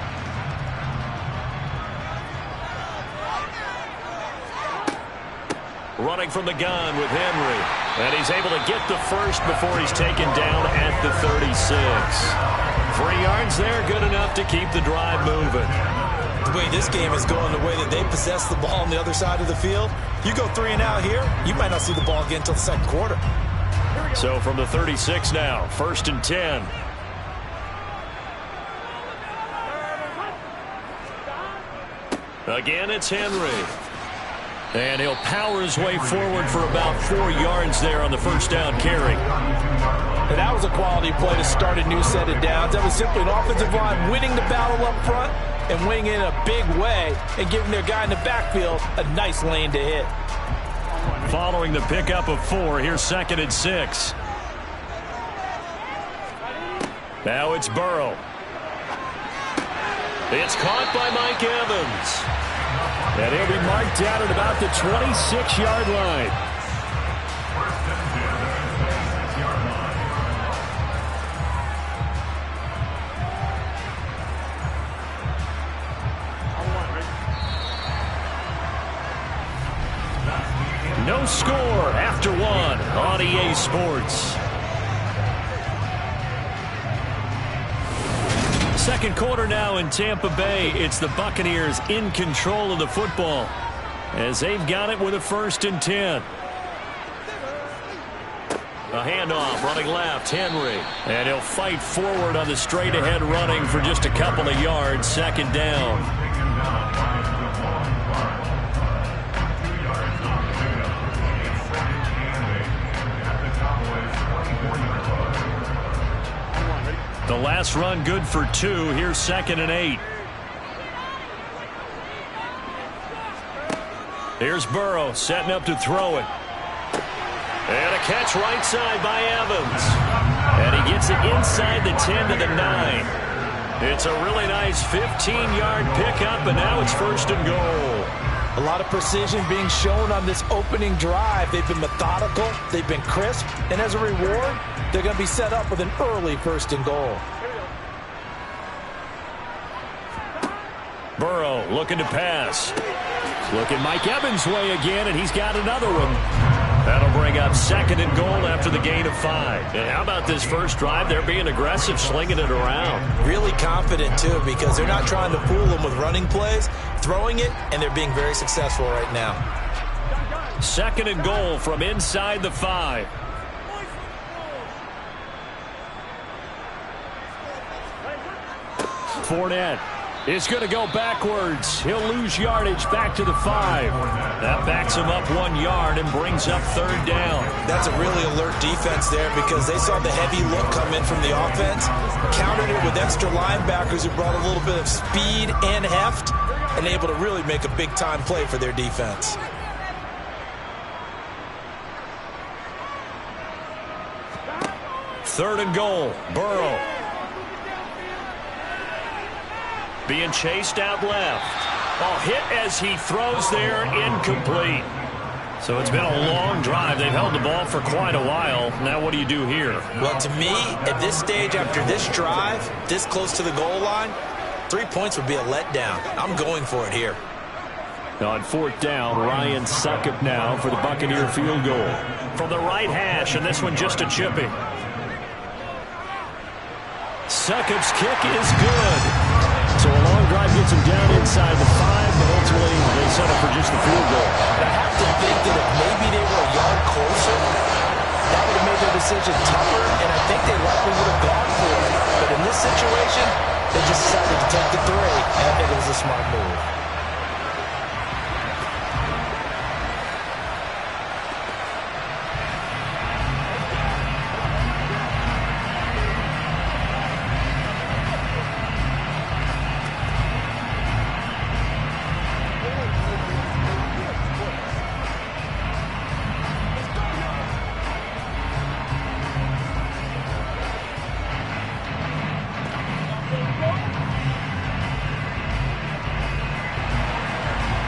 Running from the gun with Henry. And he's able to get the first before he's taken down at the 36. 3 yards there, good enough to keep the drive moving. The way this game is going, the way that they possess the ball on the other side of the field, you go 3 and out here, you might not see the ball again until the second quarter. So from the 36 now, 1st and 10. Again, it's Henry. And he'll power his way forward for about 4 yards there on the first down carry. And that was a quality play to start a new set of downs. That was simply an offensive line winning the battle up front and winning in a big way and giving their guy in the backfield a nice lane to hit. Following the pickup of 4, here's 2nd and 6. Now it's Burrow. It's caught by Mike Evans. And he'll be marked down at about the 26-yard line. no score after one on EA Sports. Second quarter now in Tampa Bay. It's the Buccaneers in control of the football as they've got it with a 1st and 10. A handoff, running left, Henry. And he'll fight forward on the straight-ahead running for just a couple of yards, 2nd down. The last run good for 2. Here's 2nd and 8. Here's Burrow setting up to throw it. And a catch right side by Evans. And he gets it inside the 10 to the 9. It's a really nice 15-yard pickup, and now it's 1st and goal. A lot of precision being shown on this opening drive. They've been methodical, they've been crisp, and as a reward, they're going to be set up with an early 1st and goal. Burrow looking to pass. Looking Mike Evans' way again, and he's got another one. That'll bring up 2nd and goal after the gain of 5. And how about this first drive? They're being aggressive, slinging it around. Really confident, too, because they're not trying to fool them with running plays, throwing it, and they're being very successful right now. 2nd and goal from inside the 5. Fournette is going to go backwards. He'll lose yardage back to the 5. That backs him up 1 yard and brings up 3rd down. That's a really alert defense there because they saw the heavy look come in from the offense, countered it with extra linebackers who brought a little bit of speed and heft, and able to really make a big-time play for their defense. Third and goal, Burrow. Being chased out left. Oh, hit as he throws there, incomplete. So it's been a long drive. They've held the ball for quite a while. Now what do you do here? Well, to me, at this stage, after this drive, this close to the goal line, 3 points would be a letdown. I'm going for it here. On 4th down, Ryan Succop now for the Buccaneer field goal. From the right hash, and this one just a chipping. Succop's kick is good. So a long drive gets him down inside the 5, but ultimately they settle for just the field goal. I have to think that if maybe they were a yard closer, that would have made their decision tougher, and I think they likely would have gone for it. But in this situation, they just decided to take the 3, and I think it was a smart move.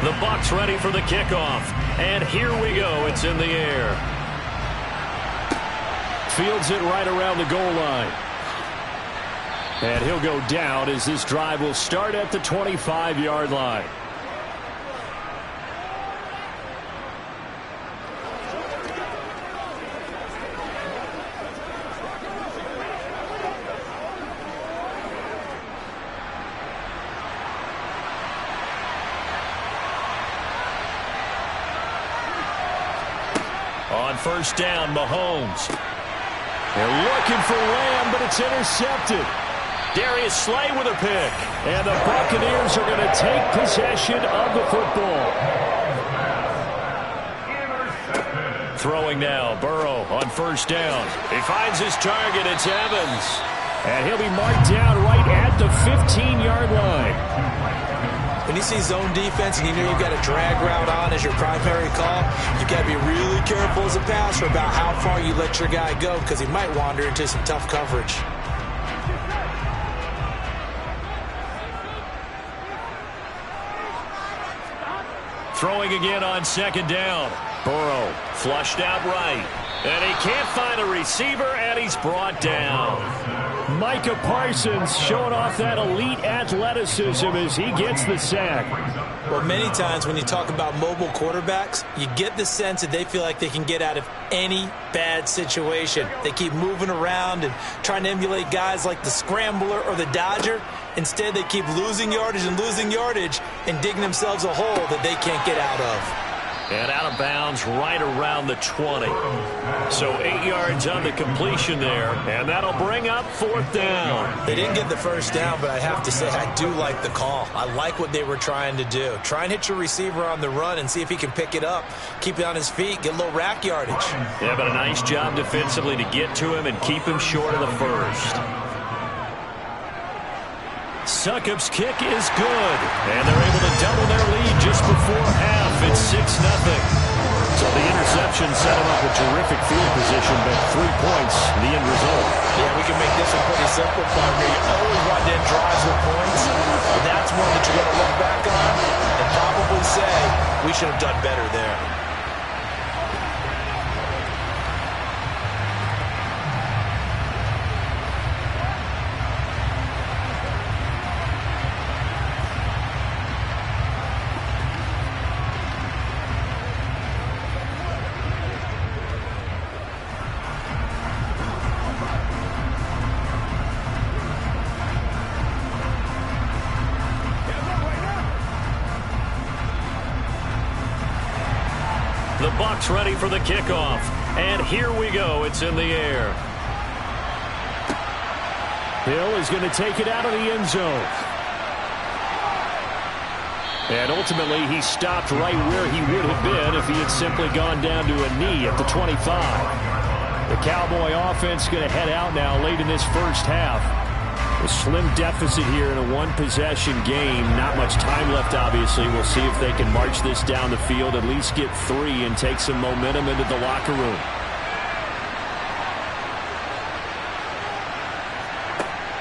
The Bucs ready for the kickoff. And here we go. It's in the air. Fields it right around the goal line. And he'll go down as this drive will start at the 25-yard line. On 1st down, Mahomes. They're looking for Lamb, but it's intercepted. Darius Slay with a pick. And the Buccaneers are going to take possession of the football. Throwing now, Burrow on 1st down. He finds his target, it's Evans. And he'll be marked down right at the 15-yard line. When you see zone defense and you know you've got a drag route on as your primary call, you've got to be really careful as a passer about how far you let your guy go because he might wander into some tough coverage. Throwing again on 2nd down. Burrow flushed out right. And he can't find a receiver, and he's brought down. Micah Parsons showing off that elite athleticism as he gets the sack. Well, many times when you talk about mobile quarterbacks, you get the sense that they feel like they can get out of any bad situation. They keep moving around and trying to emulate guys like the Scrambler or the Dodger. Instead, they keep losing yardage and digging themselves a hole that they can't get out of. And out of bounds right around the 20. So 8 yards on the completion there, and that'll bring up 4th down. They didn't get the first down, but I have to say I do like the call. I like what they were trying to do. Try and hit your receiver on the run and see if he can pick it up. Keep it on his feet, get a little rack yardage. Yeah, but a nice job defensively to get to him and keep him short of the first. Succop's kick is good, and they're able to double their lead just before half. It's 6-0. So the interception set him up with terrific field position, but 3 points, the end result. Yeah, we can make this one pretty simple, Parker. You always want to end drives with points, but that's one that you're going to look back on and probably say, we should have done better there. The Bucs ready for the kickoff. And here we go. It's in the air. Hill is going to take it out of the end zone. And ultimately, he stopped right where he would have been if he had simply gone down to a knee at the 25. The Cowboy offense going to head out now late in this first half. A slim deficit here in a one-possession game. Not much time left, obviously. We'll see if they can march this down the field, at least get 3, and take some momentum into the locker room.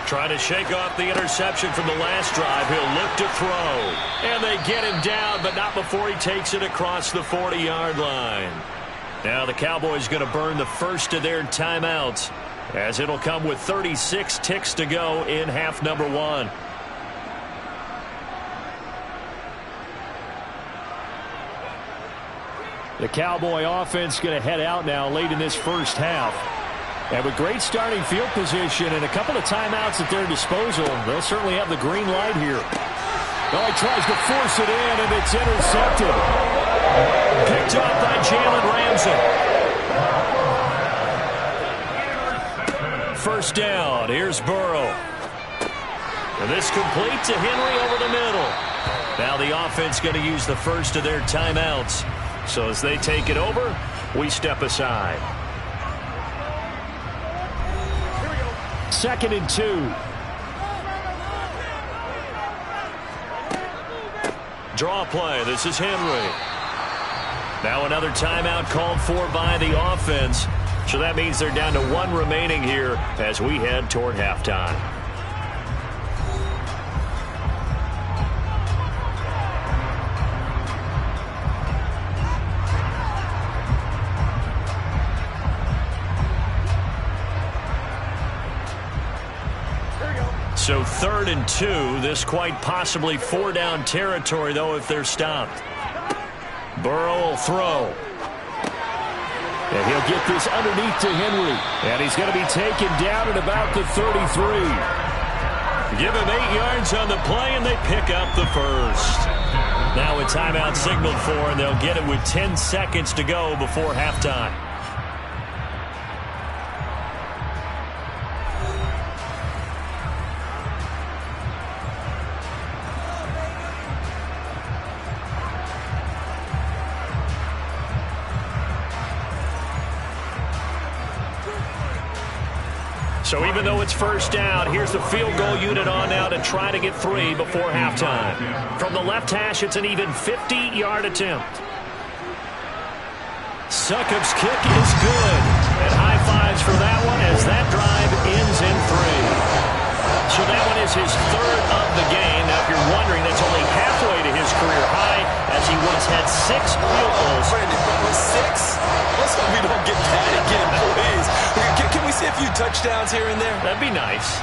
Trying to shake off the interception from the last drive. He'll look to throw. And they get him down, but not before he takes it across the 40-yard line. Now the Cowboys going to burn the first of their timeouts, as it'll come with 36 ticks to go in half number 1. The Cowboy offense going to head out now late in this first half. And with great starting field position and a couple of timeouts at their disposal, they'll certainly have the green light here. Oh, he tries to force it in, and it's intercepted. Picked off by Jalen Ramsey. First down. Here's Burrow. And this complete to Henry over the middle. Now the offense going to use the first of their timeouts. So as they take it over, we step aside. 2nd and 2. Draw play. This is Henry. Now another timeout called for by the offense. So that means they're down to 1 remaining here as we head toward halftime. So 3rd and 2. This quite possibly 4-down territory, though, if they're stopped. Burrow will throw. And he'll get this underneath to Henry. And he's going to be taken down at about the 33. Give him 8 yards on the play, and they pick up the first. Now a timeout signaled for, and they'll get it with 10 seconds to go before halftime. So even though it's first down, here's the field goal unit on now to try to get 3 before halftime. From the left hash, it's an even 50-yard attempt. Succop's kick is good. And high fives for that one as that drive ends in 3. So that one is his 3rd of the game. Now, if you're wondering, that's only halfway to his career high, as he once had 6 field goals. Brandon, 6? Let's hope we don't get that again, please. Can we see a few touchdowns here and there? That'd be nice.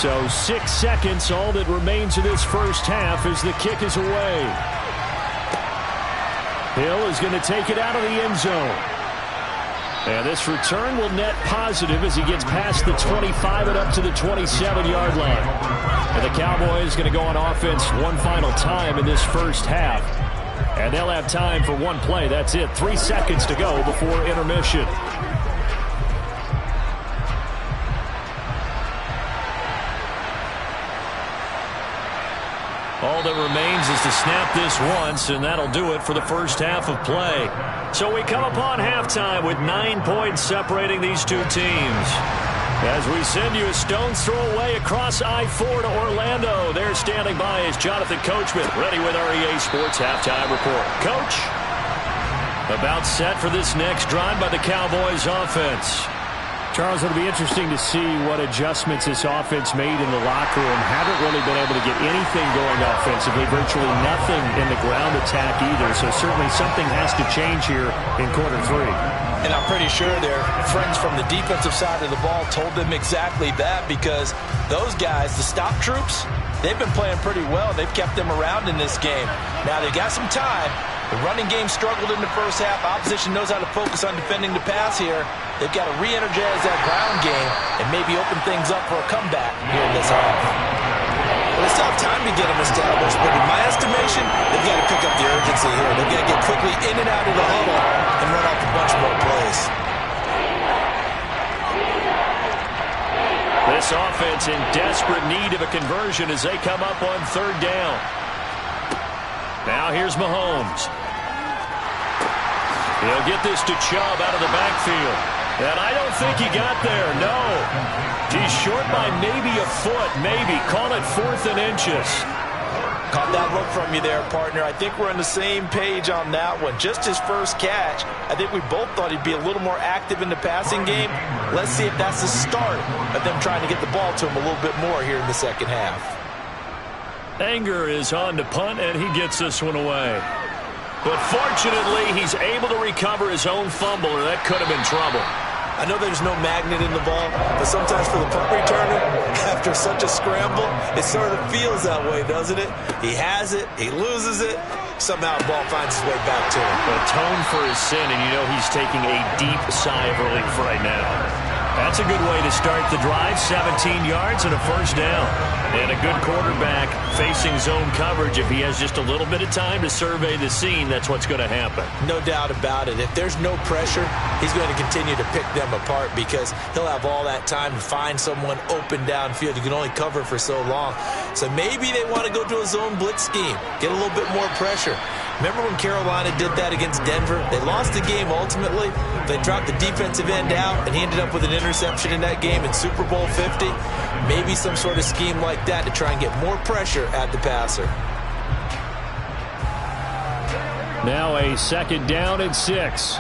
So 6 seconds, all that remains in this first half as the kick is away. Hill is going to take it out of the end zone. And this return will net positive as he gets past the 25 and up to the 27-yard line. And the Cowboys going to go on offense one final time in this first half. And they'll have time for one play. That's it. 3 seconds to go before intermission. All that remains is to snap this once, and that'll do it for the first half of play. So we come upon halftime with 9 points separating these two teams. As we send you a stone's throw away across I-4 to Orlando, there standing by is Jonathan Coachman, ready with our EA Sports Halftime Report. Coach, about set for this next drive by the Cowboys offense. Charles, it'll be interesting to see what adjustments this offense made in the locker room. Haven't really been able to get anything going offensively, virtually nothing in the ground attack either. So certainly something has to change here in quarter 3. And I'm pretty sure their friends from the defensive side of the ball told them exactly that, because those guys, the stop troops, they've been playing pretty well. They've kept them around in this game. Now they've got some time. The running game struggled in the first half. Opposition knows how to focus on defending the pass here. They've got to re-energize that ground game and maybe open things up for a comeback here in this half. Well, they still have time to get them established, but in my estimation, they've got to pick up the urgency here. They've got to get quickly in and out of the huddle and run off a bunch more plays. This offense in desperate need of a conversion as they come up on 3rd down. Now here's Mahomes. He'll get this to Chubb out of the backfield. And I don't think he got there, no. He's short by maybe a foot, maybe. Call it 4th and inches. Caught that look from you there, partner. I think we're on the same page on that one. Just his first catch. I think we both thought he'd be a little more active in the passing game. Let's see if that's the start of them trying to get the ball to him a little bit more here in the second half. Anger is on to punt, and he gets this one away. But fortunately, he's able to recover his own fumble, or that could have been trouble. I know there's no magnet in the ball, but sometimes for the punt returner, after such a scramble, it sort of feels that way, doesn't it? He has it, he loses it, somehow the ball finds its way back to him. Atone for his sin, and you know he's taking a deep sigh of relief right now. That's a good way to start the drive. 17 yards and a first down. And a good quarterback facing zone coverage. If he has just a little bit of time to survey the scene, that's what's going to happen. No doubt about it. If there's no pressure, he's going to continue to pick them apart because he'll have all that time to find someone open downfield. You can only cover for so long. So maybe they want to go to a zone blitz scheme, get a little bit more pressure. Remember when Carolina did that against Denver? They lost the game ultimately. They dropped the defensive end out, and he ended up with an interception in that game in Super Bowl 50. Maybe some sort of scheme like that to try and get more pressure at the passer. Now a 2nd down and 6.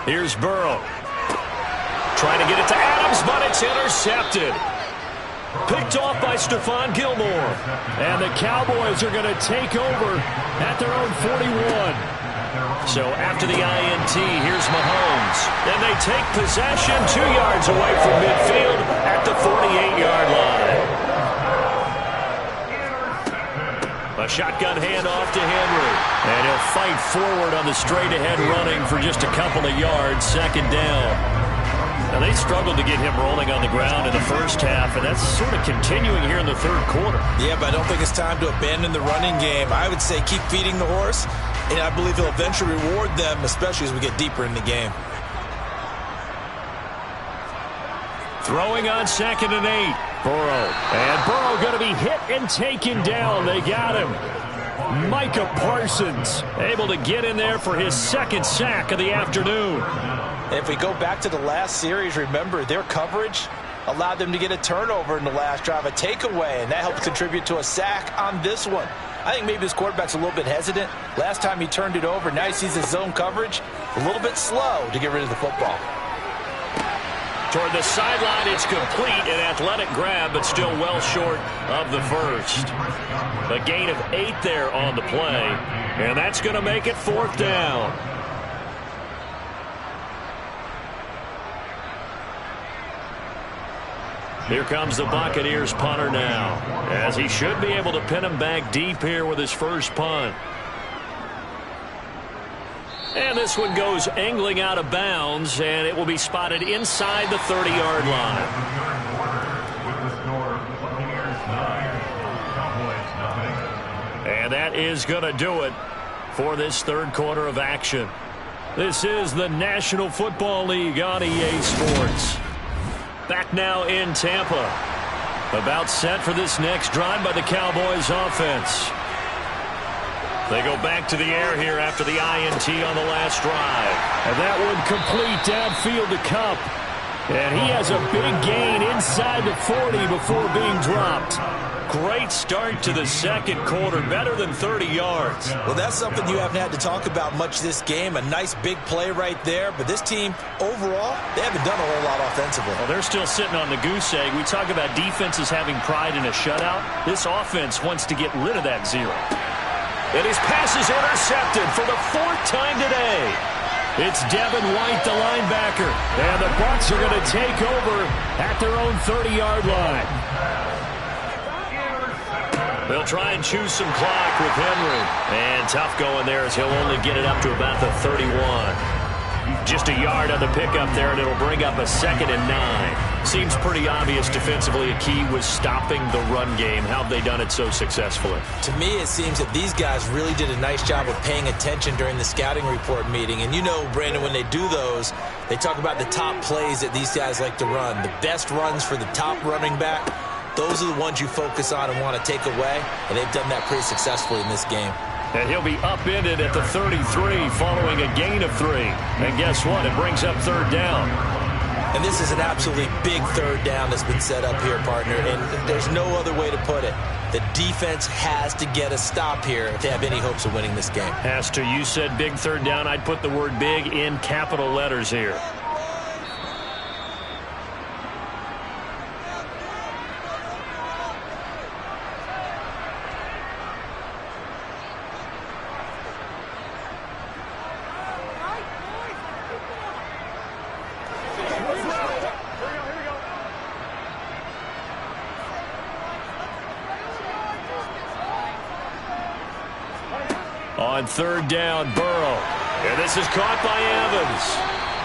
Here's Burrow. Trying to get it to Adams, but it's intercepted. Picked off by Stephon Gilmore. And the Cowboys are going to take over at their own 41. So after the INT, here's Mahomes. And they take possession 2 yards away from midfield at the 48-yard line. A shotgun handoff to Henry. And he'll fight forward on the straight-ahead running for just a couple of yards. 2nd down. Now, they struggled to get him rolling on the ground in the first half, and that's sort of continuing here in the 3rd quarter. Yeah, but I don't think it's time to abandon the running game. I would say keep feeding the horse, and I believe he'll eventually reward them, especially as we get deeper in the game. Throwing on 2nd and 8. Burrow. And Burrow going to be hit and taken down. They got him. Micah Parsons, able to get in there for his second sack of the afternoon. If we go back to the last series, remember, their coverage allowed them to get a turnover in the last drive, a takeaway, and that helped contribute to a sack on this one. I think maybe this quarterback's a little bit hesitant. Last time he turned it over, now he sees his zone coverage, a little bit slow to get rid of the football. Toward the sideline, it's complete, an athletic grab, but still well short of the first. A gain of 8 there on the play, and that's going to make it 4th down. Here comes the Buccaneers punter now, as he should be able to pin him back deep here with his first punt. And this one goes angling out of bounds, and it will be spotted inside the 30-yard line. And that is going to do it for this third quarter of action. This is the National Football League on EA Sports. Back now in Tampa. About set for this next drive by the Cowboys offense. They go back to the air here after the INT on the last drive. And that one complete downfield to Kupp. And he has a big gain inside the 40 before being dropped. Great start to the second quarter, better than 30 yards. Well, that's something you haven't had to talk about much this game. A nice big play right there. But this team, overall, they haven't done a whole lot offensively. Well, they're still sitting on the goose egg. We talk about defenses having pride in a shutout. This offense wants to get rid of that zero. And his pass is intercepted for the 4th time today. It's Devin White, the linebacker. And the Bucs are going to take over at their own 30-yard line. They'll try and choose some clock with Henry. And tough going there as he'll only get it up to about the 31. Just a yard on the pickup there, and it'll bring up a 2nd and 9. Seems pretty obvious defensively a key was stopping the run game. How have they done it so successfully? To me, it seems that these guys really did a nice job of paying attention during the scouting report meeting. And you know, Brandon, when they do those, they talk about the top plays that these guys like to run. The best runs for the top running back. Those are the ones you focus on and want to take away, and they've done that pretty successfully in this game. And he'll be upended at the 33 following a gain of 3. And guess what? It brings up 3rd down. And this is an absolutely big 3rd down that's been set up here, partner, and there's no other way to put it. The defense has to get a stop here if they have any hopes of winning this game. Has to. You said big 3rd down. I'd put the word big in capital letters here. On 3rd down, Burrow. And this is caught by Evans.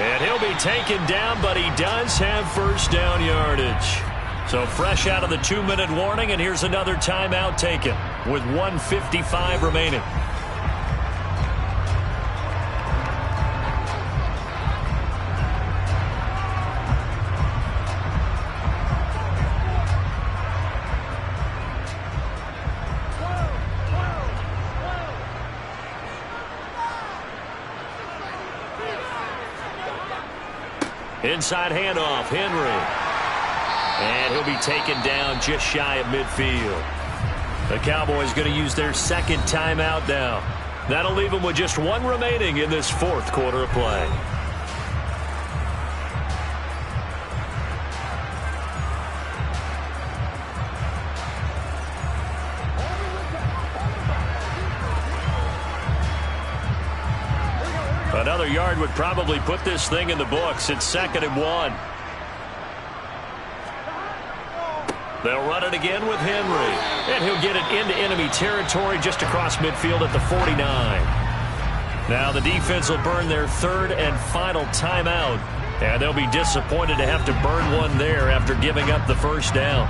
And he'll be taken down, but he does have 1st down yardage. So fresh out of the 2-minute warning, and here's another timeout taken with 1:55 remaining. Inside handoff, Henry. And he'll be taken down just shy of midfield. The Cowboys going to use their 2nd timeout now. That'll leave them with just 1 remaining in this 4th quarter of play. Another yard would probably put this thing in the books. It's 2nd and 1. They'll run it again with Henry. And he'll get it into enemy territory just across midfield at the 49. Now the defense will burn their 3rd and final timeout. And they'll be disappointed to have to burn one there after giving up the 1st down.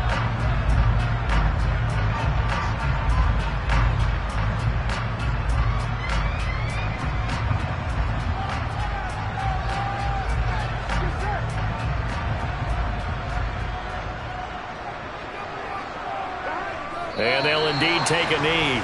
And they'll indeed take a knee.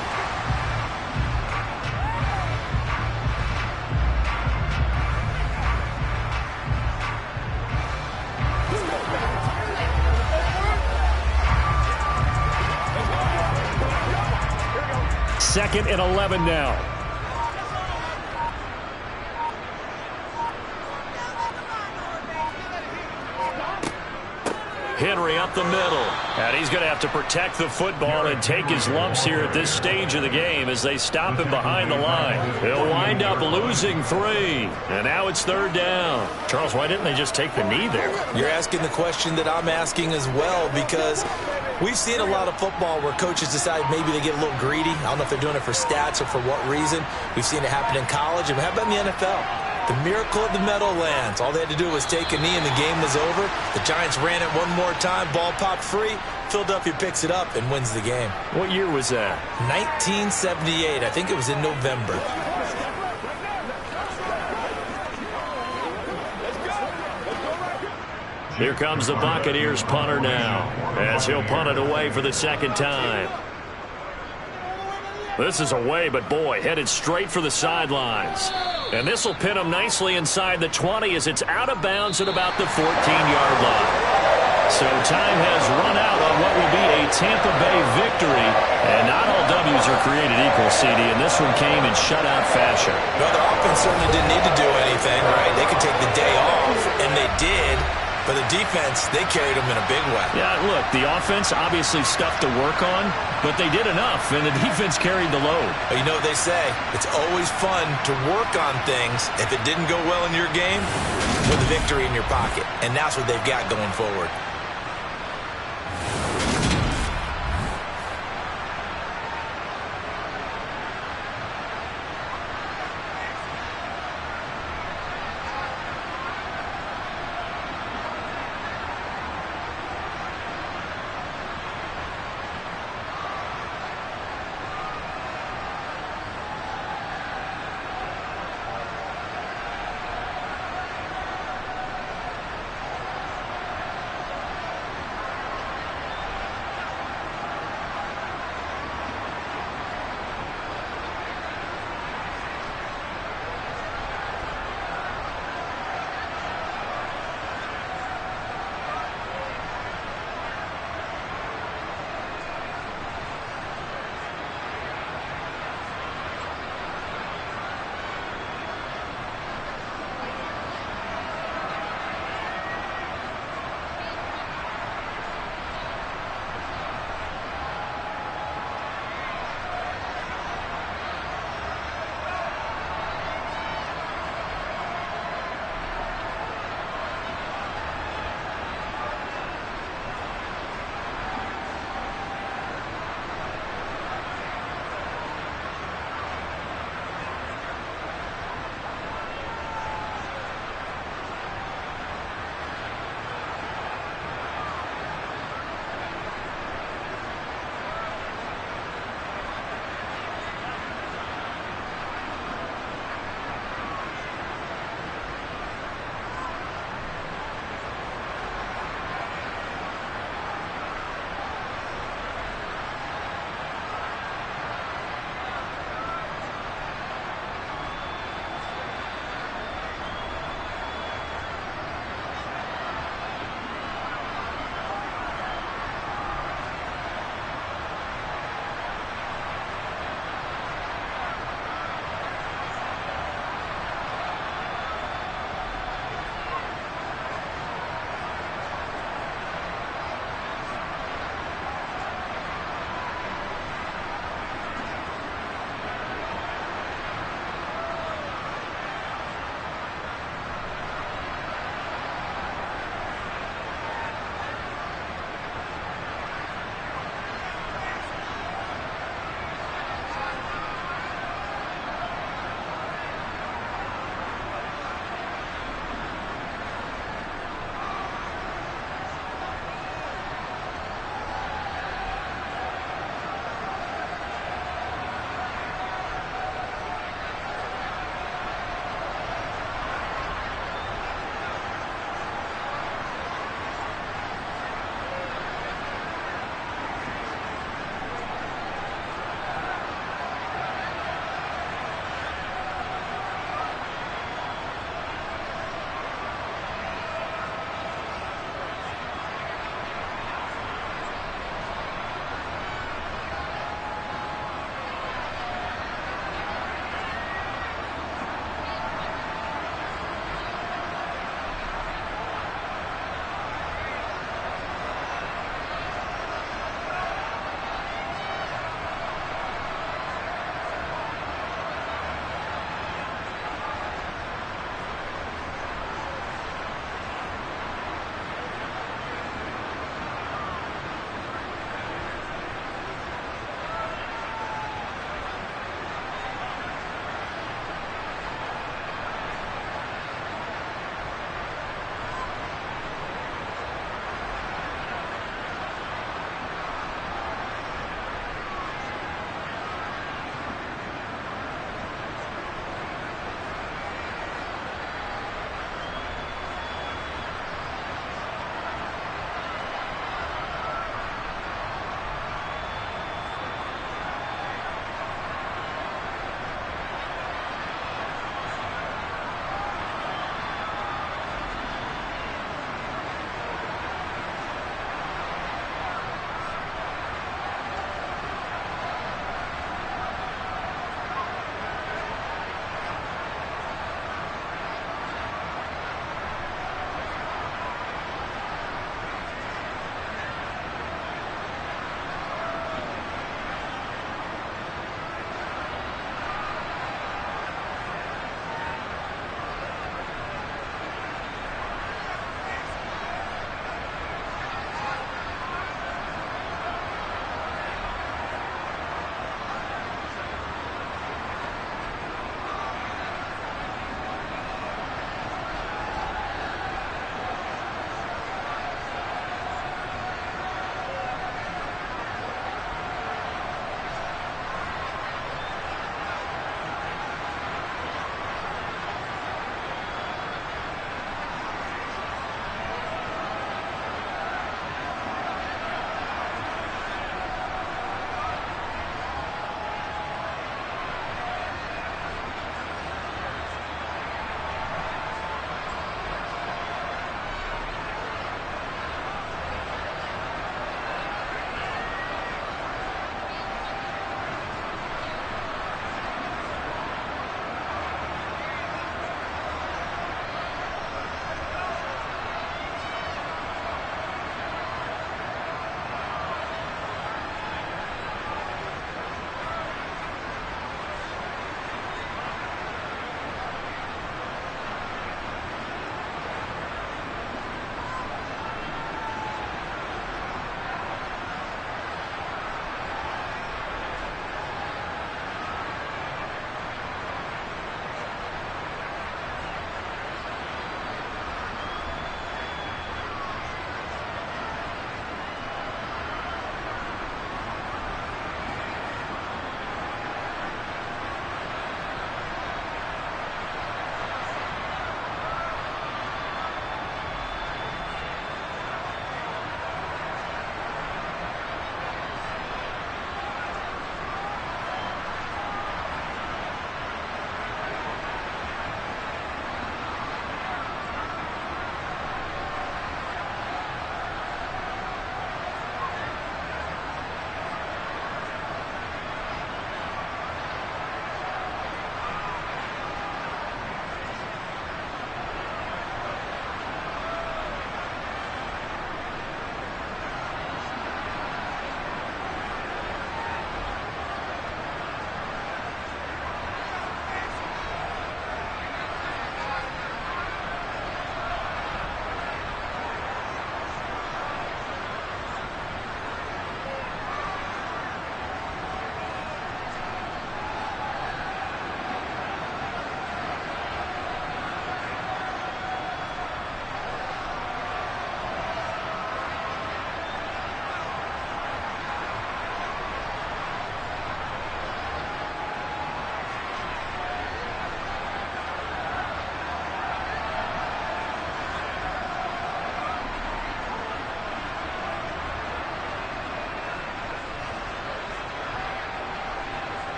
2nd and 11 now. Henry up the middle. And he's going to have to protect the football and take his lumps here at this stage of the game as they stop him behind the line. He'll wind up losing 3. And now it's 3rd down. Charles, why didn't they just take the knee there? You're asking the question that I'm asking as well, because we've seen a lot of football where coaches decide maybe they get a little greedy. I don't know if they're doing it for stats or for what reason. We've seen it happen in college. And how about in the NFL? The miracle of the Meadowlands. All they had to do was take a knee and the game was over. The Giants ran it one more time. Ball popped free. Philadelphia picks it up and wins the game. What year was that? 1978. I think it was in November. Here comes the Buccaneers punter now, as he'll punt it away for the 2nd time. This is away, but boy, headed straight for the sidelines. And this will pin him nicely inside the 20 as it's out of bounds at about the 14-yard line. So time has run out on what will be a Tampa Bay victory. And not all W's are created equal, CD, and this one came in shutout fashion. Well, their offense certainly didn't need to do anything, right? They could take the day off, and they did. But the defense, they carried them in a big way. Yeah, look, the offense obviously stuff to work on, but they did enough, and the defense carried the load. But you know what they say? It's always fun to work on things. If it didn't go well in your game, put the victory in your pocket. And that's what they've got going forward.